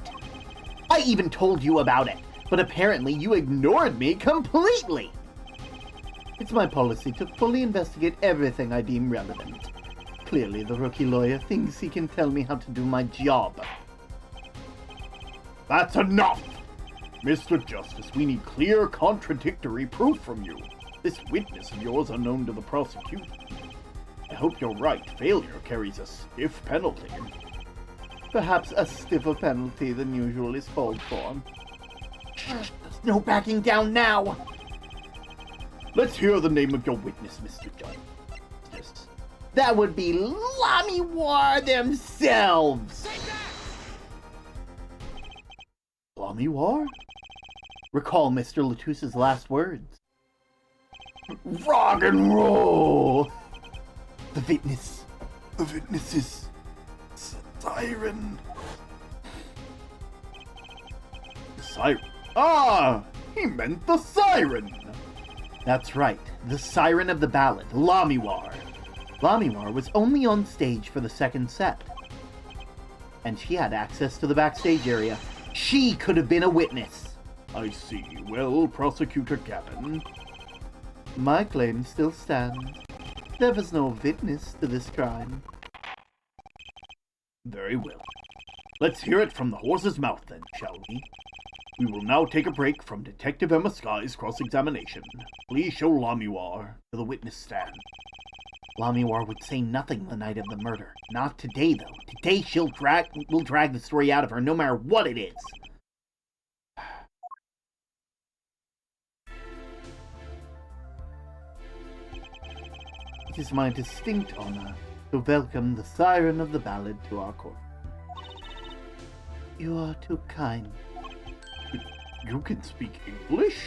I even told you about it, but apparently you ignored me completely! It's my policy to fully investigate everything I deem relevant. Clearly, the rookie lawyer thinks he can tell me how to do my job. That's enough! Mr. Justice, we need clear, contradictory proof from you. This witness of yours unknown to the prosecution. I hope you're right. Failure carries a stiff penalty. Perhaps a stiffer penalty than usual is called for. There's no backing down now! Let's hear the name of your witness, Mr. Justice. That would be Lamiwar themselves! Lamiwar? Recall Mr. Latusse's last words. Rock and roll! The witness. The witness is... Siren. Siren. Ah! He meant the siren! That's right, the siren of the ballad, Lamiwar. Lamiwar was only on stage for the second set. And she had access to the backstage area. She could have been a witness. I see. Well, Prosecutor Gavin. My claim still stands. There was no witness to this crime. Very well. Let's hear it from the horse's mouth then, shall we? We will now take a break from Detective Emma Sky's cross-examination. Please show Lamiwar to the witness stand. Lamiwar would say nothing the night of the murder. Not today, though. Today we'll drag the story out of her no matter what it is. It is my distinct honor to welcome the siren of the ballad to our court. You are too kind. You can speak English?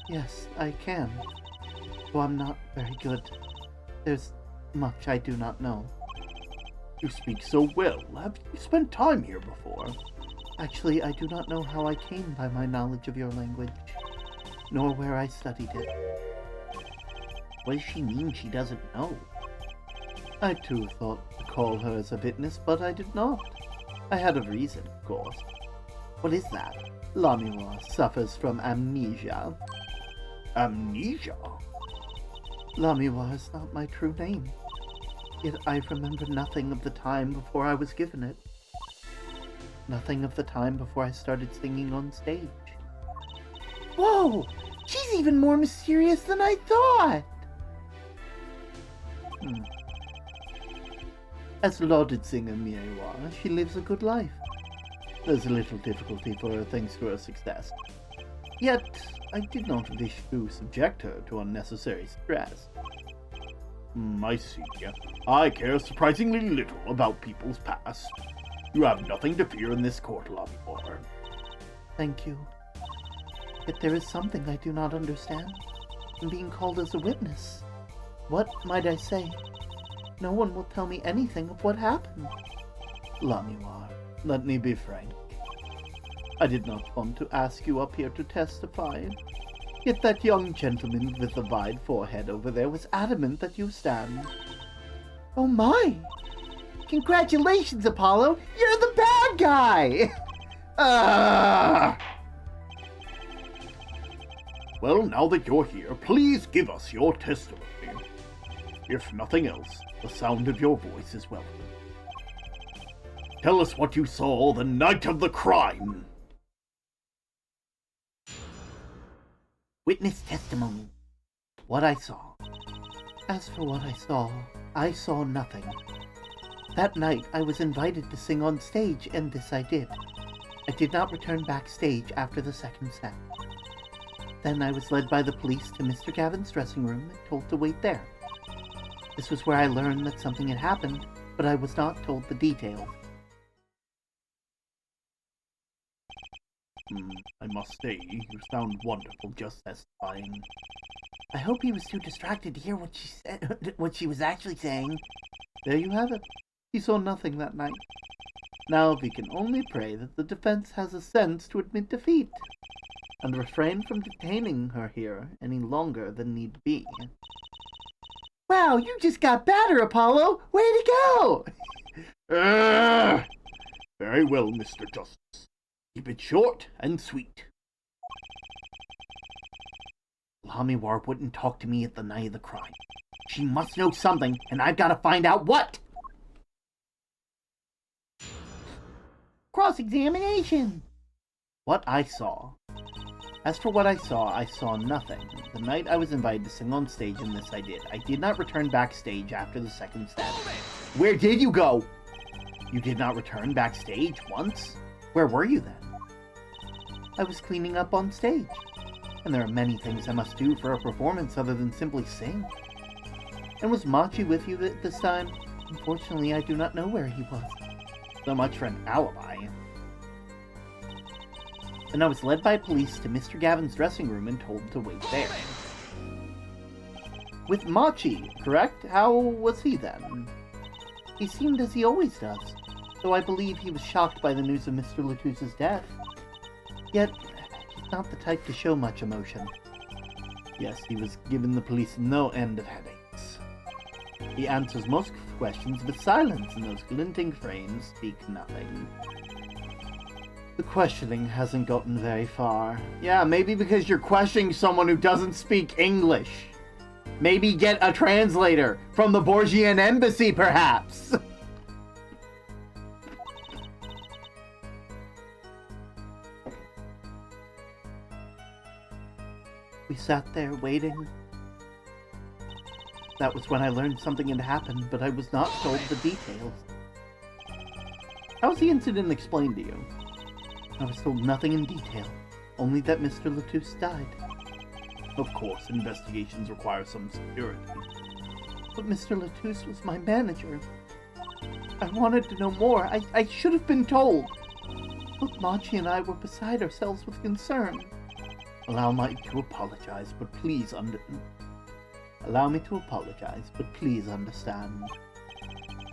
Yes, I can. Though I'm not very good. There's much I do not know. You speak so well. Have you spent time here before? Actually, I do not know how I came by my knowledge of your language, nor where I studied it. What does she mean she doesn't know? I too thought to call her as a witness, but I did not. I had a reason, of course. What is that? Lamiwar suffers from amnesia. Amnesia? Lamiwar is not my true name. Yet I remember nothing of the time before I was given it. Nothing of the time before I started singing on stage. Whoa! She's even more mysterious than I thought! As lauded singer Mirewa, she lives a good life. There's a little difficulty for her thanks to her success. Yet, I did not wish to subject her to unnecessary stress. I see. I care surprisingly little about people's past. You have nothing to fear in this court, Lamiwar. Thank you. Yet there is something I do not understand. I'm being called as a witness. What might I say? No one will tell me anything of what happened. Lamiwar, let me be frank. I did not want to ask you up here to testify. Yet that young gentleman with the wide forehead over there was adamant that you stand. Oh my! Congratulations, Apollo! You're the bad guy! Well, now that you're here, please give us your testimony. If nothing else, the sound of your voice is welcome. Tell us what you saw the night of the crime. Witness testimony. What I saw. As for what I saw nothing. That night, I was invited to sing on stage, and this I did. I did not return backstage after the second set. Then I was led by the police to Mr. Gavin's dressing room and told to wait there. This was where I learned that something had happened, but I was not told the details. I must say, you sound wonderful just testifying. I hope he was too distracted to hear what she said, what she was actually saying. There you have it. He saw nothing that night. Now we can only pray that the defense has a sense to admit defeat and refrain from detaining her here any longer than need be. Wow, you just got better, Apollo! Way to go! Very well, Mr. Justice. Keep it short and sweet. Lamiwar wouldn't talk to me at the night of the crime. She must know something, and I've got to find out what! Cross-examination! What I saw. As for what I saw nothing. The night I was invited to sing on stage in this I did. I did not return backstage after the second stab. Where did you go? You did not return backstage once? Where were you then? I was cleaning up on stage. And there are many things I must do for a performance other than simply sing. And was Machi with you this time? Unfortunately, I do not know where he was. So much for an alibi. Then I was led by police to Mr. Gavin's dressing room and told to wait there. With Machi, correct? How was he then? He seemed as he always does, though I believe he was shocked by the news of Mr. Latus's death. Yet, he's not the type to show much emotion. Yes, he was giving the police no end of headaches. He answers most questions with silence, and those glinting frames speak nothing. The questioning hasn't gotten very far. Yeah, maybe because you're questioning someone who doesn't speak English. Maybe get a translator from the Borgian embassy, perhaps. We sat there waiting. That was when I learned something had happened, but I was not told the details. How was the incident explained to you? I was told nothing in detail, only that Mr. Latus died. Of course, investigations require some security. But Mr. Latus was my manager. I wanted to know more. I should have been told. Both Machi and I were beside ourselves with concern. Allow me to apologize, but please understand.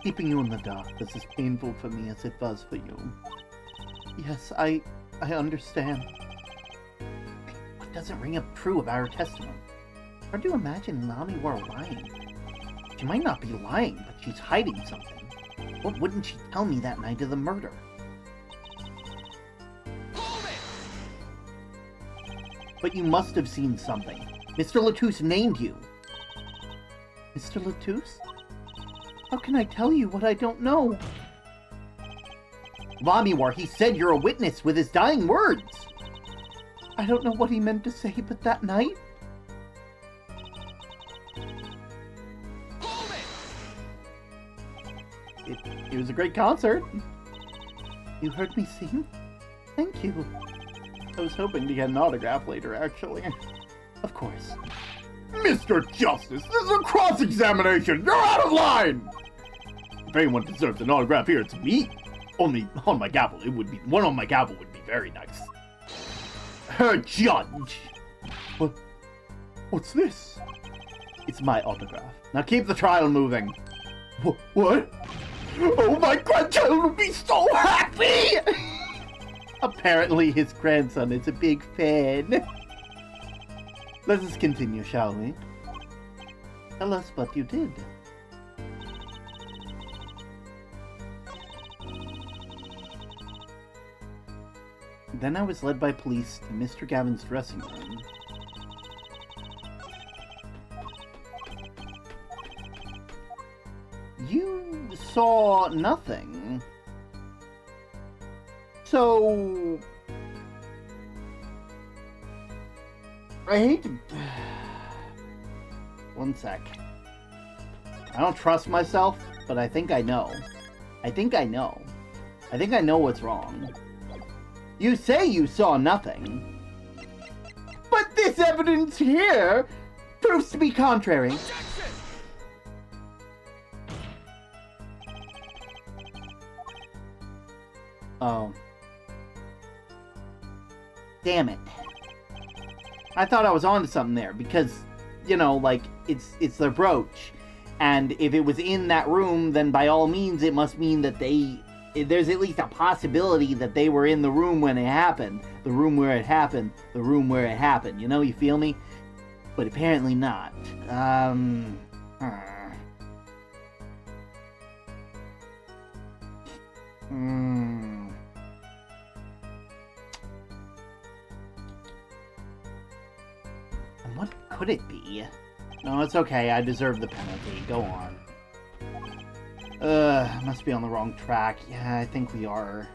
Keeping you in the dark was as painful for me as it was for you. Yes, I understand. What doesn't ring up true about her testimony? Hard to imagine Nami were lying. She might not be lying, but she's hiding something. What wouldn't she tell me that night of the murder? But you must have seen something. Mr. Latus named you. Mr. Latus? How can I tell you what I don't know? Lamiwar, he said you're a witness with his dying words. I don't know what he meant to say, but that night... It was a great concert. You heard me sing? Thank you. I was hoping to get an autograph later, actually. Of course. Mr. Justice, this is a cross-examination! You're out of line! If anyone deserves an autograph here, it's me. Only on my gavel, one on my gavel would be very nice. Her judge! What's this? It's my autograph. Now keep the trial moving. What? Oh, my grandchild will be so happy! Apparently his grandson is a big fan. Let us continue, shall we? Tell us what you did. Then I was led by police to Mr. Gavin's dressing room. You saw nothing. So... I hate to... One sec. I don't trust myself, but I think I know. I think I know what's wrong. You say you saw nothing. But this evidence here proves to be contrary. Oh. Damn it. I thought I was onto something there, because you know, like, it's their brooch. And if it was in that room, then by all means, it must mean that there's at least a possibility that they were in the room when it happened. The room where it happened. The room where it happened. You know, you feel me? But apparently not. And what could it be? No, it's okay. I deserve the penalty. Go on. Must be on the wrong track. Yeah, I think we are.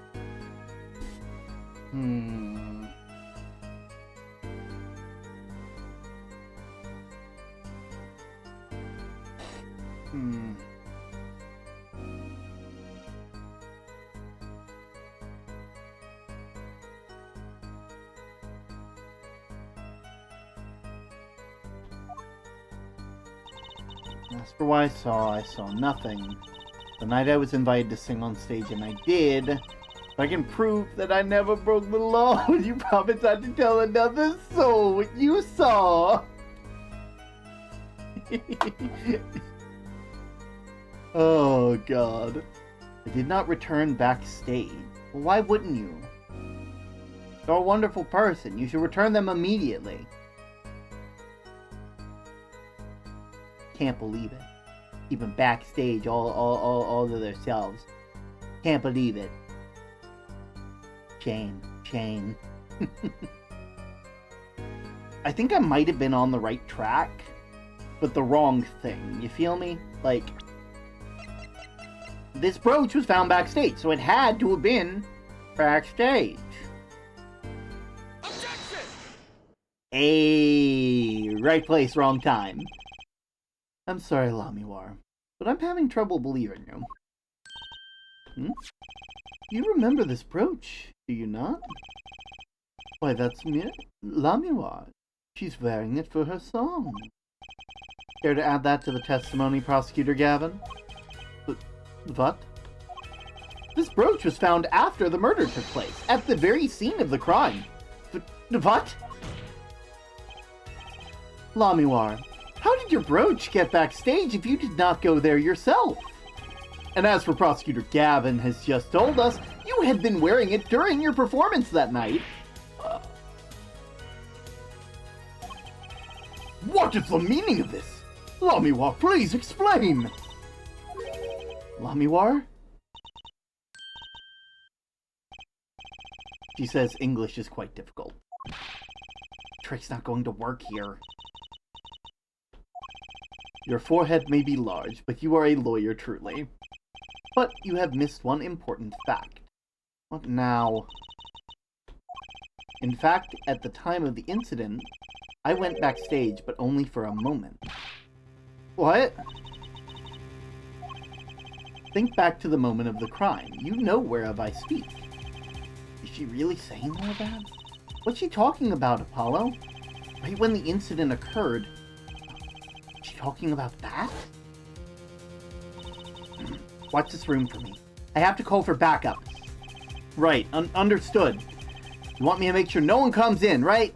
As for what I saw nothing. The night I was invited to sing on stage, and I did. If I can prove that I never broke the law, you promise not to tell another soul what you saw. Oh, God. I did not return backstage. Well, why wouldn't you? You're a wonderful person. You should return them immediately. Can't believe it. Even backstage, all to themselves. Can't believe it. Shame. I think I might have been on the right track, but the wrong thing. You feel me? Like, this brooch was found backstage, so it had to have been backstage. Objection! Hey, right place, wrong time. I'm sorry, Lamiwar, but I'm having trouble believing you. You remember this brooch, do you not? Why, that's Lamiwar. She's wearing it for her song. Care to add that to the testimony, Prosecutor Gavin? What? This brooch was found after the murder took place, at the very scene of the crime. What? Lamiwar, how did your brooch get backstage if you did not go there yourself? And as for Prosecutor Gavin has just told us, you had been wearing it during your performance that night. What is the meaning of this? Lamiwar, please explain! Lamiwar? She says English is quite difficult. Trick's not going to work here. Your forehead may be large, but you are a lawyer truly. But you have missed one important fact. What now? In fact, at the time of the incident, I went backstage, but only for a moment. What? Think back to the moment of the crime. You know whereof I speak. Is she really saying all that? What's she talking about, Apollo? Right when the incident occurred, is she talking about that? Watch this room for me. I have to call for backup. Right, understood. You want me to make sure no one comes in, right?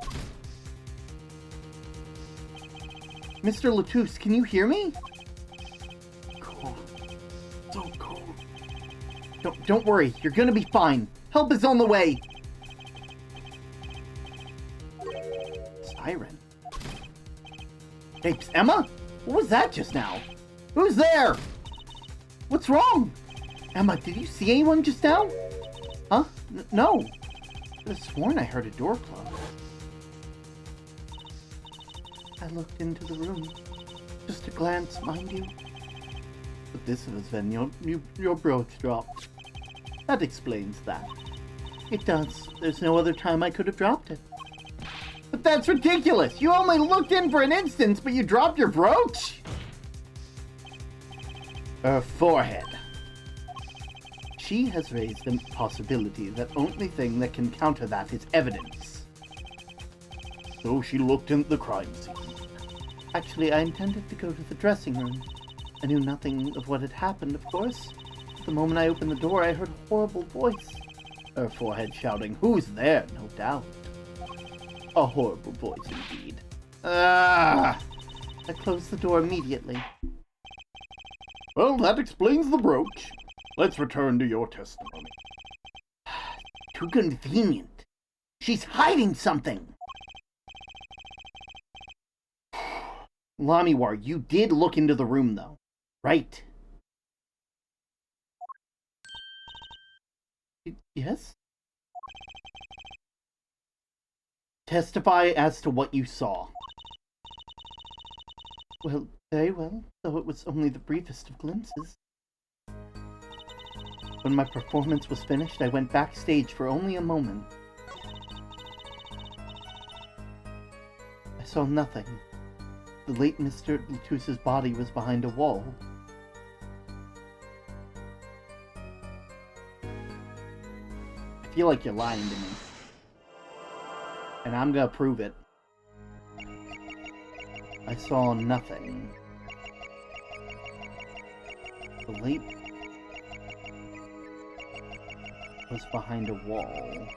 Mr. Latouche, can you hear me? Cold. So cold. Don't worry, you're gonna be fine. Help is on the way. Siren. Hey, Emma? What was that just now? Who's there? What's wrong? Emma, did you see anyone just now? Huh? No. I could have sworn I heard a door close. I looked into the room. Just a glance, mind you. But this was when your brooch dropped. That explains that. It does. There's no other time I could have dropped it. But that's ridiculous! You only looked in for an instant, but you dropped your brooch? Her forehead. She has raised the possibility that only thing that can counter that is evidence. So she looked into the crime scene. Actually, I intended to go to the dressing room. I knew nothing of what had happened, of course. The moment I opened the door, I heard a horrible voice. Her forehead shouting, "Who's there?" No doubt. A horrible voice indeed. Ah! I closed the door immediately. Well, that explains the brooch. Let's return to your testimony. Too convenient. She's hiding something. Lamiwar, you did look into the room, though, right? Yes? Testify as to what you saw. Well, very well, though it was only the briefest of glimpses. When my performance was finished, I went backstage for only a moment. I saw nothing. The late Mr. Latus's body was behind a wall. I feel like you're lying to me. And I'm gonna prove it. I saw nothing. The late was behind a wall.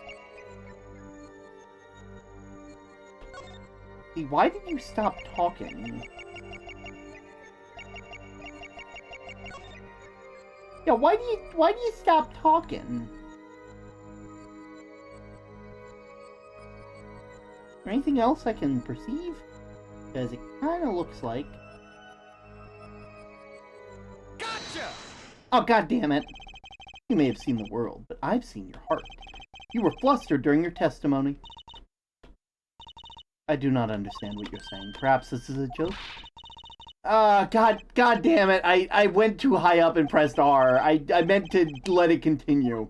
Hey, why did you stop talking? Yeah, why do you stop talking? Is there anything else I can perceive? Because it kind of looks like... Gotcha! Oh, god damn it. You may have seen the world, but I've seen your heart. You were flustered during your testimony. I do not understand what you're saying. Perhaps this is a joke? God damn it. I went too high up and pressed R. I meant to let it continue.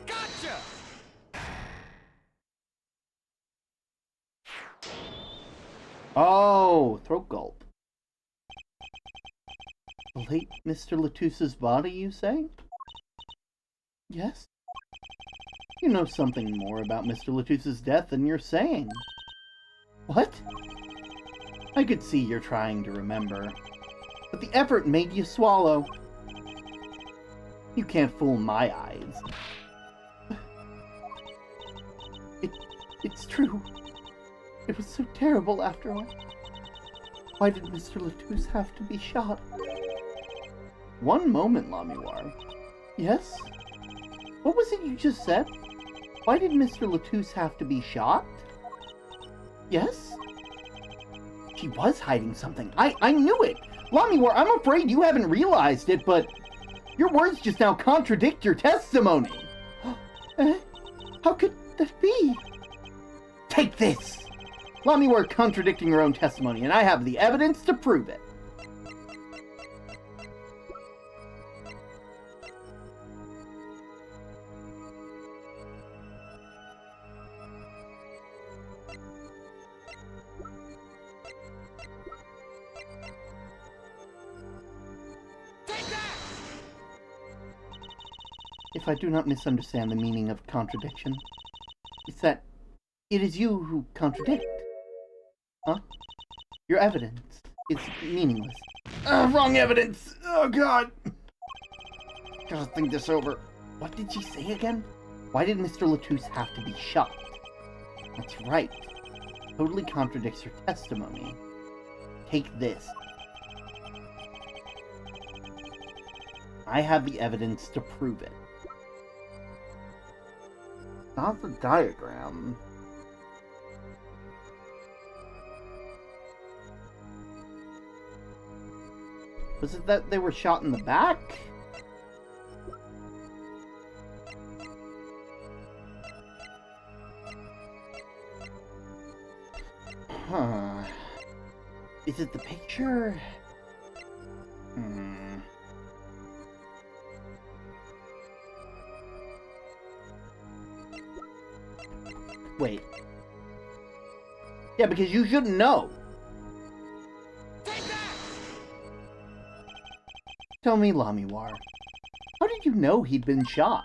Gotcha! Oh, throat gulp. The late Mr. Latus's body, you say? Yes? You know something more about Mr. Latus's death than you're saying. What? I could see you're trying to remember, but the effort made you swallow. You can't fool my eyes. It's true. It was so terrible after all. Why did Mr. Latus have to be shot? One moment, Lamiwar. Yes? What was it you just said? Why did Mr. Latus have to be shot? Yes? She was hiding something. I knew it! Lamiwar, I'm afraid you haven't realized it, but your words just now contradict your testimony. How could that be? Take this! Lamiwar contradicting her own testimony, and I have the evidence to prove it. If I do not misunderstand the meaning of contradiction, it's that it is you who contradict. Huh? Your evidence is meaningless. Wrong evidence! Oh god! Gotta think this over. What did she say again? Why did Mr. Latus have to be shot? That's right. Totally contradicts your testimony. Take this. I have the evidence to prove it. Not the diagram. Was it that they were shot in the back? Huh. Is it the picture? Wait. Yeah, because you shouldn't know. Tell me, Lamiwar, how did you know he'd been shot?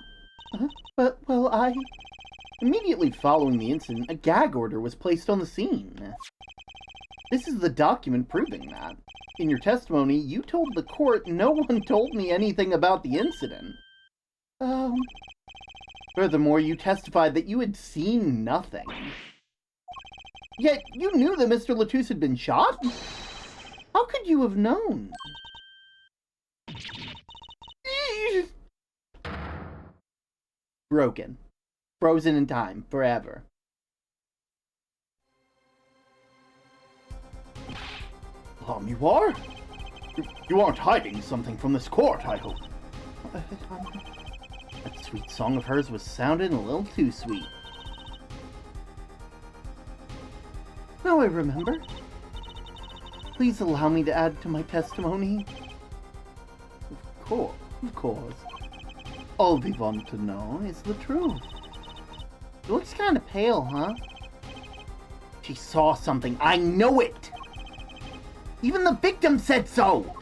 Well, Immediately following the incident, a gag order was placed on the scene. This is the document proving that. In your testimony, you told the court no one told me anything about the incident. Furthermore, you testified that you had seen nothing. Yet, you knew that Mr. Latouche had been shot? How could you have known? Broken. Frozen in time, forever. You are? You aren't hiding something from this court, I hope. That sweet song of hers was sounding a little too sweet. Now I remember. Please allow me to add to my testimony. Of course. All we want to know is the truth. She looks kind of pale, huh? She saw something. I know it! Even the victim said so!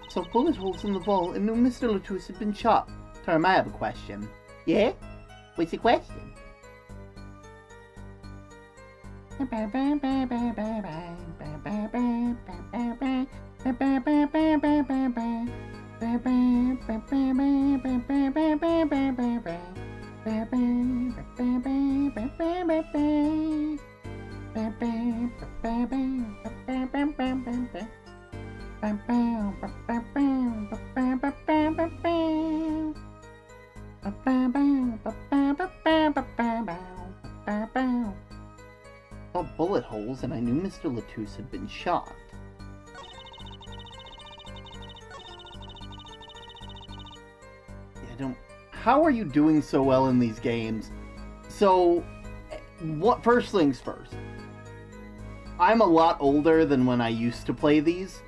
So bullet holes in the wall and knew Mr. Latouche had been shot. Term, I have a question. Yeah? What's the question? Saw bullet holes and I knew Mr. Latouche had been shot. How are you doing so well in these games? So, first things first. I'm a lot older than when I used to play these.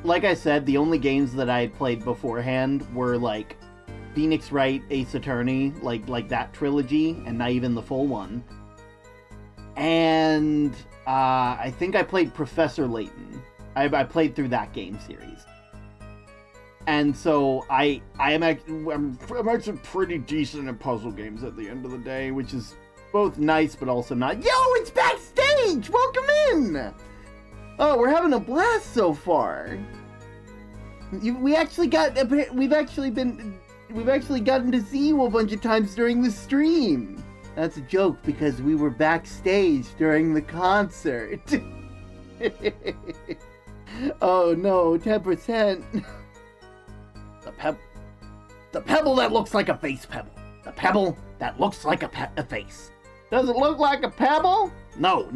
Like I said, the only games that I had played beforehand were like Phoenix Wright, Ace Attorney, like that trilogy, and not even the full one. And I think I played Professor Layton. I played through that game series. And so I'm actually pretty decent at puzzle games at the end of the day, which is both nice but also not. Yo, it's backstage! Welcome in! Oh, we're having a blast so far. We've actually gotten to see you a bunch of times during the stream. That's a joke because we were backstage during the concert. Oh no, 10%. The pebble that looks like a face pebble. The pebble that looks like a face. Does it look like a pebble? No.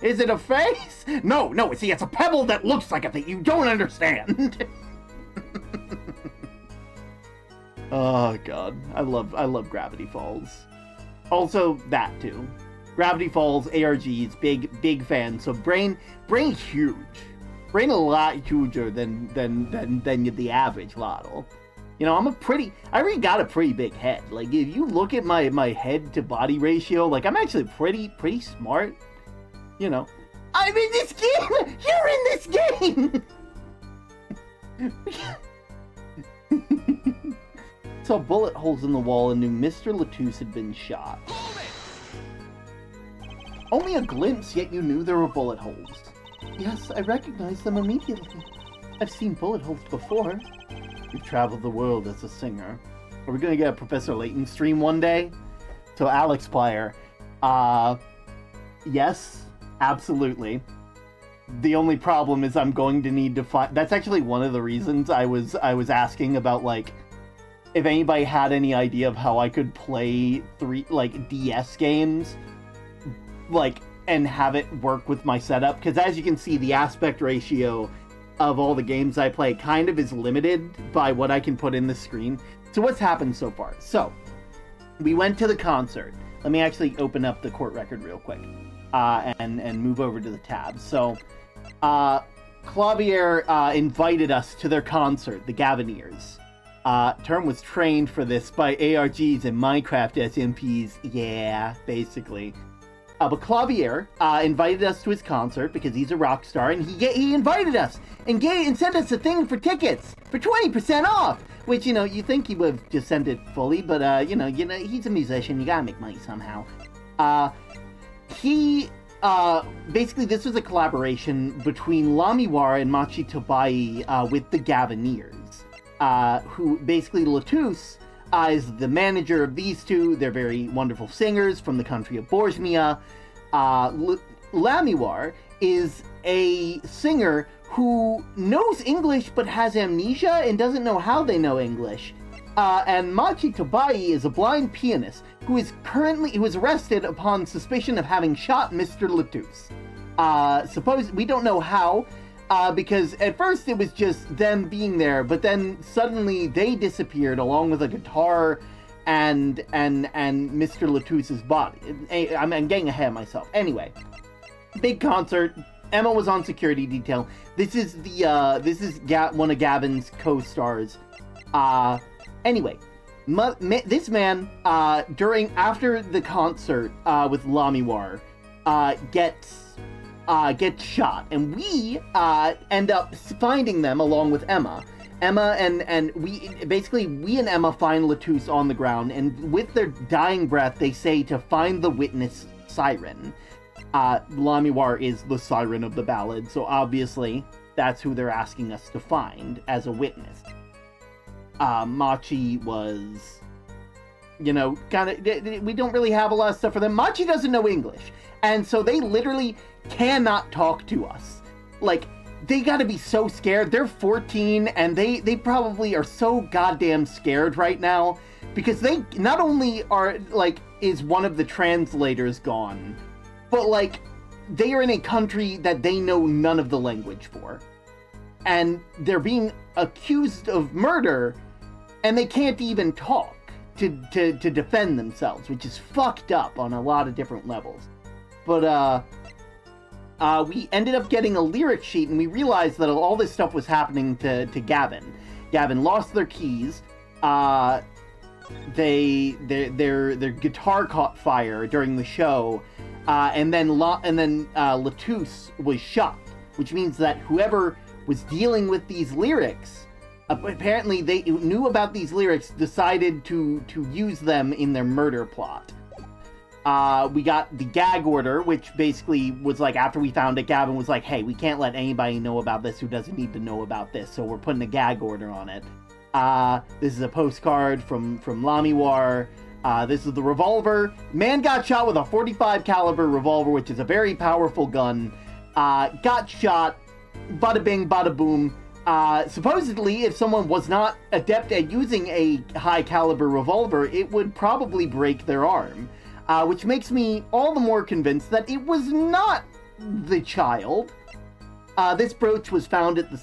Is it a face? No. See, it's a pebble that looks like a face. You don't understand. Oh god, I love Gravity Falls. Also that too. Gravity Falls, ARGs, big fan. So brain huge. Brain a lot huger than the average Lottle. You know, I already got a pretty big head. Like, if you look at my head to body ratio, like, I'm actually pretty smart. You know, I'm in this game! You're in this game! Saw bullet holes in the wall and knew Mr. Latouche had been shot. Only a glimpse, yet you knew there were bullet holes. Yes, I recognized them immediately. I've seen bullet holes before. You've traveled the world as a singer. Are we gonna get a Professor Layton stream one day? So Alex Player, yes, absolutely. The only problem is I'm going to need to find. That's actually one of the reasons I was asking about, like, if anybody had any idea of how I could play DS games, like, and have it work with my setup, because as you can see, the aspect ratio of all the games I play kind of is limited by what I can put in the screen. So what's happened so far? So, we went to the concert. Let me actually open up the court record real quick, and move over to the tabs. So, Clavier invited us to their concert, the Gavineers. Term was trained for this by ARGs and Minecraft SMPs. Yeah, basically. But Clavier invited us to his concert because he's a rock star, and he invited us and sent us a thing for tickets for 20% off. Which, you know, you think he would have just sent it fully, but you know, he's a musician. You gotta make money somehow. he basically this was a collaboration between Lamiwar and Machi Tobai with the Gavineers, who basically Latus is the manager of these two. They're very wonderful singers from the country of Borzmia. Lamiwar is a singer who knows English but has amnesia and doesn't know how they know English. And Machi Tobai is a blind pianist who was arrested upon suspicion of having shot Mr. Latus. We don't know how, because at first it was just them being there, but then suddenly they disappeared along with a guitar and Mr. Latus's body. I'm getting ahead of myself. Anyway, big concert. Emma was on security detail. This is one of Gavin's co-stars. Anyway, this man, after the concert with Lamiwar, gets shot, and we end up finding them along with Emma. Emma and we and Emma find Latus on the ground, and with their dying breath, they say to find the witness siren. Lamiwar is the siren of the ballad, so obviously that's who they're asking us to find as a witness. Machi was, kind of, we don't really have a lot of stuff for them. Machi doesn't know English, and so they literally cannot talk to us. Like, they gotta be so scared. They're 14, and they probably are so goddamn scared right now, because they not only are, is one of the translators gone, but, they are in a country that they know none of the language for. And they're being accused of murder, and they can't even talk to defend themselves, which is fucked up on a lot of different levels. But, we ended up getting a lyric sheet, and we realized that all this stuff was happening to Gavin. Gavin lost their keys. Their guitar caught fire during the show, and then Latus was shot, which means that whoever was dealing with these lyrics, apparently they knew about these lyrics, decided to use them in their murder plot. We got the gag order, which basically was after we found it, Gavin was like, hey, we can't let anybody know about this who doesn't need to know about this, so we're putting a gag order on it. This is a postcard from Lamiwar. This is the revolver. Man got shot with a .45 caliber revolver, which is a very powerful gun. Got shot. Bada bing, bada boom. Supposedly, if someone was not adept at using a high caliber revolver, it would probably break their arm. Which makes me all the more convinced that it was not the child. This brooch was found at the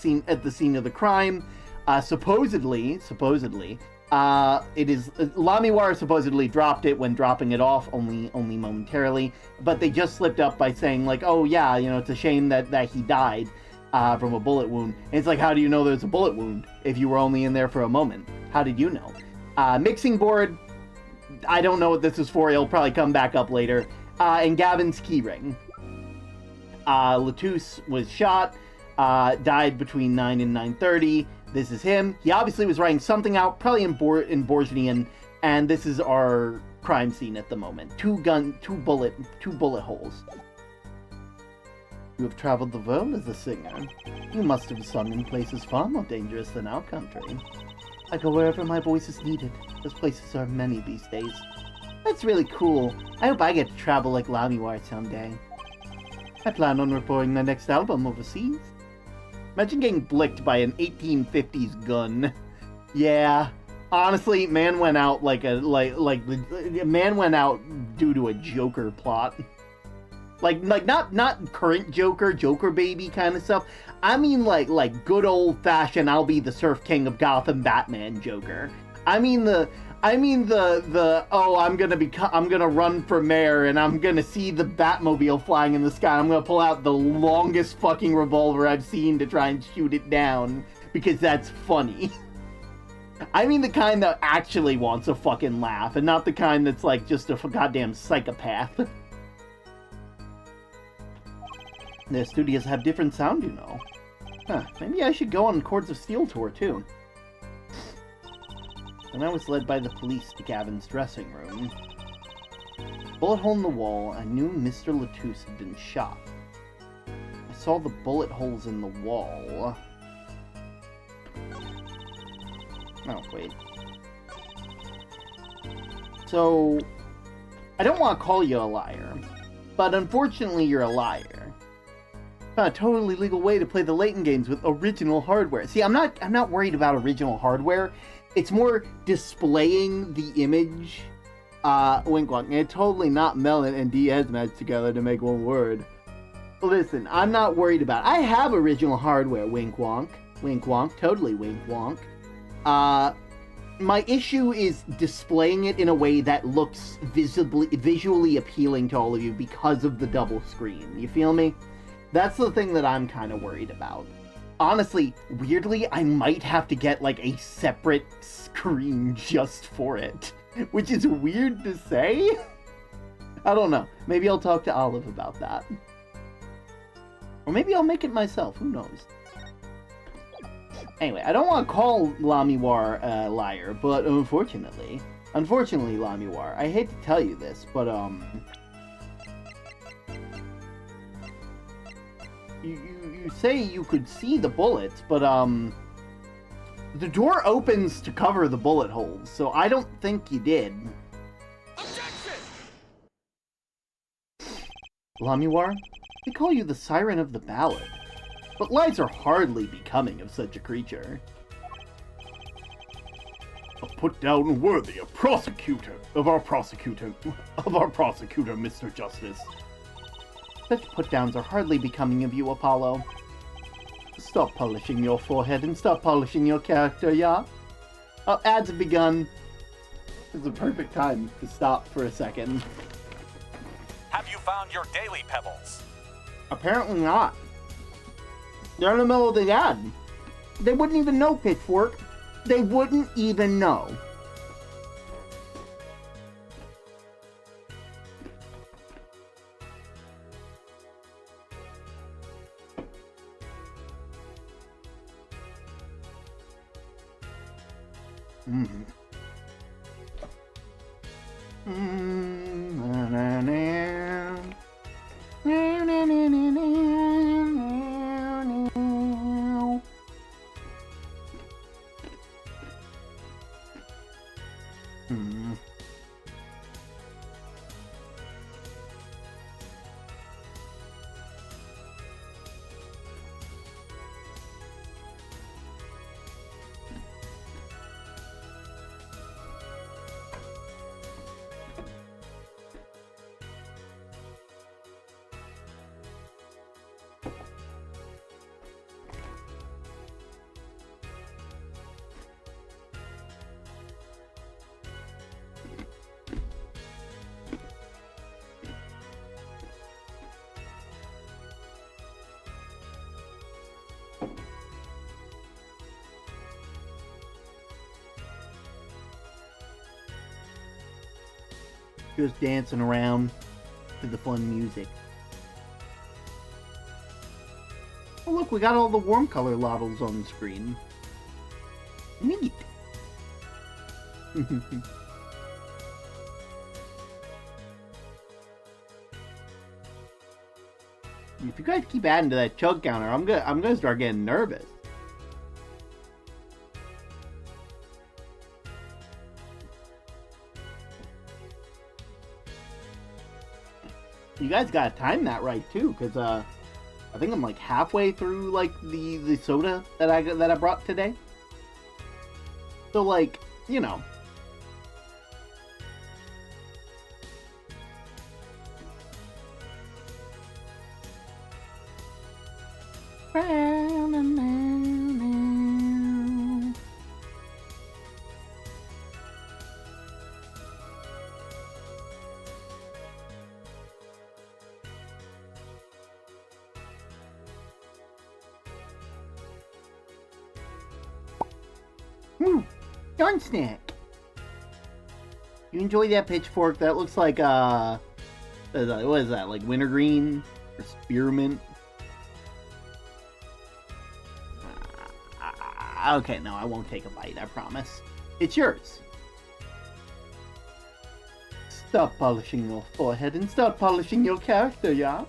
scene of the crime. Supposedly, it is Lamiwar supposedly dropped it when dropping it off, only momentarily, but they just slipped up by saying oh yeah, it's a shame that he died from a bullet wound. And it's how do you know there's a bullet wound if you were only in there for a moment? How did you know? Mixing board, I don't know what this is for. It'll probably come back up later. And Gavin's keyring. Latus was shot, died between 9 and 9:30. This is him. He obviously was writing something out, probably in Borznian, and this is our crime scene at the moment. Two bullet holes. You have traveled the world as a singer. You must have sung in places far more dangerous than our country. I go wherever my voice is needed. Those places are many these days. That's really cool. I hope I get to travel like Lamiwar someday. I plan on recording my next album overseas. Imagine getting blicked by an 1850s gun. Yeah. Honestly, man went out man went out due to a Joker plot. Not current Joker baby kind of stuff. I mean like good old fashioned I'll be the Surf King of Gotham Batman Joker. I mean the oh, I'm gonna run for mayor and I'm gonna see the Batmobile flying in the sky. I'm gonna pull out the longest fucking revolver I've seen to try and shoot it down because that's funny. I mean the kind that actually wants a fucking laugh and not the kind that's just a goddamn psychopath. Their studios have different sound, Huh, maybe I should go on Chords of Steel tour too. And I was led by the police to Gavin's dressing room. bullet hole in the wall. I knew Mr. Latouche had been shot. I saw the bullet holes in the wall. Oh, wait. So, I don't want to call you a liar, but unfortunately you're a liar. Found a totally legal way to play the Layton games with original hardware. See, I'm not worried about original hardware. It's more displaying the image. Wink wonk. It's totally not Melon and Diaz matched together to make one word. Listen, I'm not worried about it. I have original hardware, wink wonk. Wink wonk, totally wink wonk. My issue is displaying it in a way that looks visually appealing to all of you because of the double screen. You feel me? That's the thing that I'm kind of worried about. Honestly, weirdly, I might have to get like a separate screen just for it, which is weird to say. I don't know. Maybe I'll talk to Olive about that. Or maybe I'll make it myself. Who knows? Anyway, I don't want to call Lamiwar a liar, but unfortunately, Lamiwar, I hate to tell you this, but, you say you could see the bullets, but, the door opens to cover the bullet holes, so I don't think you did. Objection! Lamiwar, they call you the Siren of the Ballad. But lies are hardly becoming of such a creature. A put-down worthy of our prosecutor, Mr. Justice. Such put-downs are hardly becoming of you, Apollo. Stop polishing your forehead and stop polishing your character, yeah? Oh, ads have begun. It's a perfect time to stop for a second. Have you found your daily pebbles? Apparently not. They're in the middle of the ad. They wouldn't even know, Pitchfork. They wouldn't even know. Just dancing around to the fun music. Oh look, we got all the warm color models on the screen. Neat. If you guys keep adding to that chug counter, I'm gonna start getting nervous. You guys gotta time that right too, because I think I'm like halfway through like the soda that I brought today. So like, you know. Gun snack. You enjoy that Pitchfork? That looks like what is that? Like wintergreen or spearmint? Okay, no, I won't take a bite. I promise. It's yours. stop polishing your forehead and start polishing your character, yeah?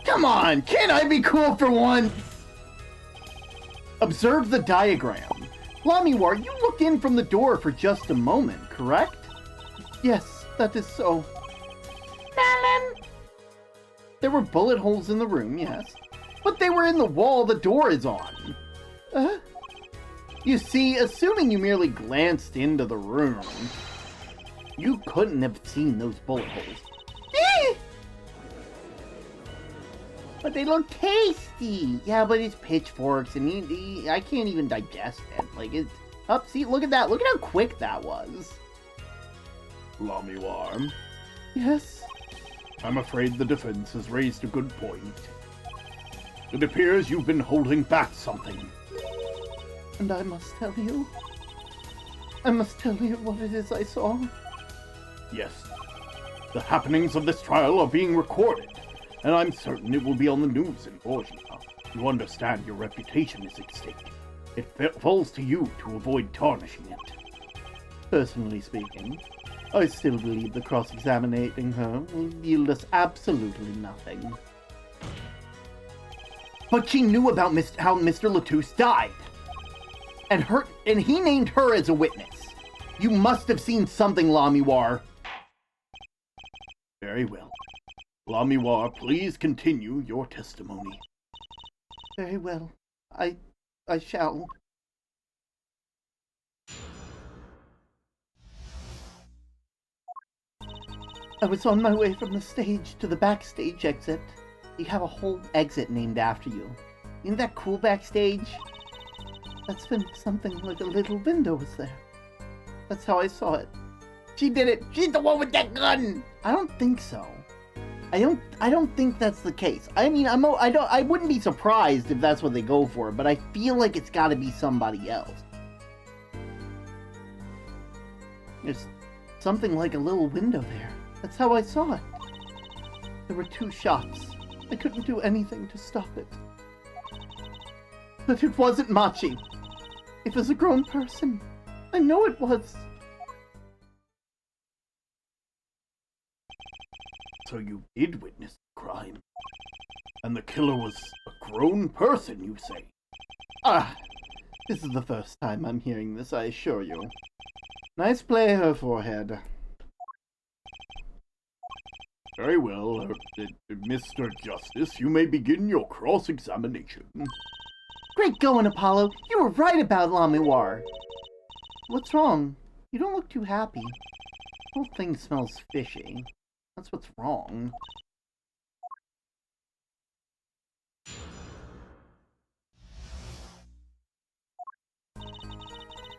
Come on, can't I be cool for once? Observe the diagram. Lamiwar, you looked in from the door for just a moment, correct? Yes, that is so. Alan! There were bullet holes in the room, yes. But they were in the wall the door is on. You see, assuming you merely glanced into the room, you couldn't have seen those bullet holes. But they look tasty. Yeah, but it's pitchforks, and I can't even digest it. Like, it's up. See, look at that. Look at how quick that was. Lamiwar, Yes. I'm afraid the defense has raised a good point. It appears you've been holding back something. And I must tell you. I must tell you what it is I saw. Yes, the happenings of this trial are being recorded, and I'm certain it will be on the news in Borgia. You understand your reputation is at stake. It falls to you to avoid tarnishing it. Personally speaking, I still believe the cross-examining her will yield us absolutely nothing. But she knew about how Mr. Latouche died. And he named her as a witness. You must have seen something, Lamiwar. Very well. Lamiwar, please continue your testimony. Very well. I shall. I was on my way from the stage to the backstage exit. You have a whole exit named after you. Isn't that cool backstage? That's been something like a little window was there. That's how I saw it. She did it. She's the one with that gun. I don't think so. I don't think that's the case. I mean, I wouldn't be surprised if that's what they go for, but I feel like it's got to be somebody else. There's something like a little window there. That's how I saw it. There were 2 shots. I couldn't do anything to stop it. But it wasn't Machi. It was a grown person. I know it was. So you did witness the crime. And the killer was a grown person, you say? Ah, this is the first time I'm hearing this, I assure you. Nice play, her forehead. Very well, Mr. Justice, you may begin your cross-examination. Great going, Apollo. You were right about Lamiwar. What's wrong? You don't look too happy. The whole thing smells fishy. That's what's wrong.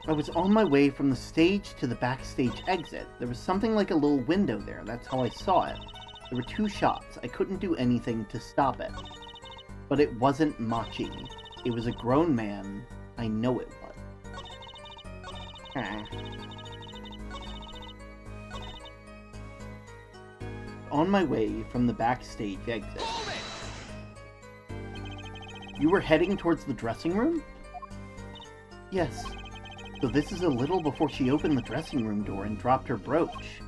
I was on my way from the stage to the backstage exit. There was something like a little window there. That's how I saw it. There were 2 shots. I couldn't do anything to stop it. But it wasn't Machi. It was a grown man. I know it was. On my way from the backstage exit. You were heading towards the dressing room? Yes. So this is a little before she opened the dressing room door and dropped her brooch.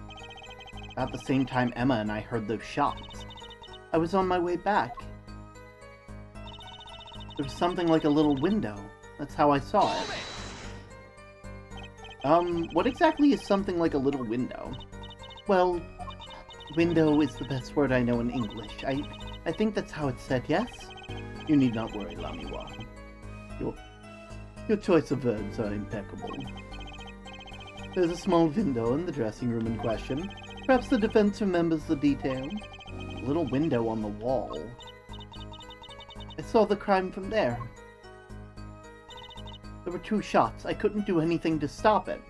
About the same time Emma and I heard those shots. I was on my way back. There was something like a little window. That's how I saw it. What exactly is something like a little window? Well, window is the best word I know in English. I think that's how it's said, yes? You need not worry, Lamiwar. Your choice of verbs are impeccable. There's a small window in the dressing room in question. Perhaps the defense remembers the detail. A little window on the wall. I saw the crime from there. There were 2 shots. I couldn't do anything to stop it.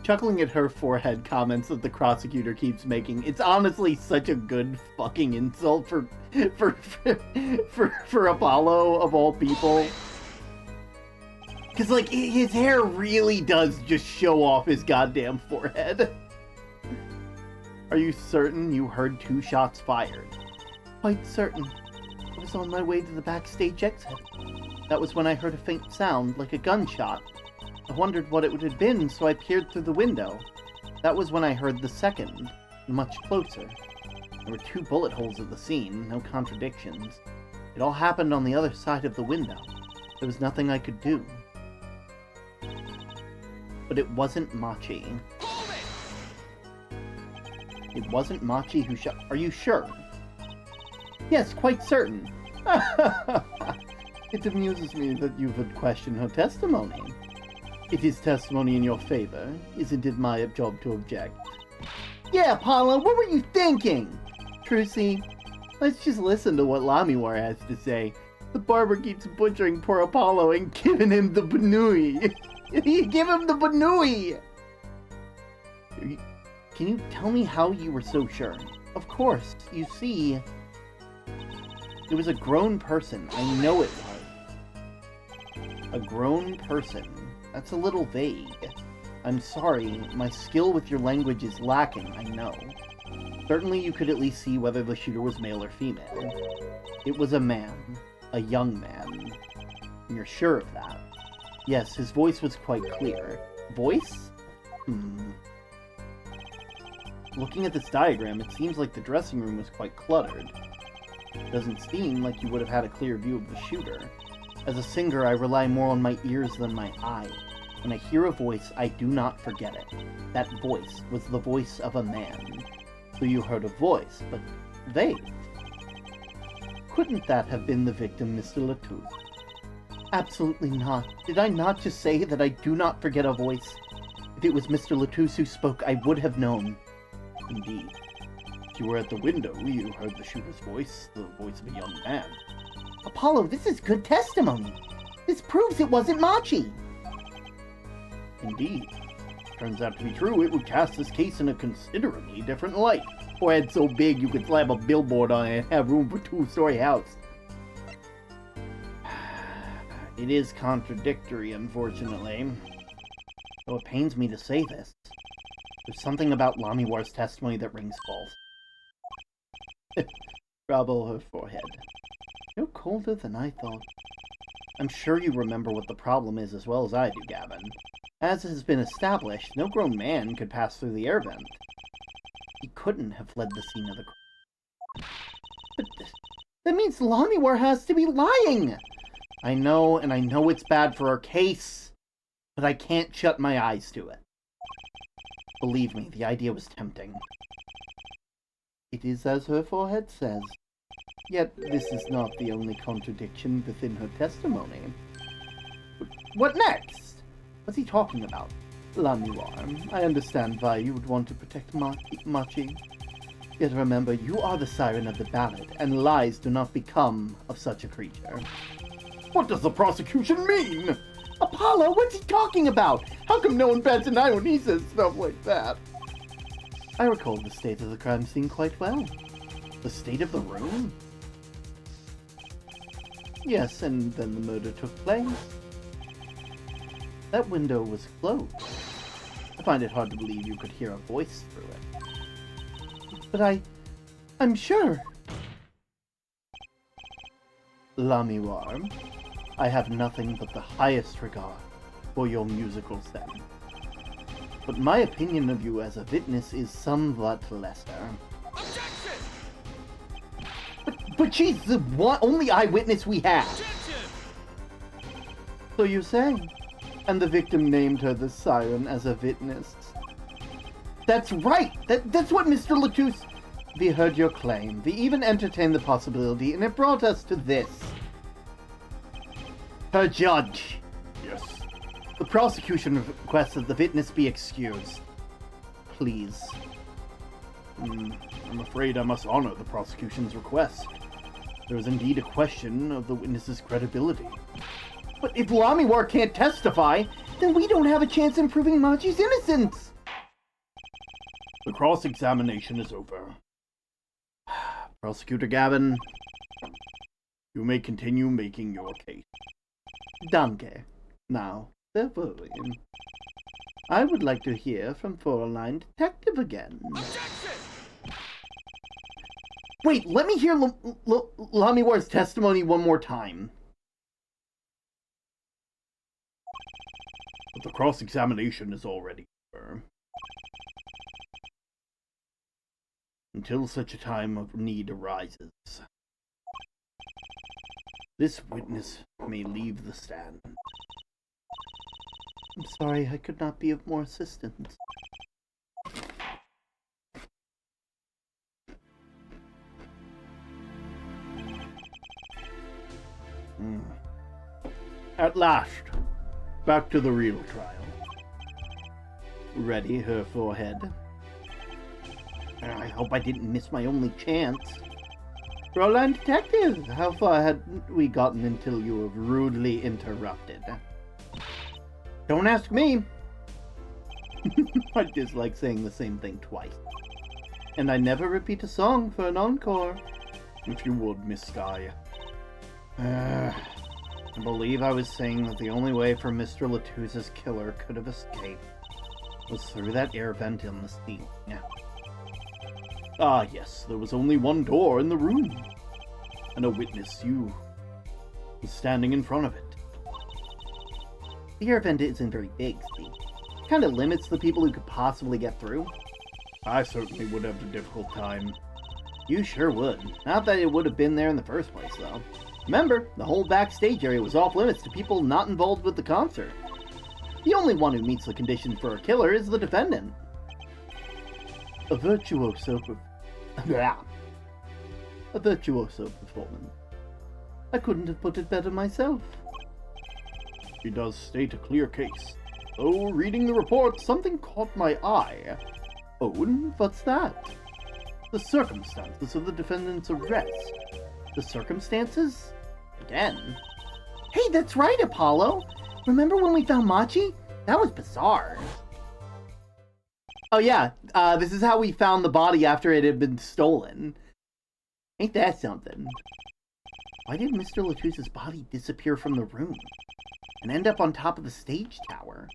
Chuckling at her forehead comments that the prosecutor keeps making. It's honestly such a good fucking insult for Apollo of all people. Because, like, his hair really does just show off his goddamn forehead. Are you certain you heard 2 shots fired? Quite certain. I was on my way to the backstage exit. That was when I heard a faint sound, like a gunshot. I wondered what it would have been, so I peered through the window. That was when I heard the second. much closer. There were 2 bullet holes at the scene, no contradictions. It all happened on the other side of the window. There was nothing I could do. But it wasn't Machi. It wasn't Machi who shot. Are you sure? Yes, quite certain. It amuses me that you would question her testimony. It is testimony in your favor. Isn't it my job to object? Yeah, Apollo, what were you thinking? Trucy, let's just listen to what Lamiwar has to say. The barber keeps butchering poor Apollo and giving him the banui. Give him the banui! Can you tell me how you were so sure? Of course, you see, it was a grown person. I know it was. A grown person. That's a little vague. I'm sorry, my skill with your language is lacking, I know. Certainly you could at least see whether the shooter was male or female. It was a man. A young man. And you're sure of that? Yes, his voice was quite clear. Voice? Looking at this diagram, it seems like the dressing room was quite cluttered. It doesn't seem like you would have had a clear view of the shooter. As a singer, I rely more on my ears than my eye. When I hear a voice, I do not forget it. That voice was the voice of a man. So you heard a voice, but vague. Couldn't that have been the victim, Mr. Latouche? Absolutely not. Did I not just say that I do not forget a voice? If it was Mr. Latouche who spoke, I would have known. Indeed. If you were at the window, you heard the shooter's voice, the voice of a young man. Apollo, this is good testimony. This proves it wasn't Machi. Indeed. Turns out to be true, it would cast this case in a considerably different light. Forehead so big you could slap a billboard on it and have room for a 2-story house. It is contradictory, unfortunately. Though it pains me to say this. There's something about Lamiwar's testimony that rings false. Trouble her forehead. You're colder than I thought. I'm sure you remember what the problem is as well as I do, Gavin. As has been established, no grown man could pass through the air vent. He couldn't have fled the scene of the crime. But that means Lamiwar has to be lying! I know, and I know it's bad for our case, but I can't shut my eyes to it. Believe me, the idea was tempting. It is as her forehead says. Yet this is not the only contradiction within her testimony. What next? What's he talking about? Lamiwar, I understand why you would want to protect Machi. Yet remember, you are the siren of the ballad, and lies do not become of such a creature. What does the prosecution mean? Apollo, what's he talking about? How come no one bats an eye when he says stuff like that? I recall the state of the crime scene quite well. The state of the room? Yes, and then the murder took place. That window was closed. I find it hard to believe you could hear a voice through it. But I'm sure. Lamiwar, I have nothing but the highest regard for your musical sense. But my opinion of you as a witness is somewhat lesser. Objection! But she's the only eyewitness we have. Objection! So you say? And the victim named her the siren as a witness. That's right! That's what Mr. Latouche... We heard your claim. We even entertained the possibility, and it brought us to this. Her judge. Yes. The prosecution requests that the witness be excused. Please. I'm afraid I must honor the prosecution's request. There is indeed a question of the witness's credibility. But if Lamiwar can't testify, then we don't have a chance in proving Machi's innocence! The cross-examination is over. Prosecutor Gavin, you may continue making your case. Danke. Now, therefore, I would like to hear from 409 Detective again. Objection! Wait, let me hear Lamiwar's testimony one more time. But the cross-examination is already over. until such a time of need arises. This witness may leave the stand. I'm sorry, I could not be of more assistance. At last, back to the real trial. Ready, her forehead? I hope I didn't miss my only chance. Roland Detective, how far had we gotten until you were rudely interrupted? Don't ask me. I dislike saying the same thing twice. And I never repeat a song for an encore. If you would, Miss Sky. I believe I was saying that the only way for Mr. Latouse's killer could have escaped was through that air vent in the ceiling. Ah, yes, there was only one door in the room. And a witness, you, was standing in front of it. The air vent isn't very big, see? It kind of limits the people who could possibly get through. I certainly would have a difficult time. You sure would. Not that it would have been there in the first place, though. Remember, the whole backstage area was off limits to people not involved with the concert. The only one who meets the conditions for a killer is the defendant. A virtuoso performance. I couldn't have put it better myself. She does state a clear case. Though, reading the report, something caught my eye. Oh, and what's that? The circumstances of the defendant's arrest. The circumstances? Again? Hey, that's right, Apollo! Remember when we found Machi? That was bizarre. Oh yeah, this is how we found the body after it had been stolen. Ain't that something? Why did Mr. Latouse's body disappear from the room and end up on top of the stage tower,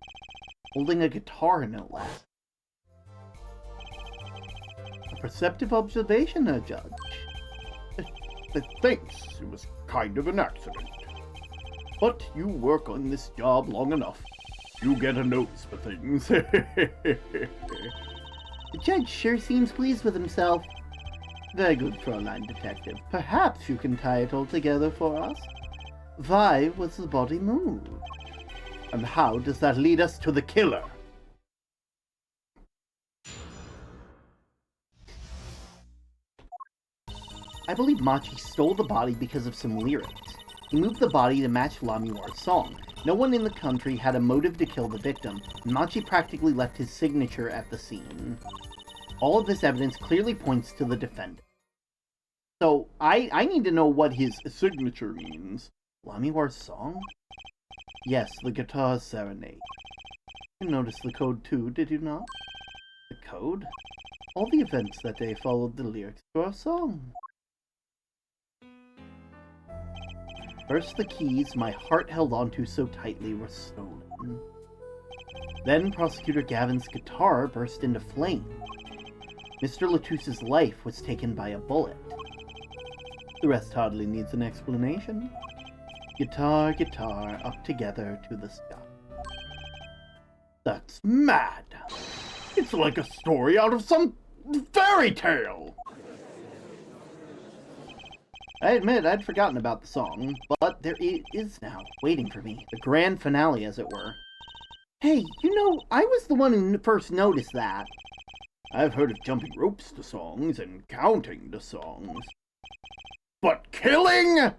holding a guitar, no less? A perceptive observation, Judge. Thanks, it was kind of an accident. But you work on this job long enough. You get a nose for things. The judge sure seems pleased with himself. Very good, Fräulein Detective. Perhaps you can tie it all together for us. Why was the body moved? And how does that lead us to the killer? I believe Machi stole the body because of some lyrics. He moved the body to match Lamiwar's song. No one in the country had a motive to kill the victim, and Machi practically left his signature at the scene. All of this evidence clearly points to the defendant. So, I need to know what his signature means. Lamiwar's song? Yes, the guitar serenade. You noticed the code too, did you not? The code? All the events that day followed the lyrics to our song. First the keys my heart held onto so tightly were stolen. Then Prosecutor Gavin's guitar burst into flame. Mr. Latouse's life was taken by a bullet. The rest hardly needs an explanation. Guitar, guitar, up together to the sky. That's mad! It's like a story out of some fairy tale! I admit I'd forgotten about the song, but there it is now, waiting for me. The grand finale, as it were. Hey, you know, I was the one who first noticed that. I've heard of jumping ropes to songs and counting to songs. But killing?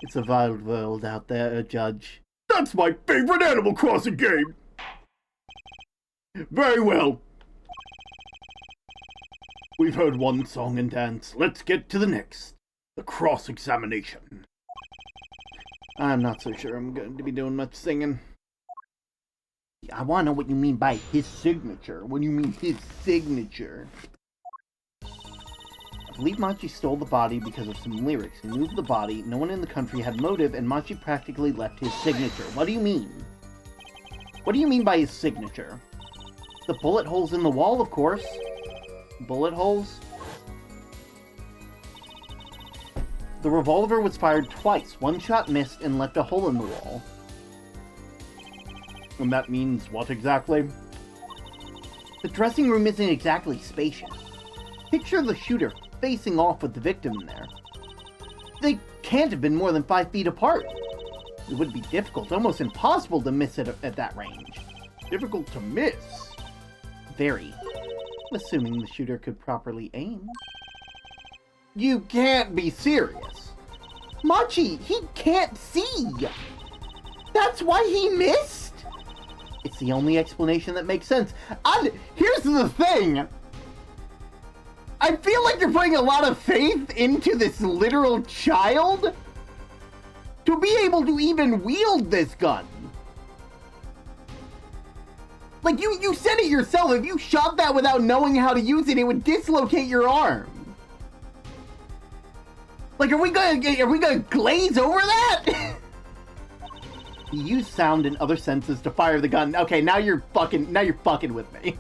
It's a wild world out there, Judge. That's my favorite Animal Crossing game! Very well. We've heard one song and dance. Let's get to the next. The cross-examination. I'm not so sure I'm going to be doing much singing. I want to know what you mean by his signature. What do you mean his signature? I believe Machi stole the body because of some lyrics. He moved the body, no one in the country had motive, and Machi practically left his signature. What do you mean? What do you mean by his signature? The bullet holes in the wall, of course. Bullet holes? The revolver was fired twice. One shot missed and left a hole in the wall. And that means what exactly? The dressing room isn't exactly spacious. Picture the shooter facing off with the victim in there. They can't have been more than 5 feet apart. It would be difficult, almost impossible to miss it at that range. Difficult to miss. Very. Assuming the shooter could properly aim. You can't be serious. Machi, he can't see! That's why he missed? It's the only explanation that makes sense. Here's the thing. I feel like you're putting a lot of faith into this literal child to be able to even wield this gun. Like, you said it yourself. If you shot that without knowing how to use it, it would dislocate your arm. Like, are we gonna glaze over that? You use sound and other senses to fire the gun. Okay, now you're fucking with me.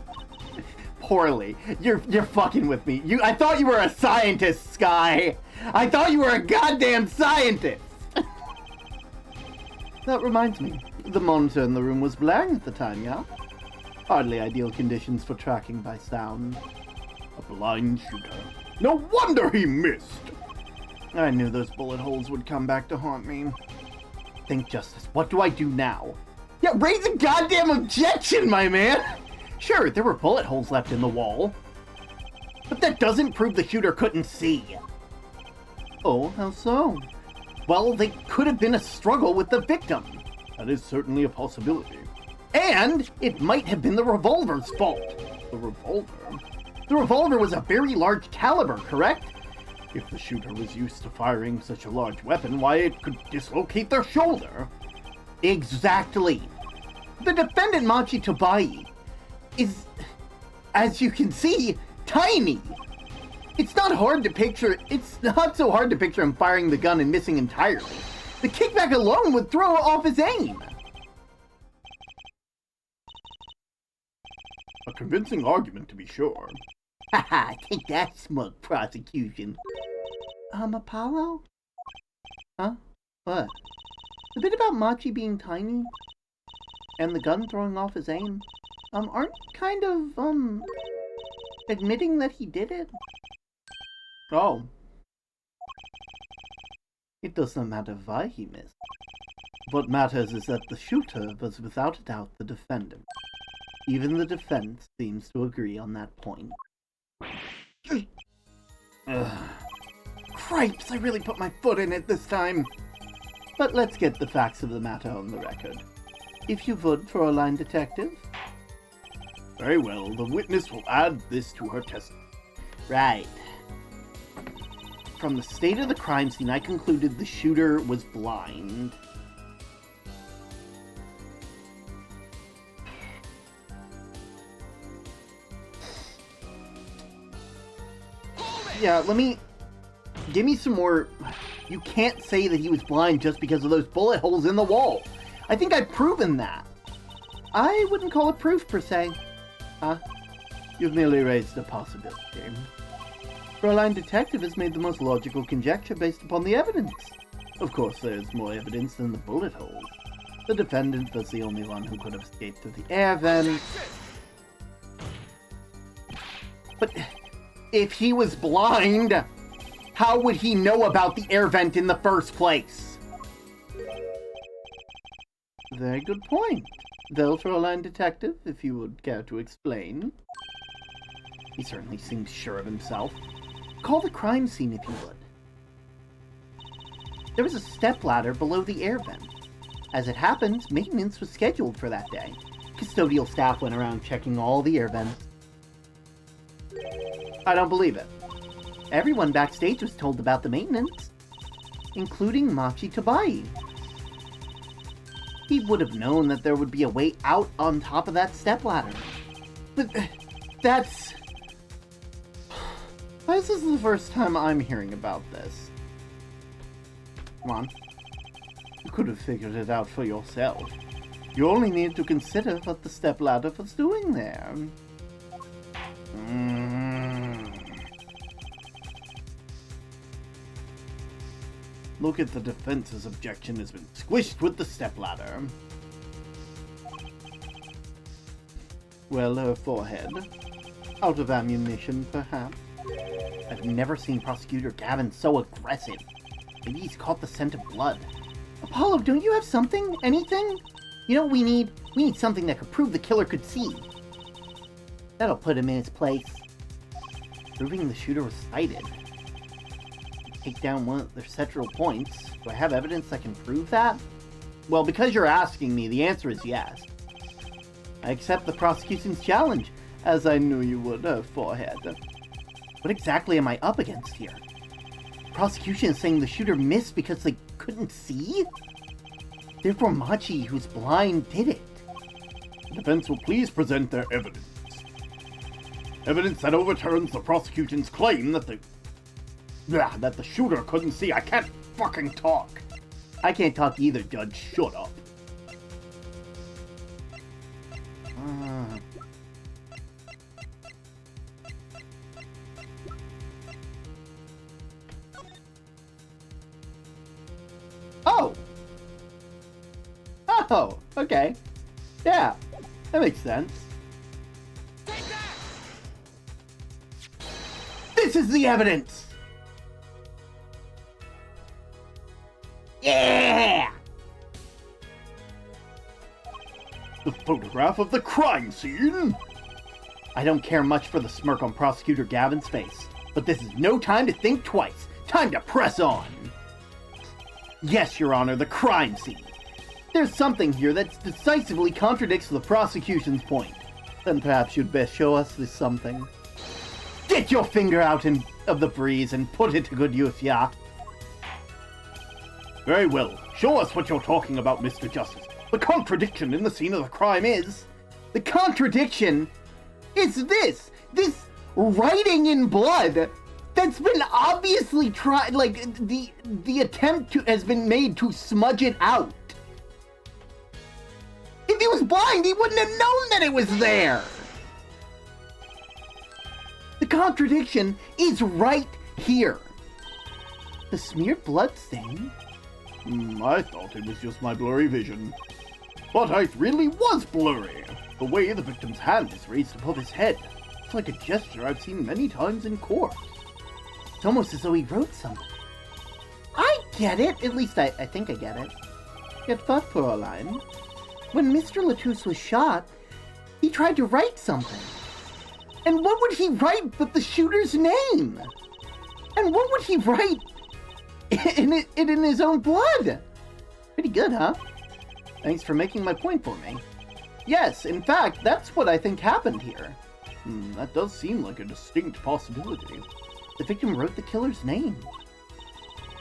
Poorly. You're fucking with me. I thought you were a scientist, Sky. I thought you were a goddamn scientist. That reminds me. The monitor in the room was blaring at the time, yeah? Hardly ideal conditions for tracking by sound. A blind shooter. No wonder he missed. I knew those bullet holes would come back to haunt me. Think justice. What do I do now? Yeah, raise a goddamn objection, my man! Sure, there were bullet holes left in the wall. But that doesn't prove the shooter couldn't see. Oh, how so? Well, they could have been a struggle with the victim. That is certainly a possibility. And it might have been the revolver's fault. The revolver? The revolver was a very large caliber, correct? If the shooter was used to firing such a large weapon, why, it could dislocate their shoulder. Exactly. The defendant, Machi Tobai, is, as you can see, tiny. It's not so hard to picture him firing the gun and missing entirely. The kickback alone would throw off his aim. A convincing argument, to be sure. Haha, take that, smug prosecution. Apollo? Huh? What? The bit about Machi being tiny and the gun throwing off his aim, aren't kind of, admitting that he did it? Oh. It doesn't matter why he missed. What matters is that the shooter was without a doubt the defendant. Even the defense seems to agree on that point. Cripes, I really put my foot in it this time. But let's get the facts of the matter on the record. If you would for a line detective. Very well, the witness will add this to her testimony. Right. From the state of the crime scene, I concluded the shooter was blind. Yeah, give me some more. You can't say that he was blind just because of those bullet holes in the wall. I think I've proven that. I wouldn't call it proof, per se. Huh? You've merely raised a possibility. Fräulein Detective has made the most logical conjecture based upon the evidence. Of course, there's more evidence than the bullet holes. The defendant was the only one who could have escaped through the air vent. But if he was blind, how would he know about the air vent in the first place? Very good point. Well, Fräulein Detective, if you would care to explain. He certainly seems sure of himself. Call the crime scene if you would. There was a stepladder below the air vent. As it happens, maintenance was scheduled for that day. Custodial staff went around checking all the air vents. I don't believe it. Everyone backstage was told about the maintenance, including Machi Tobai. He would have known that there would be a way out on top of that stepladder. But that's... This is the first time I'm hearing about this. Come on. You could have figured it out for yourself. You only need to consider what the stepladder was doing there. Look at the defense's objection has been squished with the stepladder. Well, her forehead. Out of ammunition, perhaps. I've never seen Prosecutor Gavin so aggressive. Maybe he's caught the scent of blood. Apollo, don't you have something? Anything? You know what we need? We need something that could prove the killer could see. That'll put him in his place. Proving the shooter was sighted. Take down one of their central points. Do I have evidence that can prove that? Well, because you're asking me, the answer is yes. I accept the prosecution's challenge, as I knew you would, forehead. What exactly am I up against here? The prosecution is saying the shooter missed because they couldn't see? Therefore Machi, who's blind, did it. The defense will please present their evidence. Evidence that overturns the prosecution's claim that the shooter couldn't see. I can't fucking talk. I can't talk either, Judge. Shut up. Oh! Oh, okay. Yeah, that makes sense. This is the evidence! Yeah! The photograph of the crime scene? I don't care much for the smirk on Prosecutor Gavin's face, but this is no time to think twice. Time to press on! Yes, Your Honor, the crime scene. There's something here that decisively contradicts the prosecution's point. Then perhaps you'd best show us this something. Get your finger out of the breeze and put it to good use, yeah? Very well. Show us what you're talking about, Mr. Justice. The contradiction in the scene of the crime is... The contradiction is this writing in blood that's been obviously tried, like, the attempt has been made to smudge it out. If he was blind, he wouldn't have known that it was there. The contradiction is right here. The smeared blood stain? I thought it was just my blurry vision. But it really was blurry. The way the victim's hand is raised above his head. It's like a gesture I've seen many times in court. It's almost as though he wrote something. I get it. At least I think I get it. Get that for a line. When Mr. Latouche was shot, he tried to write something. And what would he write but the shooter's name? And what would he write in his own blood? Pretty good, huh? Thanks for making my point for me. Yes, in fact, that's what I think happened here. That does seem like a distinct possibility. The victim wrote the killer's name.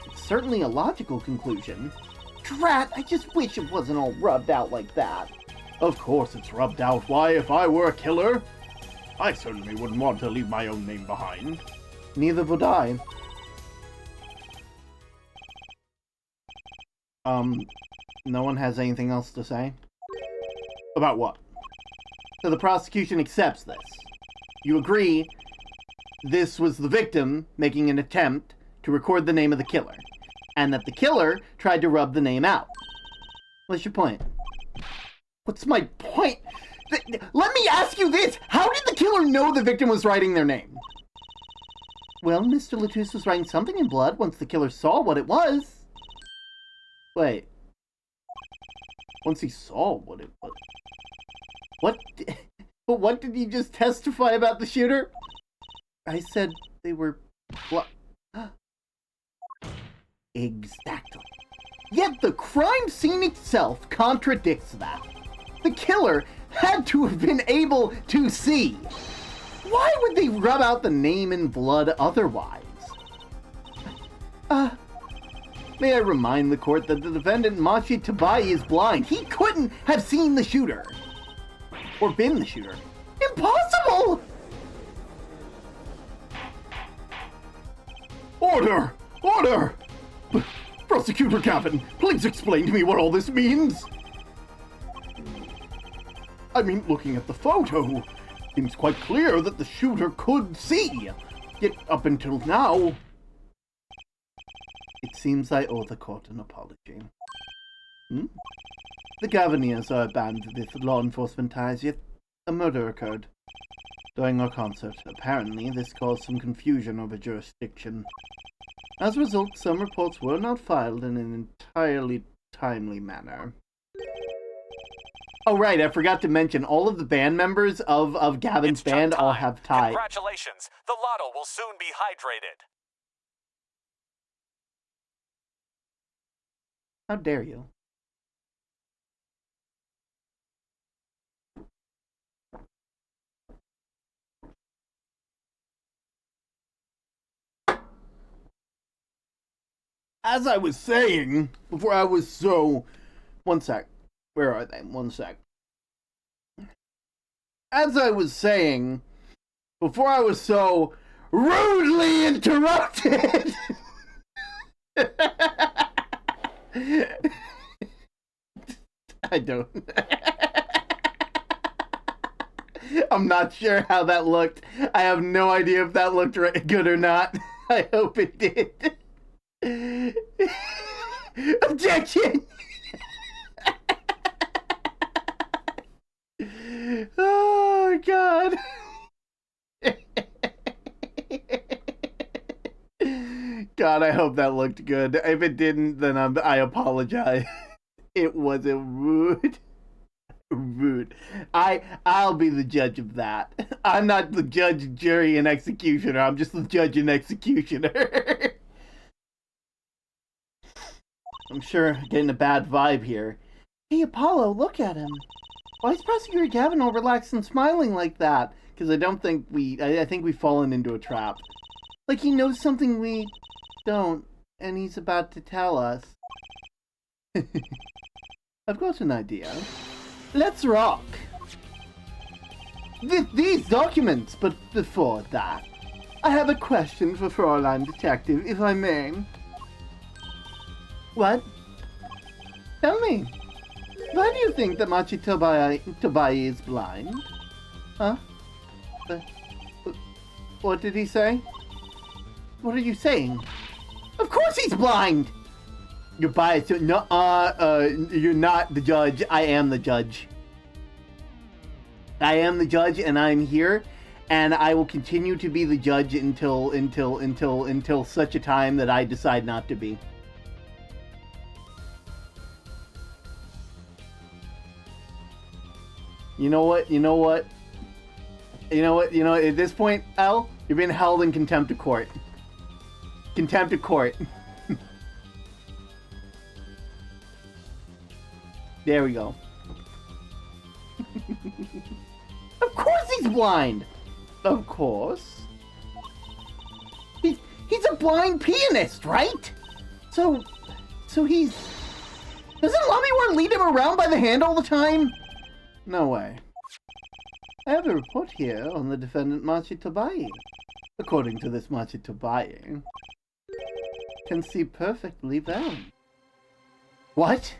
It's certainly a logical conclusion. Drat, I just wish it wasn't all rubbed out like that. Of course it's rubbed out. Why, if I were a killer, I certainly wouldn't want to leave my own name behind. Neither would I. No one has anything else to say? About what? So the prosecution accepts this. You agree this was the victim making an attempt to record the name of the killer, and that the killer tried to rub the name out. What's your point? What's my point? Let me ask you this! How did the killer know the victim was writing their name? Well, Mr. Latouche was writing something in blood once the killer saw what it was. Wait. Once he saw what it was. But what did you just testify about the shooter? I said they were... Exactly. Yet the crime scene itself contradicts that. The killer had to have been able to see. Why would they rub out the name in blood otherwise? May I remind the court that the defendant Machi Tabai is blind. He couldn't have seen the shooter. Or been the shooter. Impossible! Order! Order! Prosecutor Gavin, please explain to me what all this means. I mean, looking at the photo, seems quite clear that the shooter could see. Yet up until now... It seems I owe the court an apology. The Gaviniers are a band with law enforcement ties, yet a murder occurred. during our concert. Apparently, this caused some confusion over jurisdiction. As a result, some reports were not filed in an entirely timely manner. Oh, right, I forgot to mention, all of the band members of Gavin's band all have ties. Congratulations! The lotto will soon be hydrated. How dare you? As I was saying, before I was so... One sec. Where are they? One sec. As I was saying, before I was so rudely interrupted... I don't... I'm not sure how that looked. I have no idea if that looked good or not. I hope it did. Objection! Oh, God. God, I hope that looked good. If it didn't, then I apologize. It wasn't rude. Rude. I'll be the judge of that. I'm not the judge, jury, and executioner. I'm just the judge and executioner. I'm sure getting a bad vibe here. Hey, Apollo, look at him. Why is Prosecutor Gavin all relaxed and smiling like that? Because I think we've fallen into a trap. Like he knows something we don't, and he's about to tell us. I've got an idea. Let's rock. These documents, but before that, I have a question for Fraulein Detective, if I may. What? Tell me. Why do you think that Machi Tobai is blind? Huh? What did he say? What are you saying? Of course he's blind! You're biased. No, you're not the judge. I am the judge. I am the judge, and I'm here, and I will continue to be the judge until such a time that I decide not to be. You know what? At this point, Al, you're being held in contempt of court. Contempt of court. There we go. Of course he's blind! Of course. He's a blind pianist, right? So he's... Doesn't Lamihua lead him around by the hand all the time? No way. I have a report here on the defendant Machi Tobai. According to this Machi Tobai, can see perfectly well. What?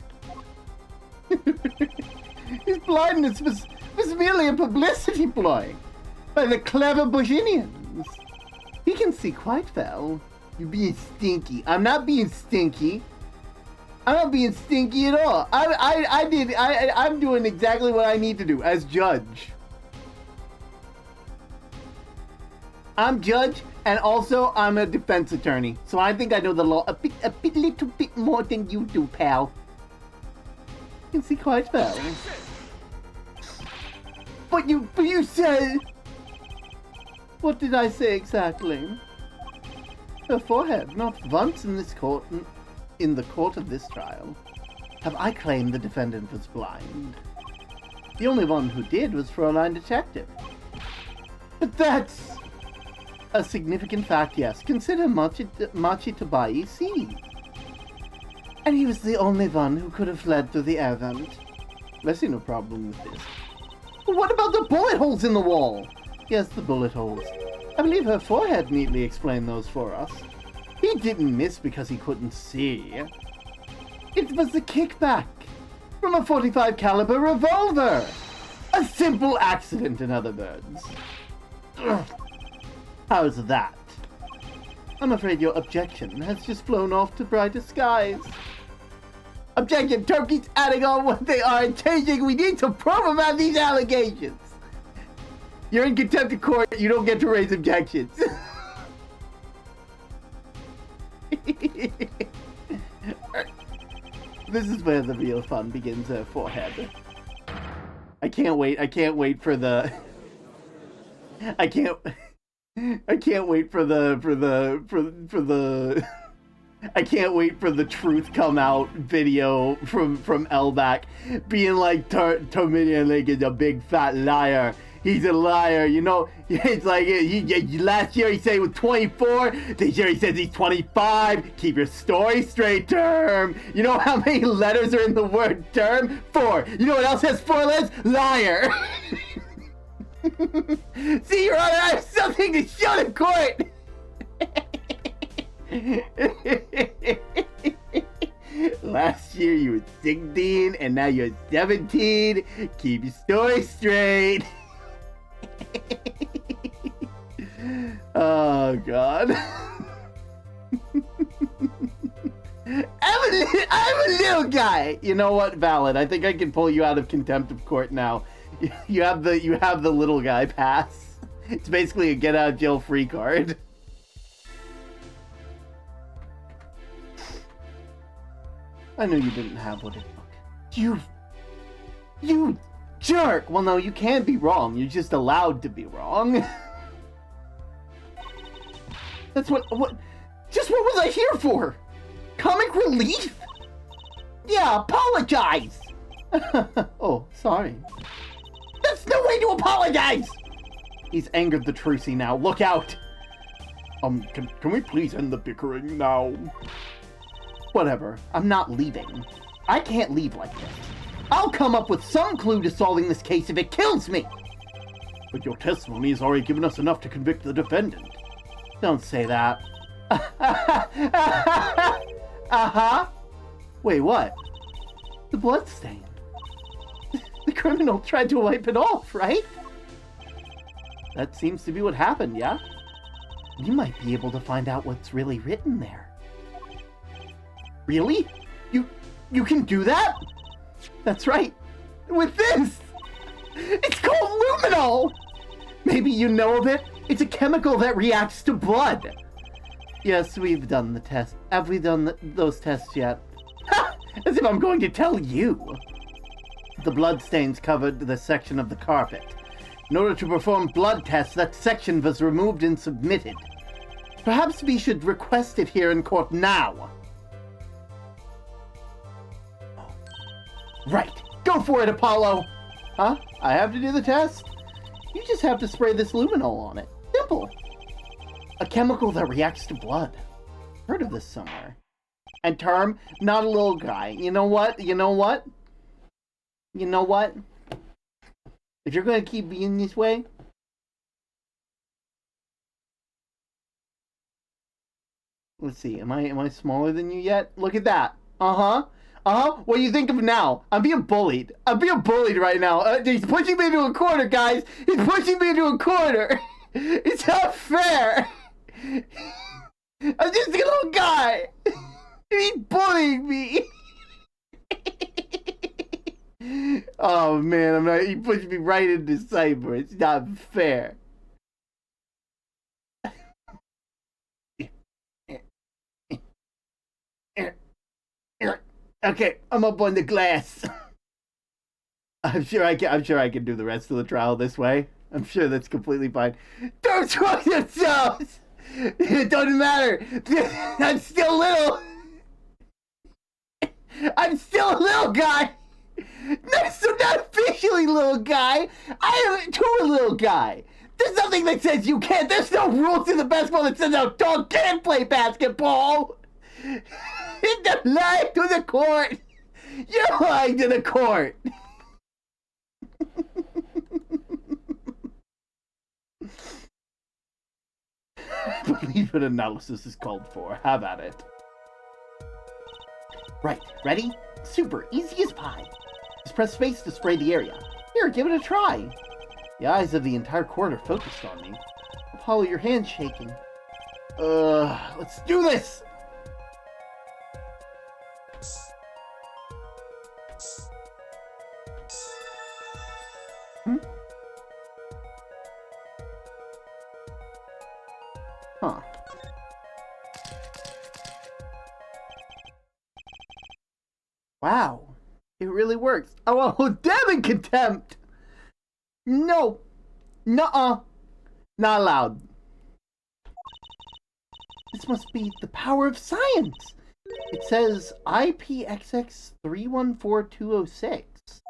His blindness was merely a publicity ploy by the clever Bushinians. He can see quite well. You're being stinky. I'm not being stinky. I'm not being stinky at all. I'm doing exactly what I need to do as judge. I'm judge, and also I'm a defense attorney. So I think I know the law a little bit more than you do, pal. You can see quite well. But you said... What did I say exactly? Her forehead, not once in this court... In the court of this trial, have I claimed the defendant was blind. The only one who did was Fraulein Detective. But that's a significant fact, yes. Consider Machi Tobai see. And he was the only one who could have fled through the air vent. I see no problem with this. But what about the bullet holes in the wall? Yes, the bullet holes. I believe her forehead neatly explained those for us. He didn't miss because he couldn't see. It was a kickback from a .45 caliber revolver. A simple accident, in other words. Ugh. How's that? I'm afraid your objection has just flown off to brighter skies. Objection! Turkey's adding on what they are and changing. We need to prove about these allegations. You're in contempt of court. You don't get to raise objections. This is where the real fun begins, forehead. I can't wait. I can't wait for the. I can't wait for the. I can't wait for the truth come out video from Elback being like Dominion Lake is a big fat liar. He's a liar, you know. It's like last year he said he was 24. This year he says he's 25. Keep your story straight, Term. You know how many letters are in the word term? 4. You know what else has 4 letters? Liar. See, Your Honor, I have something to show the court. Last year you were 16 and now you're 17. Keep your story straight. Oh God. I'm a little guy. You know what? Valid. I think I can pull you out of contempt of court now. You have the little guy pass. It's basically a get out of jail free card. I knew you didn't have what it took. You jerk! Well, no, you can't be wrong. You're just allowed to be wrong. That's what just what was I here for? Comic relief? Yeah, apologize! Oh, sorry. That's no way to apologize! He's angered the Trucy now. Look out! Can we please end the bickering now? Whatever. I'm not leaving. I can't leave like this. I'll come up with some clue to solving this case if it kills me! But your testimony has already given us enough to convict the defendant. Don't say that. Uh-huh. Wait, what? The bloodstain. The criminal tried to wipe it off, right? That seems to be what happened, yeah? We might be able to find out what's really written there. Really? You can do that? That's right. With this! It's called luminol! Maybe you know of it? It's a chemical that reacts to blood. Yes, we've done the test. Have we done those tests yet? Ha! As if I'm going to tell you. The bloodstains covered the section of the carpet. In order to perform blood tests, that section was removed and submitted. Perhaps we should request it here in court now. Right. Go for it, Apollo. Huh? I have to do the test? You just have to spray this luminol on it. Simple. A chemical that reacts to blood. Heard of this somewhere. And Term, not a little guy. You know what? You know what? You know what? If you're going to keep being this way, let's see. Am I smaller than you yet? Look at that. Uh-huh. What do you think of now? I'm being bullied. I'm being bullied right now. He's pushing me into a corner, guys. He's pushing me into a corner. It's not fair. I'm just a little guy. He's bullying me. Oh man, I'm not. He pushed me right into cyber. It's not fair. Okay, I'm up on the glass. I'm sure I can do the rest of the trial this way. I'm sure that's completely fine. Don't trust yourselves! It doesn't matter. I'm still little. I'm still a little guy. So not officially little guy. I am too a little guy. There's nothing that says you can't. There's no rules in the basketball that says a dog can't play basketball. You're lying to the court. You're lying to the court. I believe an analysis is called for. Have at it. Right, ready? Super, easy as pie. Just press space to spray the area. Here, give it a try. The eyes of the entire court are focused on me. Apollo, your hand's shaking. Let's do this! Wow. It really works. Oh, damn it, contempt! No. Nuh-uh. Not allowed. This must be the power of science. It says IPXX 314206. Is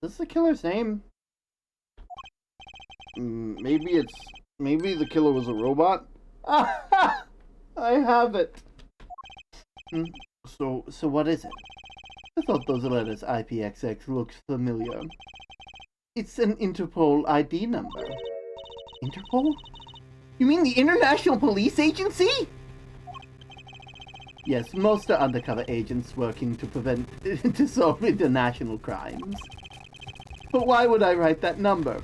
this the killer's name? Maybe the killer was a robot? I have it. So So what is it? I thought those letters IPXX looked familiar. It's an Interpol ID number. Interpol? You mean the International Police Agency? Yes, most are undercover agents working to solve international crimes. But why would I write that number?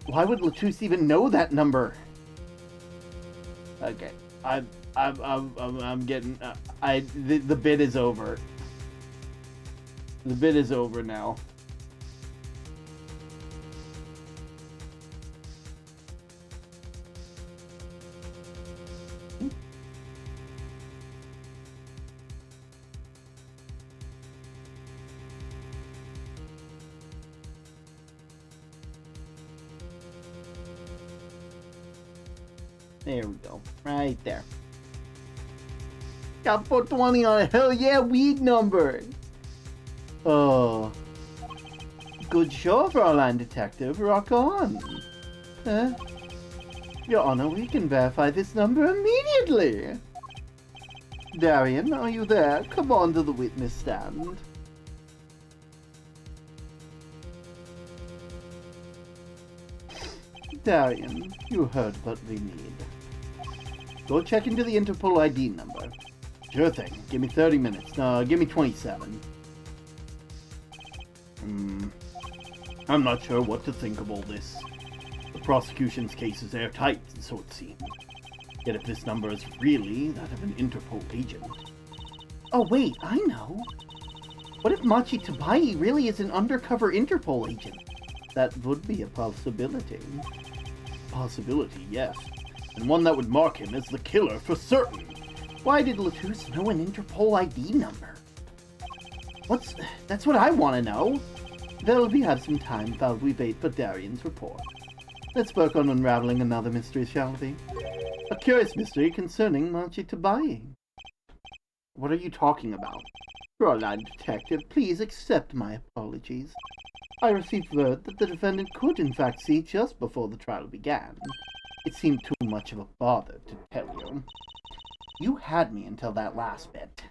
Why would Latouche even know that number? Okay, I'm getting. The bit is over. The bit is over now. There we go. Right there. Got 420 on a hell yeah weed number. Oh. Good show, Fraulein Detective. Rock on. Your Honor, we can verify this number immediately. Darian, are you there? Come on to the witness stand. Darian, you heard what we need. Go check into the Interpol ID number. Sure thing. Give me 30 minutes. No, give me 27. I'm not sure what to think of all this. The prosecution's case is airtight, so it seems. Yet if this number is really that of an Interpol agent... Oh wait, I know. What if Machi Tabai really is an undercover Interpol agent? That would be a possibility. Possibility, yes. And one that would mark him as the killer for certain. Why did Latouche know an Interpol ID number? That's what I want to know. Well, we have some time while we wait for Darian's report. Let's work on unraveling another mystery, shall we? A curious mystery concerning Machi Tabai. What are you talking about? Fraulein Detective, please accept my apologies. I received word that the defendant could in fact see just before the trial began. It seemed too much of a bother to tell you. You had me until that last bit.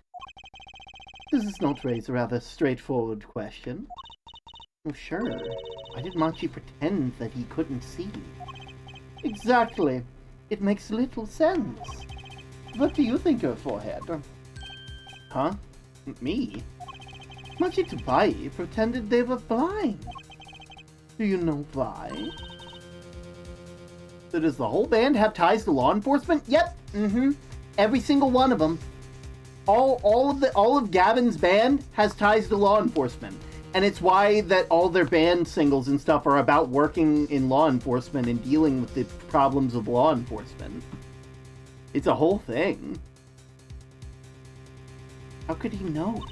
Does this not raise a rather straightforward question? Oh, sure. Why did Machi pretend that he couldn't see? Exactly. It makes little sense. What do you think of Forehead? Huh? Me? Machi Tabai pretended they were blind. Do you know why? Does the whole band have ties to law enforcement? Yep. Every single one of them. All of Gavin's band has ties to law enforcement. And it's why that all their band singles and stuff are about working in law enforcement and dealing with the problems of law enforcement. It's a whole thing. How could he know?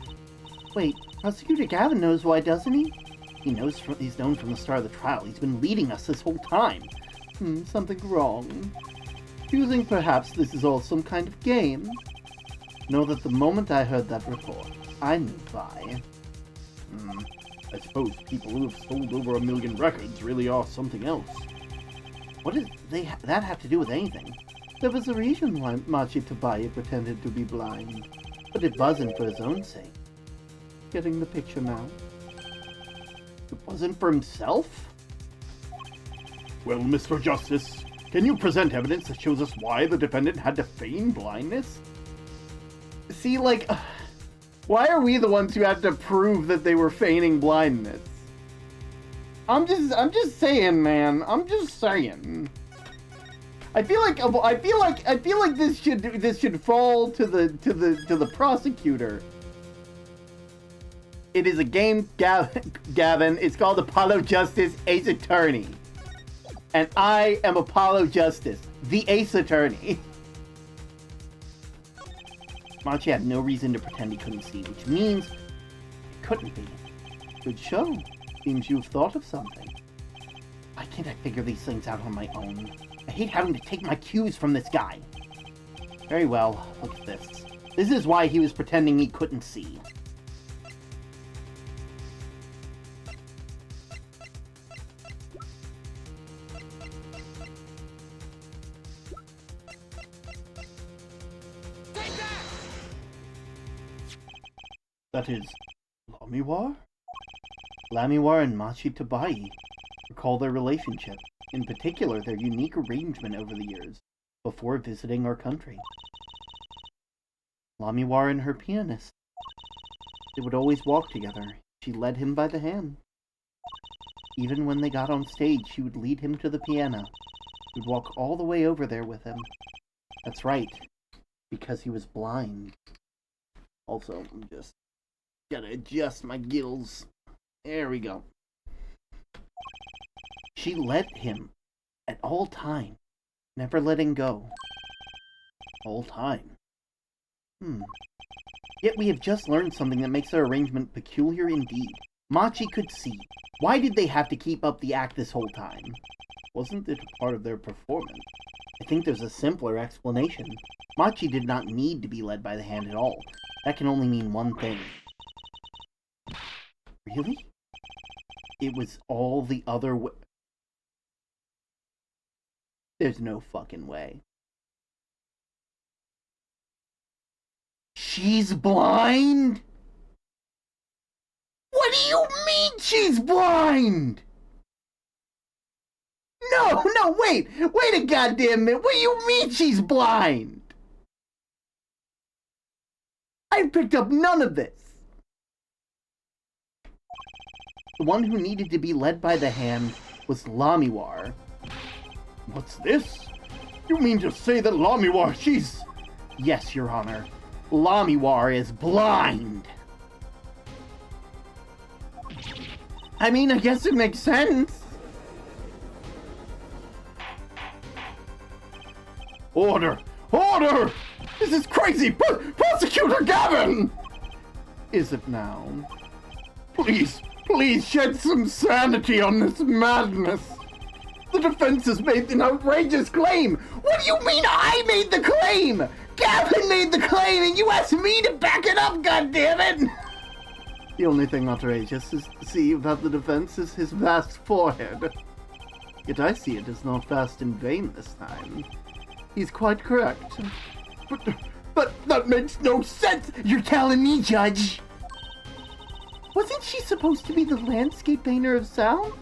Wait, Prosecutor Gavin knows why, doesn't he? He's known from the start of the trial. He's been leading us this whole time. Something wrong. You think perhaps this is all some kind of game? Know that the moment I heard that report, I knew why. I suppose people who have sold over 1 million records really are something else. What does that have to do with anything? There was a reason why Machi Tabai pretended to be blind, but it wasn't for his own sake. Getting the picture now? It wasn't for himself? Well, Mr. Justice, can you present evidence that shows us why the defendant had to feign blindness? See, like, why are we the ones who have to prove that they were feigning blindness? I'm just saying, man. I'm just saying. I feel like this should fall to the prosecutor. It is a game, Gavin. It's called Apollo Justice Ace Attorney. And I am Apollo Justice, the Ace Attorney. Machi had no reason to pretend he couldn't see, which means it couldn't be. Good show. Seems you've thought of something. Why can't I figure these things out on my own? I hate having to take my cues from this guy. Very well, look at this. This is why he was pretending he couldn't see. That is Lamiwar? Lamiwar and Machi Tabai. Recall their relationship, in particular their unique arrangement over the years, before visiting our country. Lamiwar and her pianist. They would always walk together. She led him by the hand. Even when they got on stage, she would lead him to the piano. She would walk all the way over there with him. That's right, because he was blind. Also, I'm just gotta adjust my gills. There we go. She led him at all time, never letting go. All time. Yet we have just learned something that makes their arrangement peculiar indeed. Machi could see. Why did they have to keep up the act this whole time? Wasn't it part of their performance? I think there's a simpler explanation. Machi did not need to be led by the hand at all. That can only mean one thing. Really? It was all the other way. There's no fucking way. She's blind? What do you mean she's blind? No, wait a goddamn minute. What do you mean she's blind? I picked up none of this. The one who needed to be led by the hand was Lamiwar. What's this? You mean to say that Lamiwar, she's... Yes, Your Honor. Lamiwar is blind. I mean, I guess it makes sense. Order! Order! This is crazy! Prosecutor Gavin! Is it now? Please shed some sanity on this madness. The defense has made an outrageous claim. What do you mean I made the claim? Gavin made the claim and you asked me to back it up, goddammit! The only thing outrageous is to see about the defense is his vast forehead. Yet I see it is not vast in vain this time. He's quite correct. But that makes no sense! You're telling me, Judge! Wasn't she supposed to be the landscape painter of sound?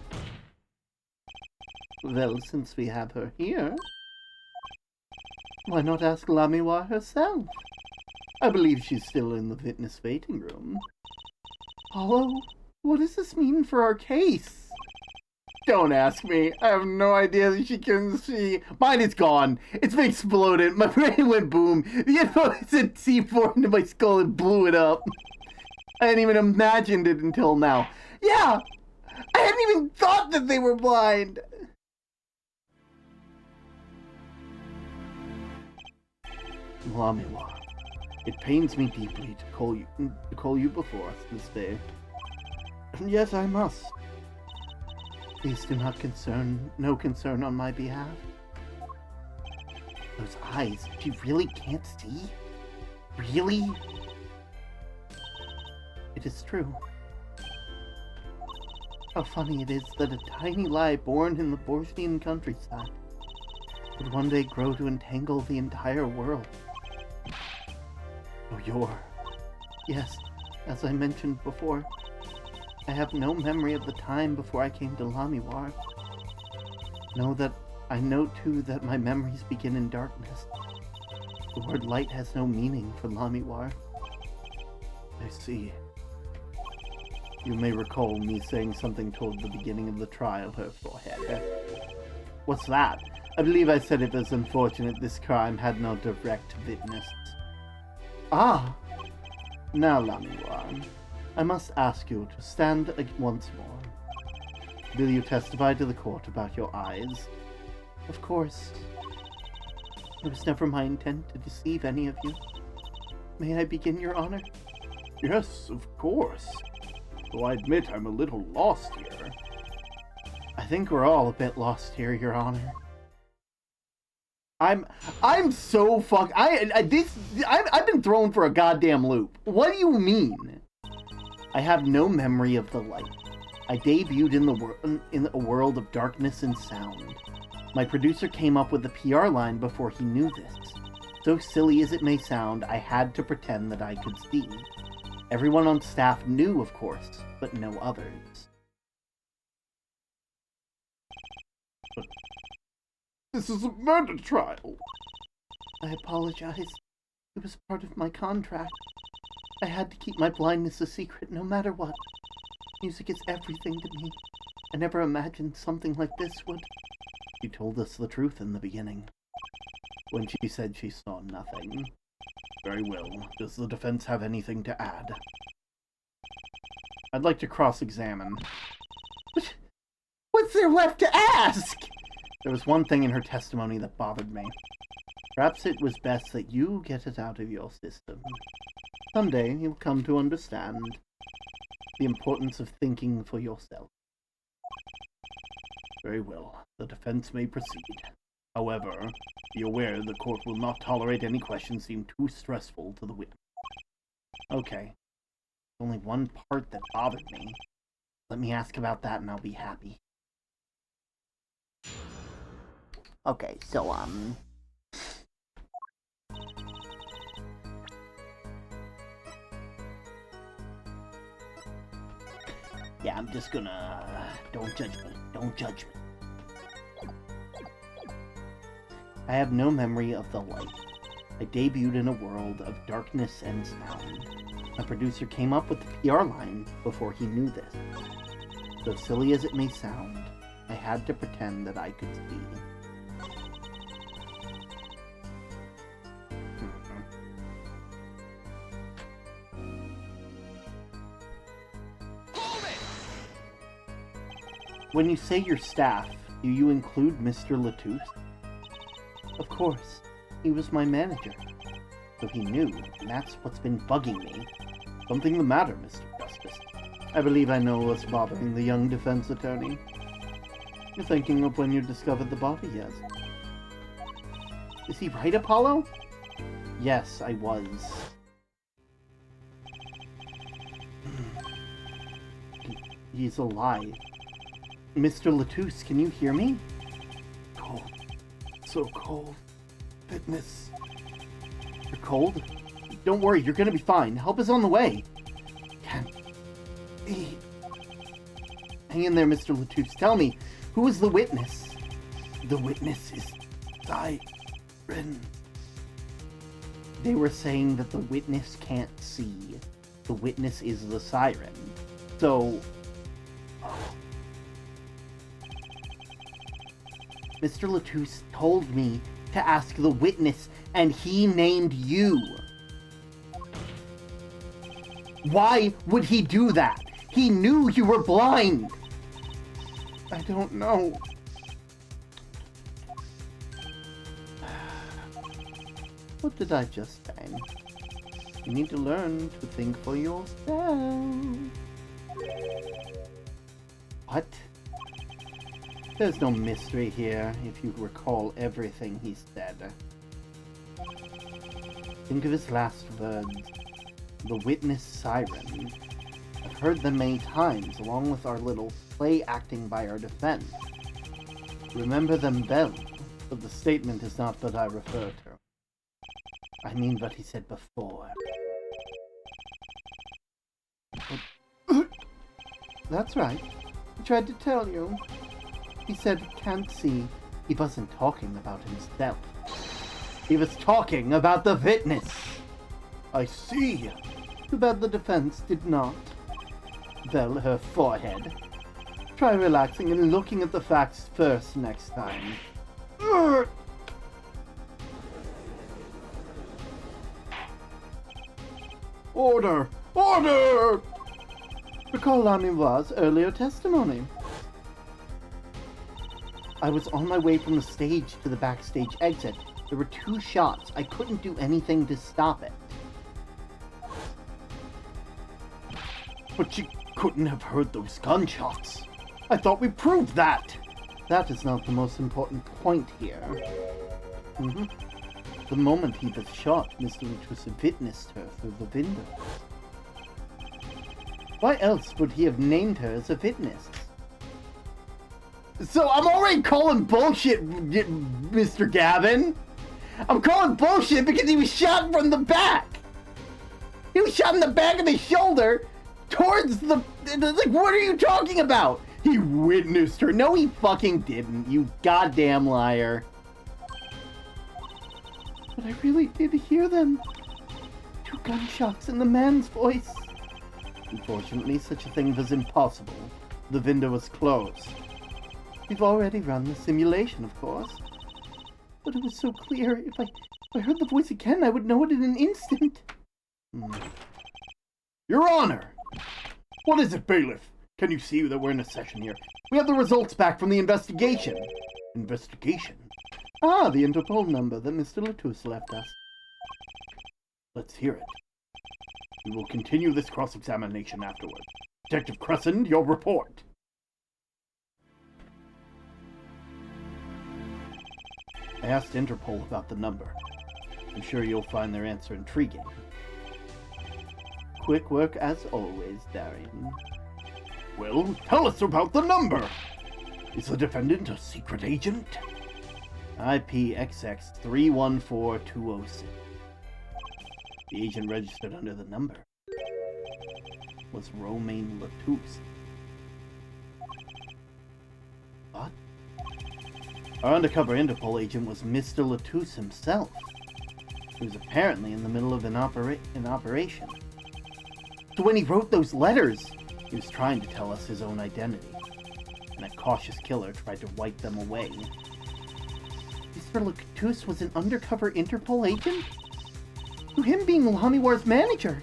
Well, since we have her here, why not ask Lamiwar herself? I believe she's still in the witness waiting room. Hollow, what does this mean for our case? Don't ask me. I have no idea that she can see. Mine is gone. It's been exploded. My brain went boom. The info said C4 into my skull and blew it up. I hadn't even imagined it until now. Yeah! I hadn't even thought that they were blind! Lamiwar, it pains me deeply to call you before us this day. Yes, I must. Please do not no concern on my behalf. Those eyes, she really can't see? Really? It is true. How funny it is that a tiny lie born in the Borstein countryside would one day grow to entangle the entire world. Oh, yes, as I mentioned before, I have no memory of the time before I came to Lamiwar. I know too that my memories begin in darkness. The word light has no meaning for Lamiwar. I see. You may recall me saying something toward the beginning of the trial, her forehead. What's that? I believe I said it was unfortunate this crime had no direct witness. Ah! Now, Lamiwar, I must ask you to stand once more. Will you testify to the court about your eyes? Of course. It was never my intent to deceive any of you. May I begin, Your Honor? Yes, of course. Though I admit I'm a little lost here. I think we're all a bit lost here, Your Honor. I'm so fucked. I've been thrown for a goddamn loop. What do you mean? I have no memory of the light. I debuted in a world of darkness and sound. My producer came up with the PR line before he knew this. So silly as it may sound, I had to pretend that I could see. Everyone on staff knew, of course, but no others. But this is a murder trial. I apologize. It was part of my contract. I had to keep my blindness a secret no matter what. Music is everything to me. I never imagined something like this would... She told us the truth in the beginning. When she said she saw nothing. Very well. Does the defense have anything to add? I'd like to cross-examine. What's there left to ask? There was one thing in her testimony that bothered me. Perhaps it was best that you get it out of your system. Someday you'll come to understand the importance of thinking for yourself. Very well. The defense may proceed. However, be aware the court will not tolerate any questions deemed too stressful to the witness. Okay. Only one part that bothered me. Let me ask about that and I'll be happy. Okay, so, yeah, I'm just gonna... Don't judge me. Don't judge me. I have no memory of the light. I debuted in a world of darkness and sound. My producer came up with the PR line before he knew this. So silly as it may sound, I had to pretend that I could see. When you say your staff, do you include Mr. Latouche? Of course. He was my manager. So he knew, and that's what's been bugging me. Something the matter, Mr. Justice. I believe I know what's bothering the young defense attorney. You're thinking of when you discovered the body, yes? Is he right, Apollo? Yes, I was. He's alive. Mr. Latouche, can you hear me? Cold. So cold. Fitness. You're cold? Don't worry, you're gonna be fine. Help is on the way. Can't be. Hang in there, Mr. Latouche. Tell me, who was the witness? The witness is Siren. They were saying that the witness can't see. The witness is the siren. So... Mr. Latouche told me to ask the witness, and he named you. Why would he do that? He knew you were blind. I don't know. What did I just say? You need to learn to think for yourself. What? There's no mystery here, if you recall everything he said. Think of his last words. The witness siren. I've heard them many times, along with our little play acting by our defense. Remember them well, but the statement is not what I refer to. I mean what he said before. That's right. I tried to tell you. He said he can't see. He wasn't talking about himself. He was talking about the witness. I see. Too bad the defense did not. Well, her forehead. Try relaxing and looking at the facts first next time. Order! Order! Recall Lamiwa's earlier testimony. I was on my way from the stage to the backstage exit. There were 2 shots. I couldn't do anything to stop it. But she couldn't have heard those gunshots. I thought we proved that. That is not the most important point here. The moment he was shot, Mr. Lutus witnessed her through the window. Why else would he have named her as a witness? So I'm already calling bullshit, Mr. Gavin. I'm calling bullshit because he was shot from the back. He was shot in the back of the shoulder towards the... Like, what are you talking about? He witnessed her. No, he fucking didn't, you goddamn liar. But I really did hear them. 2 gunshots in the man's voice. Unfortunately, such a thing was impossible. The window was closed. We've already run the simulation, of course. But it was so clear. If I heard the voice again, I would know it in an instant. Your Honor! What is it, bailiff? Can you see that we're in a session here? We have the results back from the investigation. Investigation? Ah, the Interpol number that Mr. Lutus left us. Let's hear it. We will continue this cross-examination afterward. Detective Crescent, your report. I asked Interpol about the number. I'm sure you'll find their answer intriguing. Quick work as always, Darian. Well, tell us about the number. Is the defendant a secret agent? IPXX 314206. The agent registered under the number was Romain Latouche. What? Our undercover Interpol agent was Mr. Latouche himself, who was apparently in the middle of an operation. So when he wrote those letters, he was trying to tell us his own identity, and a cautious killer tried to wipe them away. Mr. Latouche was an undercover Interpol agent? To him being Lamiwar's manager,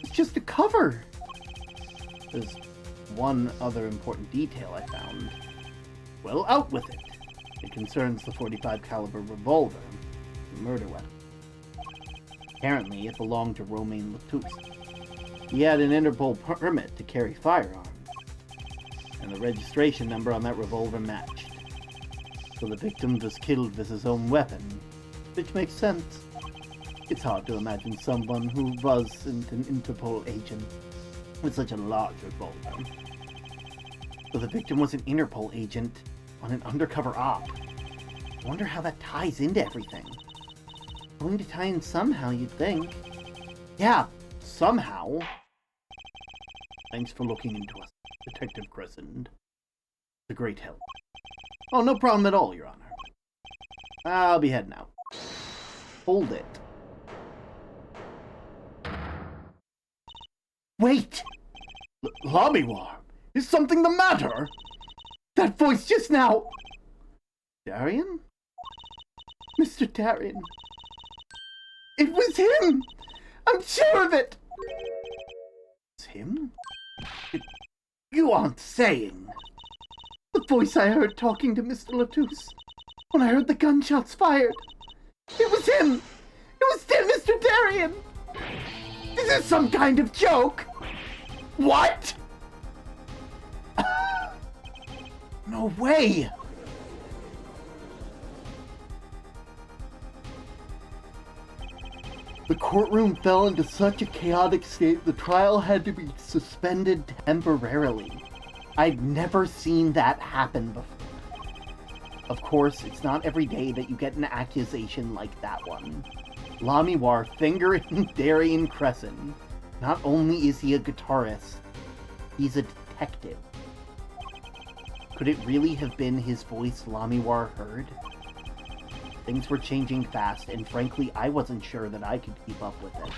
it's just a cover. There's one other important detail I found. Well, out with it. It concerns the .45 caliber revolver, the murder weapon. Apparently, it belonged to Romain Latouche. He had an Interpol permit to carry firearms, and the registration number on that revolver matched. So the victim was killed with his own weapon, which makes sense. It's hard to imagine someone who was an Interpol agent with such a large revolver. So the victim was an Interpol agent on an undercover op. I wonder how that ties into everything. Going to tie in somehow, you'd think. Yeah, somehow. Thanks for looking into us, Detective Crescent. It's a great help. Oh, no problem at all, Your Honor. I'll be heading out. Hold it. Wait! Lamiwar, is something the matter? That voice just now! Darian? Mr. Darian. It was him! I'm sure of it! It's him? You aren't saying... The voice I heard talking to Mr. Latouche when I heard the gunshots fired. It was him! It was Mr. Darian! Is this some kind of joke? What? No way! The courtroom fell into such a chaotic state the trial had to be suspended temporarily. I'd never seen that happen before. Of course, it's not every day that you get an accusation like that one. Lamiwar fingering Darian Crescent. Not only is he a guitarist, he's a detective. Could it really have been his voice Lamiwar heard? Things were changing fast, and frankly, I wasn't sure that I could keep up with it.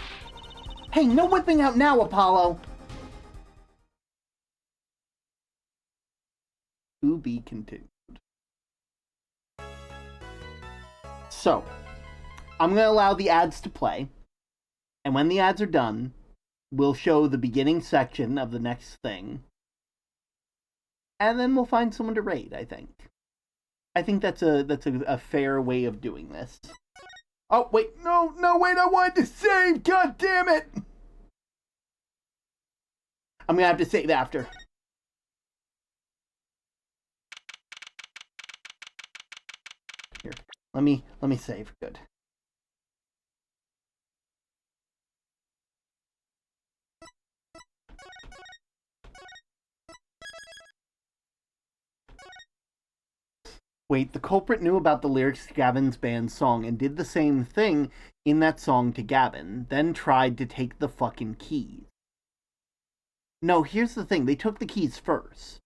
Hey, no whipping out now, Apollo! To be continued. So, I'm going to allow the ads to play, and when the ads are done, we'll show the beginning section of the next thing, and then we'll find someone to raid, I think. I think that's a fair way of doing this. Oh, wait, no, wait, I wanted to save, god damn it! I'm gonna have to save after. Here, let me save. Good. Wait, the culprit knew about the lyrics to Gavin's band's song and did the same thing in that song to Gavin, then tried to take the fucking keys. No, here's the thing. They took the keys first,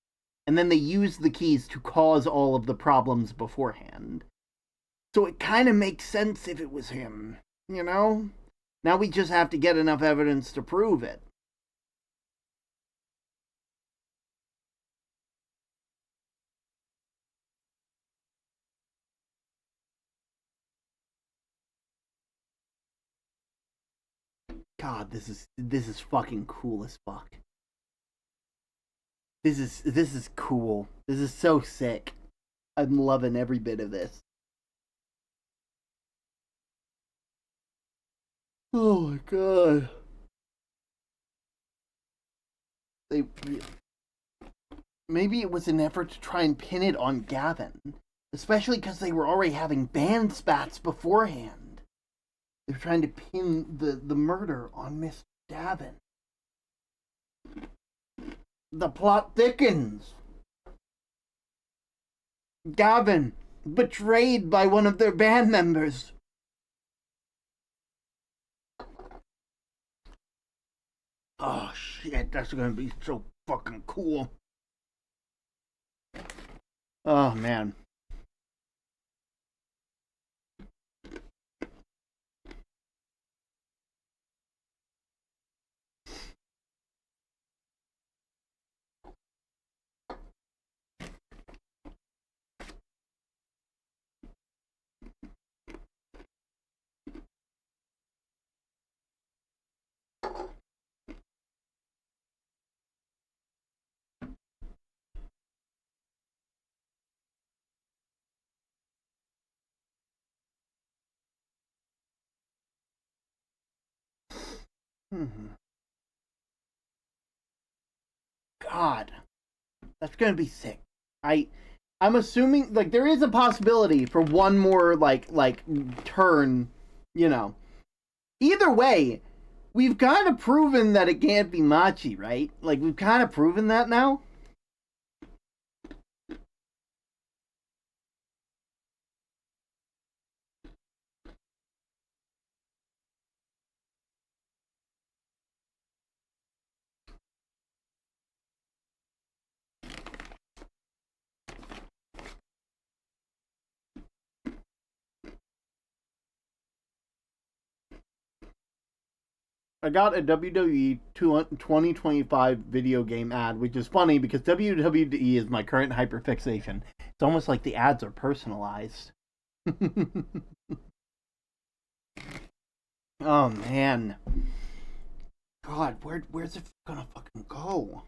and then they used the keys to cause all of the problems beforehand. So it kind of makes sense if it was him, you know? Now we just have to get enough evidence to prove it. God, this is fucking cool as fuck. This is cool. This is so sick. I'm loving every bit of this. Oh my god. Maybe it was an effort to try and pin it on Gavin, especially because they were already having band spats beforehand. They're trying to pin the murder on Mr. Gavin. The plot thickens. Gavin, betrayed by one of their band members. Oh shit, that's gonna be so fucking cool. Oh man. God, that's gonna be sick. I'm assuming like there is a possibility for one more like turn, you know. Either way, we've kind of proven that it can't be Machi, right? Like we've kind of proven that now. I got a WWE 2025 video game ad, which is funny because WWE is my current hyperfixation. It's almost like the ads are personalized. Oh man. God, where's it gonna fucking go?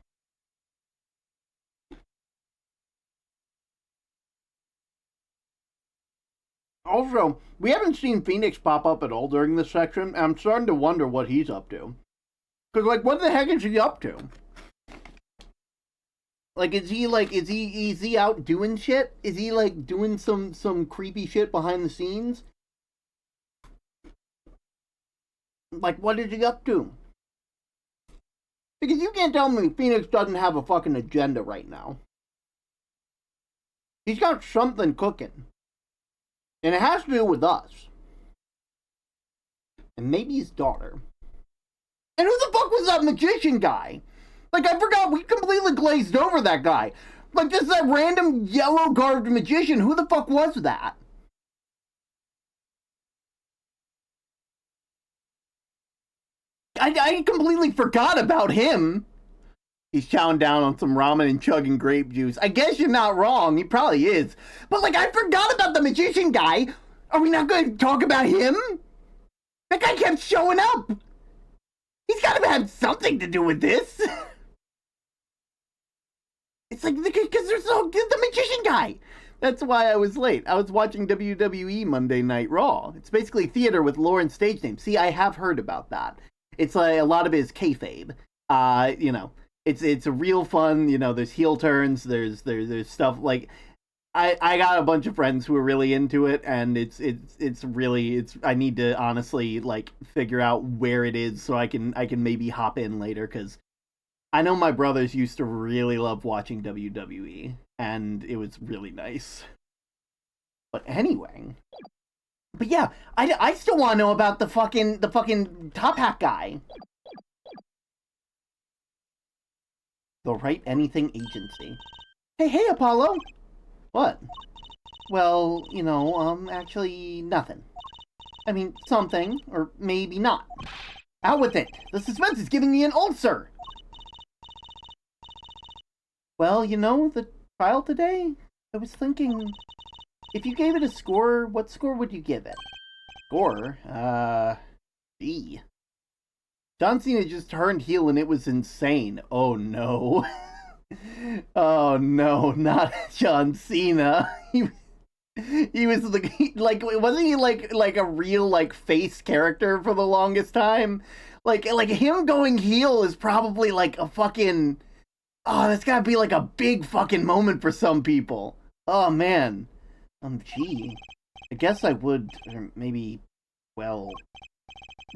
Also, we haven't seen Phoenix pop up at all during this section, and I'm starting to wonder what he's up to. Cause like, what the heck is he up to? Like, is he out doing shit? Is he like doing some creepy shit behind the scenes? Like, what is he up to? Because you can't tell me Phoenix doesn't have a fucking agenda right now. He's got something cooking. And it has to do with us. And maybe his daughter. And who the fuck was that magician guy? Like, I forgot, we completely glazed over that guy. Like, just that random yellow-garbed magician. Who the fuck was that? I completely forgot about him. He's chowing down on some ramen and chugging grape juice. I guess you're not wrong. He probably is. But, like, I forgot about the magician guy. Are we not going to talk about him? That guy kept showing up. He's got to have something to do with this. It's like, because there's the magician guy. That's why I was late. I was watching WWE Monday Night Raw. It's basically theater with lore and stage names. See, I have heard about that. It's like a lot of it is kayfabe. You know. it's a real fun. You know, there's heel turns. There's stuff like I got a bunch of friends who are really into it, and it's really I need to honestly like figure out where it is so I can maybe hop in later because I know my brothers used to really love watching WWE, and it was really nice. But anyway, but yeah, I still want to know about the fucking top hat guy. The Right Anything Agency. Hey, Apollo. What? Well, actually nothing. I mean, something, or maybe not. Out with it. The suspense is giving me an ulcer. Well, the trial today, I was thinking, if you gave it a score, what score would you give it? Score? B. John Cena just turned heel and it was insane. Oh no. Oh no, not John Cena. He was like wasn't he like a real like face character for the longest time? Like him going heel is probably like a fucking that's gotta be like a big fucking moment for some people. Oh man. Gee. I guess I would, or maybe, well,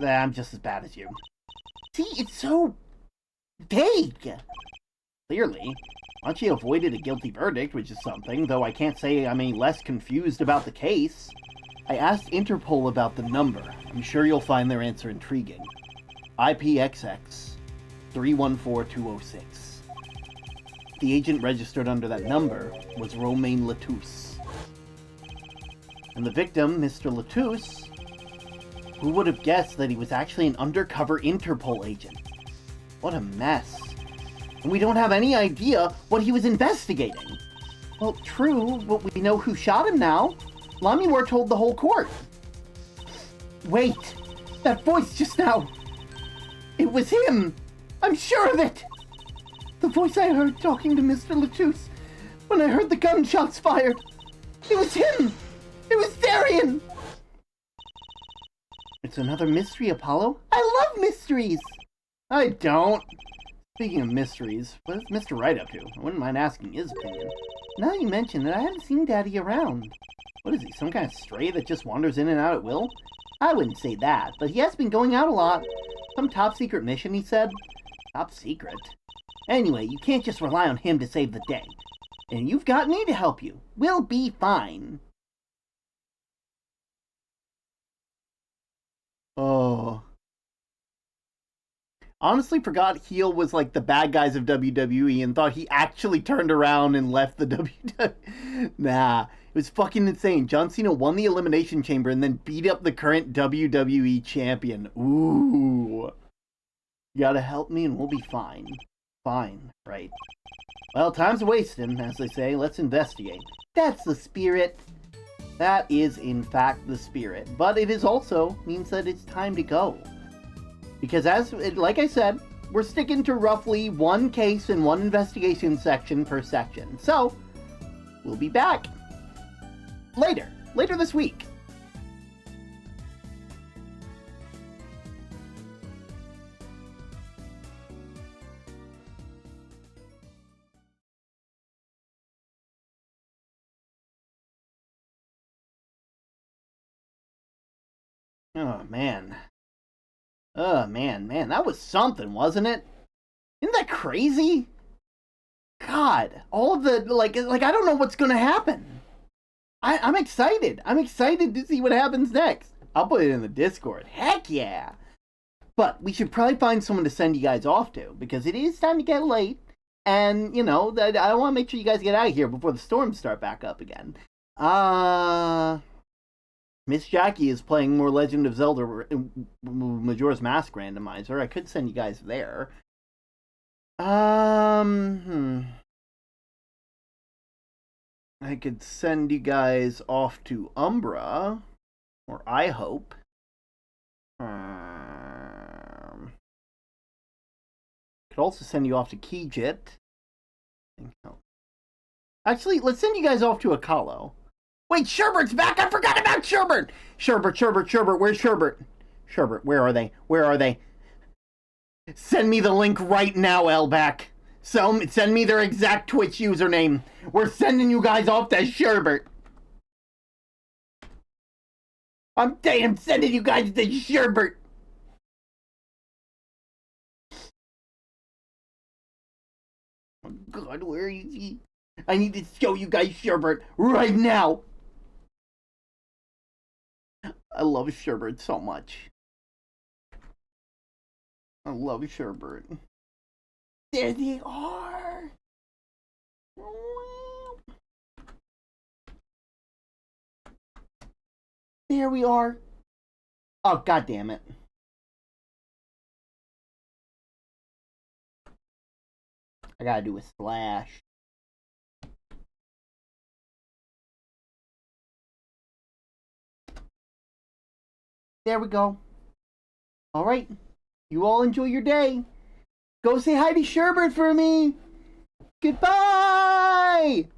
I'm just as bad as you. See, it's so vague. Clearly. Archie avoided a guilty verdict, which is something, though I can't say I'm any less confused about the case. I asked Interpol about the number. I'm sure you'll find their answer intriguing. IPXX 314206. The agent registered under that number was Romain Latousse. And the victim, Mr. Latousse, who would have guessed that he was actually an undercover Interpol agent? What a mess. And we don't have any idea what he was investigating. Well, true, but we know who shot him now. Lamiwar told the whole court. Wait, that voice just now. It was him. I'm sure of it. The voice I heard talking to Mr. Latousse when I heard the gunshots fired. It was him. It was Darian. It's another mystery, Apollo. I love mysteries. I don't. Speaking of mysteries, what is Mr. Wright up to? I wouldn't mind asking his opinion. Now you mention that I haven't seen Daddy around. What is he, some kind of stray that just wanders in and out at will? I wouldn't say that, but he has been going out a lot. Some top secret mission, he said. Top secret? Anyway, you can't just rely on him to save the day. And you've got me to help you. We'll be fine. Oh. Honestly forgot heel was like the bad guys of WWE and thought he actually turned around and left the WWE. Nah, it was fucking insane. John Cena won the Elimination Chamber and then beat up the current WWE champion. Ooh. You gotta help me and we'll be fine. Fine, right. Well, time's wasting, as they say. Let's investigate. That's the spirit. That is, in fact, the spirit. But it is also means that it's time to go. Because like I said, we're sticking to roughly one case and one investigation section per section. So, we'll be back later this week. Oh, man. Oh, man, that was something, wasn't it? Isn't that crazy? God, all of the, like I don't know what's gonna happen. I'm excited. I'm excited to see what happens next. I'll put it in the Discord. Heck yeah! But we should probably find someone to send you guys off to, because it is time to get late. And, I want to make sure you guys get out of here before the storms start back up again. Miss Jackie is playing more Legend of Zelda Majora's Mask randomizer. I could send you guys there. I could send you guys off to Umbra, or I hope. Could also send you off to Keyjit. Actually, let's send you guys off to Akalo. Wait, Sherbert's back! I forgot about Sherbert! Sherbert, where's Sherbert? Sherbert, where are they? Send me the link right now, Elback. Send me their exact Twitch username. We're sending you guys off to Sherbert. I'm sending you guys to Sherbert. Oh God, where is he? I need to show you guys Sherbert right now. I love Sherbert so much. I love Sherbert. There they are. There we are. Oh, God damn it. I gotta do a slash. There we go. Alright. You all enjoy your day. Go say hi to Sherbert for me. Goodbye!